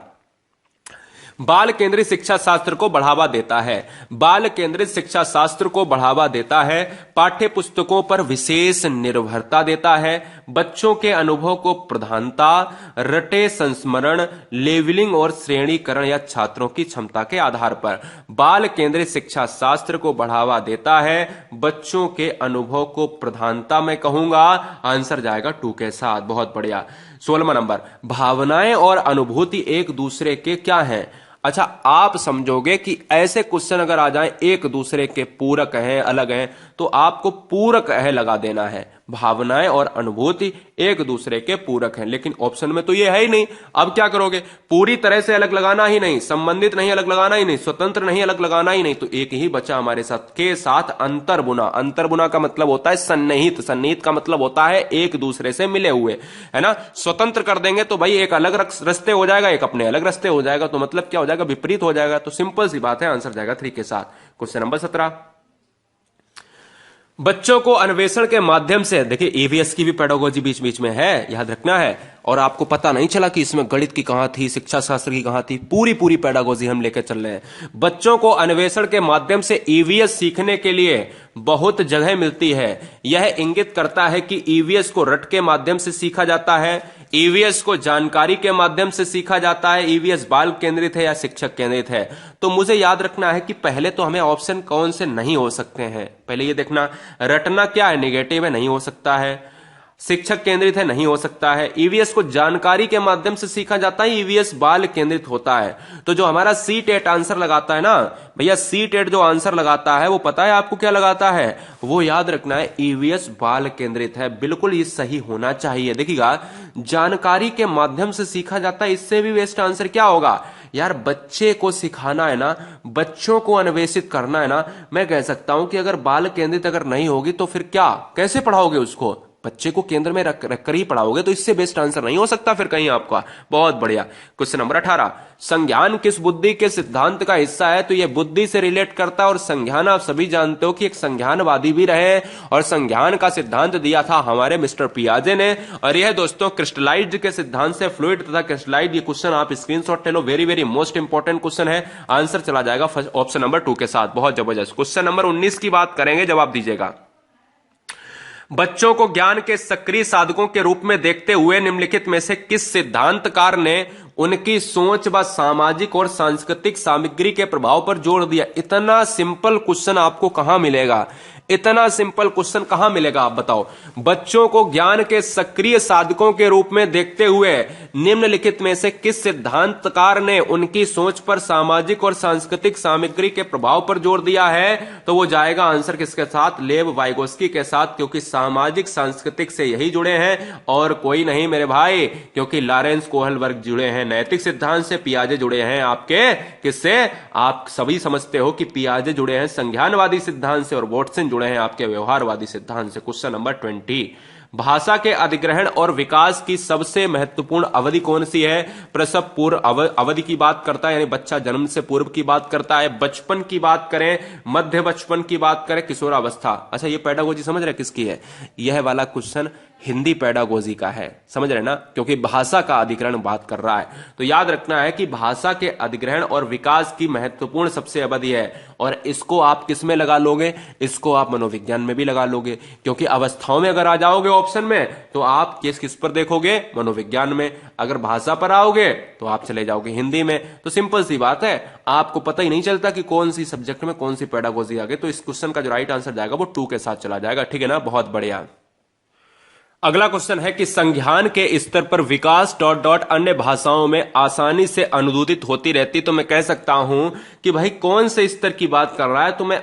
बाल केंद्रित शिक्षा शास्त्र को बढ़ावा देता है। बाल केंद्रित शिक्षा शास्त्र को बढ़ावा देता है, पाठ्य पुस्तकों पर विशेष निर्भरता देता है, बच्चों के अनुभव को प्रधानता, रटे संस्मरण, लेवलिंग और श्रेणीकरण या छात्रों की क्षमता के आधार पर। बाल केंद्रित शिक्षा शास्त्र को बढ़ावा देता है, बच्चों के अनुभव को प्रधानता में कहूंगा, आंसर जाएगा 2 के साथ। बहुत बढ़िया। 16वां नंबर, भावनाएं और अनुभूति एक दूसरे के क्या हैं? अच्छा, आप समझोगे कि ऐसे क्वेश्चन अगर आ जाएं एक दूसरे के पूरक हैं, अलग हैं, तो आपको पूरक है लगा देना है। भावनाएं और अनुभूति एक दूसरे के पूरक हैं, लेकिन ऑप्शन में तो ये है ही नहीं। अब क्या करोगे? पूरी तरह से अलग लगाना ही नहीं, संबंधित नहीं अलग लगाना ही नहीं, स्वतंत्र नहीं अलग लगाना ही नहीं, तो एक ही बचा हमारे साथ, के साथ अंतर्बुना। अंतर्बुना का मतलब होता है सन्निहित, सन्निहित का मतलब होता है एक दूसरे से मिले हुए, है ना। स्वतंत्र कर देंगे तो भाई एक अलग रास्ते हो जाएगा, एक अपने अलग रास्ते हो जाएगा, तो मतलब क्या हो जाएगा? विपरीत हो जाएगा। तो सिंपल सी बात है, आंसर जाएगा 3 के साथ। क्वेश्चन नंबर 17, बच्चों को अन्वेषण के माध्यम से, देखिए ईवीएस की भी पेडागोजी बीच बीच में है, याद रखना है। और आपको पता नहीं चला कि इसमें गणित की कहां थी, शिक्षा शास्त्र की कहां थी, पूरी पेडागोजी हम लेकर चल रहे हैं। बच्चों को अन्वेषण के माध्यम से ईवीएस सीखने के लिए बहुत जगह मिलती है। यह इंगित करता है कि ईवीएस को रट के माध्यम से सीखा जाता है, ईवीएस को जानकारी के माध्यम से सीखा जाता है, ईवीएस बाल केंद्रित है या शिक्षक केंद्रित है। तो मुझे याद रखना है कि पहले तो हमें ऑप्शन कौन से नहीं हो सकते हैं, पहले ये देखना। रटना क्या है? नेगेटिव है, नहीं हो सकता है। शिक्षक केंद्रित है, नहीं हो सकता है। ईवीएस को जानकारी के माध्यम से सीखा जाता है, ईवीएस बाल केंद्रित होता है। तो जो हमारा C-टेट आंसर लगाता है ना भैया, C-टेट जो आंसर लगाता है वो पता है आपको क्या लगाता है? वो याद रखना है, ईवीएस बाल केंद्रित है। बिल्कुल ये सही होना चाहिए। देखिएगा, जानकारी के माध्यम से सीखा जाता है, इससे भी बेस्ट आंसर क्या होगा यार? बच्चे को सिखाना है ना, बच्चों को अन्वेषित करना है ना। मैं कह सकता हूं कि अगर बाल केंद्रित अगर नहीं होगी तो फिर क्या, कैसे पढ़ाओगे उसको? बच्चे को केंद्र में रख कर ही पढ़ाओगे, तो इससे बेस्ट आंसर नहीं हो सकता फिर कहीं आपका। बहुत बढ़िया। क्वेश्चन नंबर 18, संज्ञान किस बुद्धि के सिद्धांत का हिस्सा है? तो ये बुद्धि से रिलेट करता है, और संज्ञान आप सभी जानते हो कि एक संज्ञानवादी भी रहे, और संज्ञान का सिद्धांत दिया था हमारे मिस्टर पियाजे ने। और यह दोस्तों क्रिस्टलाइज्ड के सिद्धांत से, फ्लूइड तथा क्रिस्टलाइज्ड। ये क्वेश्चन आप स्क्रीनशॉट ले लो, वेरी मोस्ट इंपॉर्टेंट क्वेश्चन है। आंसर चला जाएगा ऑप्शन नंबर 2 के साथ। बहुत जबरदस्त। क्वेश्चन नंबर 19 की बात करेंगे, जवाब दीजिएगा। बच्चों को ज्ञान के सक्रिय साधकों के रूप में देखते हुए निम्नलिखित में से किस सिद्धांतकार ने उनकी सोच व सामाजिक और सांस्कृतिक सामग्री के प्रभाव पर जोर दिया? इतना सिंपल क्वेश्चन आपको कहां मिलेगा? इतना सिंपल क्वेश्चन कहां मिलेगा आप बताओ? बच्चों को ज्ञान के सक्रिय साधकों के रूप में देखते हुए निम्नलिखित में से किस सिद्धांतकार ने उनकी सोच पर सामाजिक और सांस्कृतिक सामग्री के प्रभाव पर जोर दिया है? तो वो जाएगा आंसर किसके साथ? लेव वाइगोस्की के साथ, क्योंकि सामाजिक सांस्कृतिक से यही जुड़े हैं और कोई नहीं मेरे भाई, क्योंकि लॉरेंस कोहलबर्ग जुड़े हैं नैतिक सिद्धांत से, पियाजे जुड़े हैं आपके किससे? आप सभी समझते हो कि पियाजे जुड़े हैं संज्ञानवादी सिद्धांत से, और वॉटसन जुड़े हैं आपके व्यवहारवादी सिद्धांत से। क्वेश्चन नंबर 20, भाषा के अधिग्रहण और विकास की सबसे महत्वपूर्ण अवधि कौन सी है? प्रसव पूर्व अवधि की बात करता है, यानी बच्चा जन्म से पूर्व की बात करता है। बचपन की बात करें, मध्य बचपन की बात करें, किशोरावस्था। अच्छा, ये पेडागोजी समझ रहे किसकी है? यह वाला क्वेश्चन हिंदी पेडागोजी का है, समझ रहे ना, क्योंकि भाषा का अधिग्रहण बात कर रहा है। तो याद रखना है कि भाषा के अधिग्रहण और विकास की महत्वपूर्ण सबसे अवधि है, और इसको आप किस में लगा लोगे? इसको आप मनोविज्ञान में भी लगा लोगे, क्योंकि अवस्थाओं में अगर आ जाओगे ऑप्शन में तो आप किस किस पर देखोगे? मनोविज्ञान में। अगर भाषा पर आओगे तो आप चले जाओगे हिंदी में। तो सिंपल सी बात है, आपको पता ही नहीं चलता कि कौन सी सब्जेक्ट में कौन सी पेडागोजी आ गई। तो इस क्वेश्चन का जो राइट आंसर जाएगा वो 2 के साथ चला जाएगा, ठीक है ना, बहुत बढ़िया। अगला क्वेश्चन है कि संज्ञान के स्तर पर विकास ... अन्य भाषाओं में आसानी से अनुदित होती रहती। तो मैं कह सकता हूं कि भाई कौन से स्तर की बात कर रहा है? तो मैं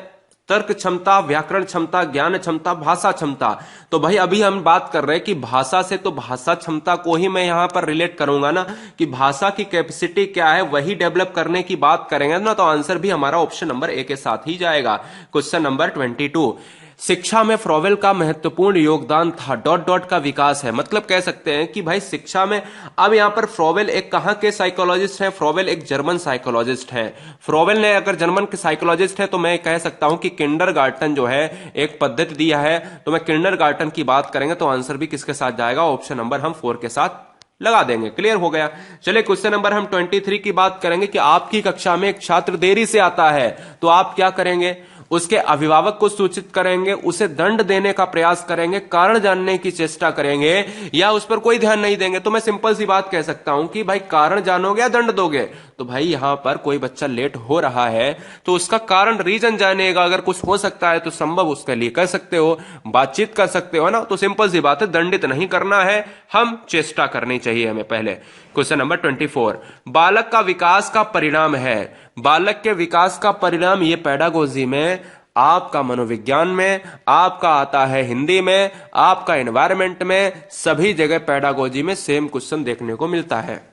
तर्क क्षमता, व्याकरण क्षमता, ज्ञान क्षमता, भाषा क्षमता। तो भाई अभी हम बात कर रहे हैं कि भाषा से, तो भाषा क्षमता को ही मैं यहां पर रिलेट करूंगा ना, कि भाषा की कैपेसिटी क्या है वही डेवलप करने की बात करेंगे ना। तो आंसर भी हमारा ऑप्शन नंबर ए के साथ ही जाएगा। क्वेश्चन नंबर 22, शिक्षा में फ्रोवेल का महत्वपूर्ण योगदान था ... का विकास है। मतलब कह सकते हैं कि भाई शिक्षा में, अब यहां पर फ्रोवेल एक कहां के साइकोलॉजिस्ट हैं? फ्रोवेल एक जर्मन साइकोलॉजिस्ट हैं। फ्रोवेल ने अगर जर्मन के साइकोलॉजिस्ट है तो मैं कह सकता हूं कि किंडरगार्टन जो है एक पद्धति दिया है, तो मैं किंडरगार्टन की बात करेंगे तो आंसर भी किसके साथ जाएगा? ऑप्शन नंबर हम 4 के साथ लगा देंगे। क्लियर हो गया। चलिए क्वेश्चन नंबर हम 23 की बात करेंगे कि आपकी कक्षा में एक छात्र देरी से आता है तो आप क्या करेंगे? उसके अभिभावक को सूचित करेंगे, उसे दंड देने का प्रयास करेंगे, कारण जानने की चेष्टा करेंगे, या उस पर कोई ध्यान नहीं देंगे? तो मैं सिंपल सी बात कह सकता हूं कि भाई कारण जानोगे या दंड दोगे? तो भाई यहां पर कोई बच्चा लेट हो रहा है तो उसका कारण, रीजन जानेगा। अगर कुछ हो सकता है तो संभव उसके लिए कर सकते हो, बातचीत कर सकते हो ना। तो सिंपल सी बात है, दंडित नहीं करना है, हम चेष्टा करनी चाहिए हमें पहले। क्वेश्चन नंबर 24, बालक का विकास का परिणाम है। बालक के विकास का परिणाम ये पेडागोजी में, आपका मनोविज्ञान में, आपका आता है हिंदी में, आपका एनवायरमेंट में, सभी जगह पेडागोजी में सेम क्वेश्चन देखने को मिलता है।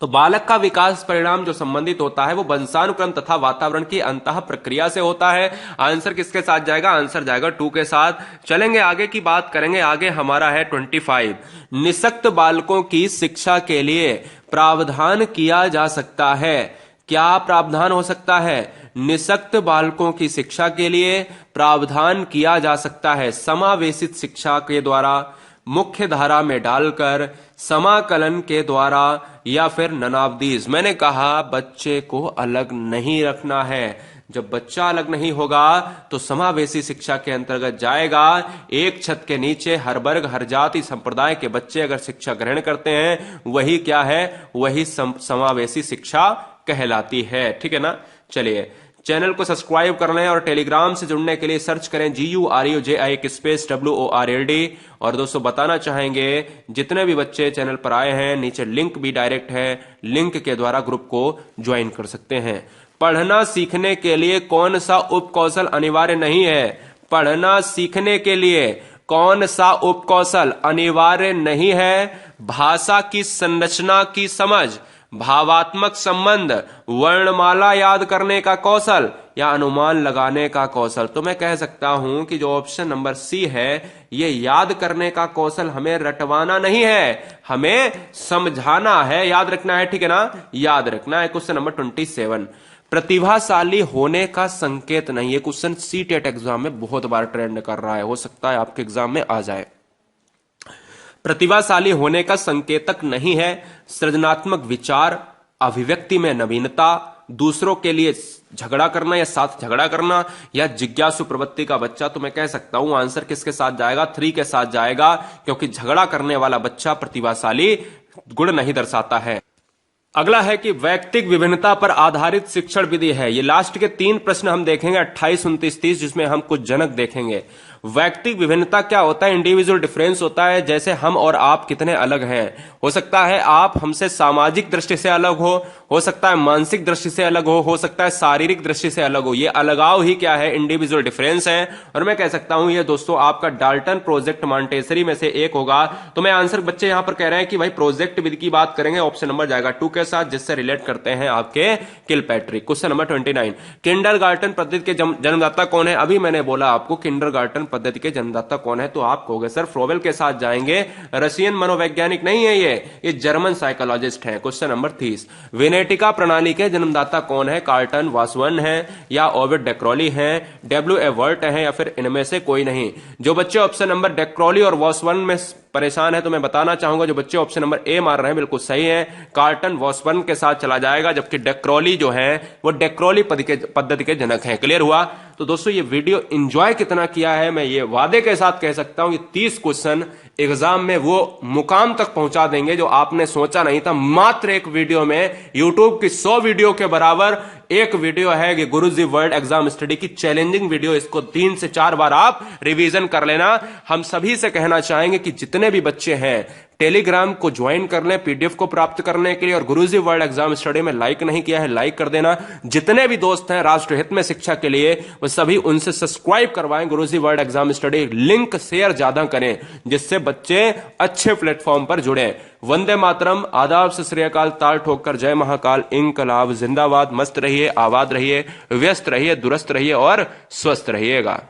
तो बालक का विकास परिणाम जो संबंधित होता है वो वंशानुक्रम तथा वातावरण की अंतः प्रक्रिया से होता है। आंसर किसके साथ जाएगा? आंसर जाएगा 2 के साथ। चलेंगे आगे की बात करेंगे। आगे हमारा है 25, निःशक्त बालकों की शिक्षा के लिए प्रावधान किया जा सकता है। क्या प्रावधान हो सकता है? निःशक्त बालकों की शिक्षा के लिए प्रावधान किया जा सकता है समावेशित शिक्षा के द्वारा, मुख्य धारा में डालकर, समाकलन के द्वारा, या फिर ननावदीज। मैंने कहा बच्चे को अलग नहीं रखना है। जब बच्चा अलग नहीं होगा तो समावेशी शिक्षा के अंतर्गत जाएगा। एक छत के नीचे हर वर्ग, हर जाति, संप्रदाय के बच्चे अगर शिक्षा ग्रहण करते हैं, वही क्या है? वही समावेशी शिक्षा कहलाती है, ठीक है ना। चलिए चैनल को सब्सक्राइब कर लें और टेलीग्राम से जुड़ने के लिए सर्च करें GURUJI स्पेस WORLD। और दोस्तों बताना चाहेंगे जितने भी बच्चे चैनल पर आए हैं, नीचे लिंक भी डायरेक्ट है, लिंक के द्वारा ग्रुप को ज्वाइन कर सकते हैं। पढ़ना सीखने के लिए कौन सा उपकौशल अनिवार्य नहीं है? पढ़ना सीखने के लिए कौन सा उपकौशल अनिवार्य नहीं है? भाषा की संरचना की समझ, भावात्मक संबंध, वर्णमाला याद करने का कौशल, या अनुमान लगाने का कौशल। तो मैं कह सकता हूं कि जो ऑप्शन नंबर सी है, ये याद करने का कौशल हमें रटवाना नहीं है, हमें समझाना है, याद रखना है, ठीक है ना, याद रखना है। क्वेश्चन नंबर 27, प्रतिभाशाली होने का संकेत नहीं। ये क्वेश्चन CTET एग्जाम में बहुत बार ट्रेंड कर रहा है, हो सकता है आपके एग्जाम में आ जाए। प्रतिभाशाली होने का संकेतक नहीं है सृजनात्मक विचार, अभिव्यक्ति में नवीनता, दूसरों के लिए झगड़ा करना या साथ झगड़ा करना, या जिज्ञासु प्रवृत्ति का बच्चा। तो मैं कह सकता हूं आंसर किसके साथ जाएगा? 3 के साथ जाएगा, क्योंकि झगड़ा करने वाला बच्चा प्रतिभाशाली गुण नहीं दर्शाता है। अगला है कि वैयक्तिक विभिन्नता पर आधारित शिक्षण विधि है। ये लास्ट के 3 प्रश्न हम देखेंगे 28, 29, 30, जिसमें हम कुछ जनक देखेंगे। वैयक्तिक विभिन्नता क्या होता है? इंडिविजुअल डिफरेंस होता है, जैसे हम और आप कितने अलग हैं। हो सकता है आप हमसे सामाजिक दृष्टि से अलग हो सकता है मानसिक दृष्टि से अलग हो सकता है शारीरिक दृष्टि से अलग हो। ये अलगाव ही क्या है? इंडिविजुअल डिफरेंस है। और मैं कह सकता हूं ये दोस्तों आपका डाल्टन प्रोजेक्ट मॉन्टेसरी में से एक होगा। तो मैं आंसर, बच्चे यहां पर कह रहे हैं कि भाई प्रोजेक्ट विधि की बात करेंगे, ऑप्शन नंबर जाएगा 2 के साथ, जिससे रिलेट करते हैं आपके किलपैट्रिक। क्वेश्चन नंबर 29, किंडरगार्टन पद्धति के जन्मदाता कौन है? अभी मैंने बोला आपको किंडरगार्टन पद्धति के जन्मदाता कौन है? तो आप कहोगे सर फ्रोबेल के साथ जाएंगे, रशियन मनोवैज्ञानिक नहीं है ये जर्मन साइकोलॉजिस्ट है। क्वेश्चन नंबर 30, वेनेटिका प्रणाली के जन्मदाता कौन है? कार्टन वासवन है या ओविड डेक्रोली है, डब्ल्यू ए वर्ट है या फिर इनमें से कोई नहीं? जो बच्चे ऑप्शन नंबर डेक्रोली और वासवन में परेशान है तो मैं बताना चाहूंगा जो बच्चे ऑप्शन नंबर ए मार रहे हैं बिल्कुल सही है, कार्टन वासवन के साथ चला जाएगा, जबकि डेक्रोली जो है वो डेक्रोली पद्धति के जनक हैं। क्लियर हुआ? तो दोस्तों ये वीडियो एंजॉय कितना किया है मैं ये वादे के साथ कह सकता हूं, ये 30 क्वेश्चन एग्जाम में वो मुकाम तक पहुंचा देंगे जो आपने सोचा नहीं था। मात्र एक वीडियो में यूट्यूब की 100 वीडियो के बराबर एक वीडियो है कि गुरुजी वर्ल्ड एग्जाम स्टडी की चैलेंजिंग वीडियो, इसको 3 से 4 बार आप रिवीजन कर लेना। हम सभी से कहना चाहेंगे कि जितने भी बच्चे हैं टेलीग्राम को ज्वाइन कर लें पीडीएफ को प्राप्त करने के लिए, और गुरुजी वर्ल्ड एग्जाम स्टडी में लाइक नहीं किया है लाइक कर देना। जितने भी दोस्त हैं राष्ट्रहित में शिक्षा के लिए वो सभी उनसे सब्सक्राइब करवाएं Guruji world exam study, link share ज्यादा करें जिससे बच्चे अच्छे प्लेटफॉर्म पर जुड़े। वंदे मातरम, आदाब, सत श्री अकाल, ताल ठोककर जय महाकाल, इंकलाब जिंदाबाद। मस्त रहिए, आबाद रहिए, व्यस्त रहिए, दुरुस्त रहिए और स्वस्थ रहिएगा।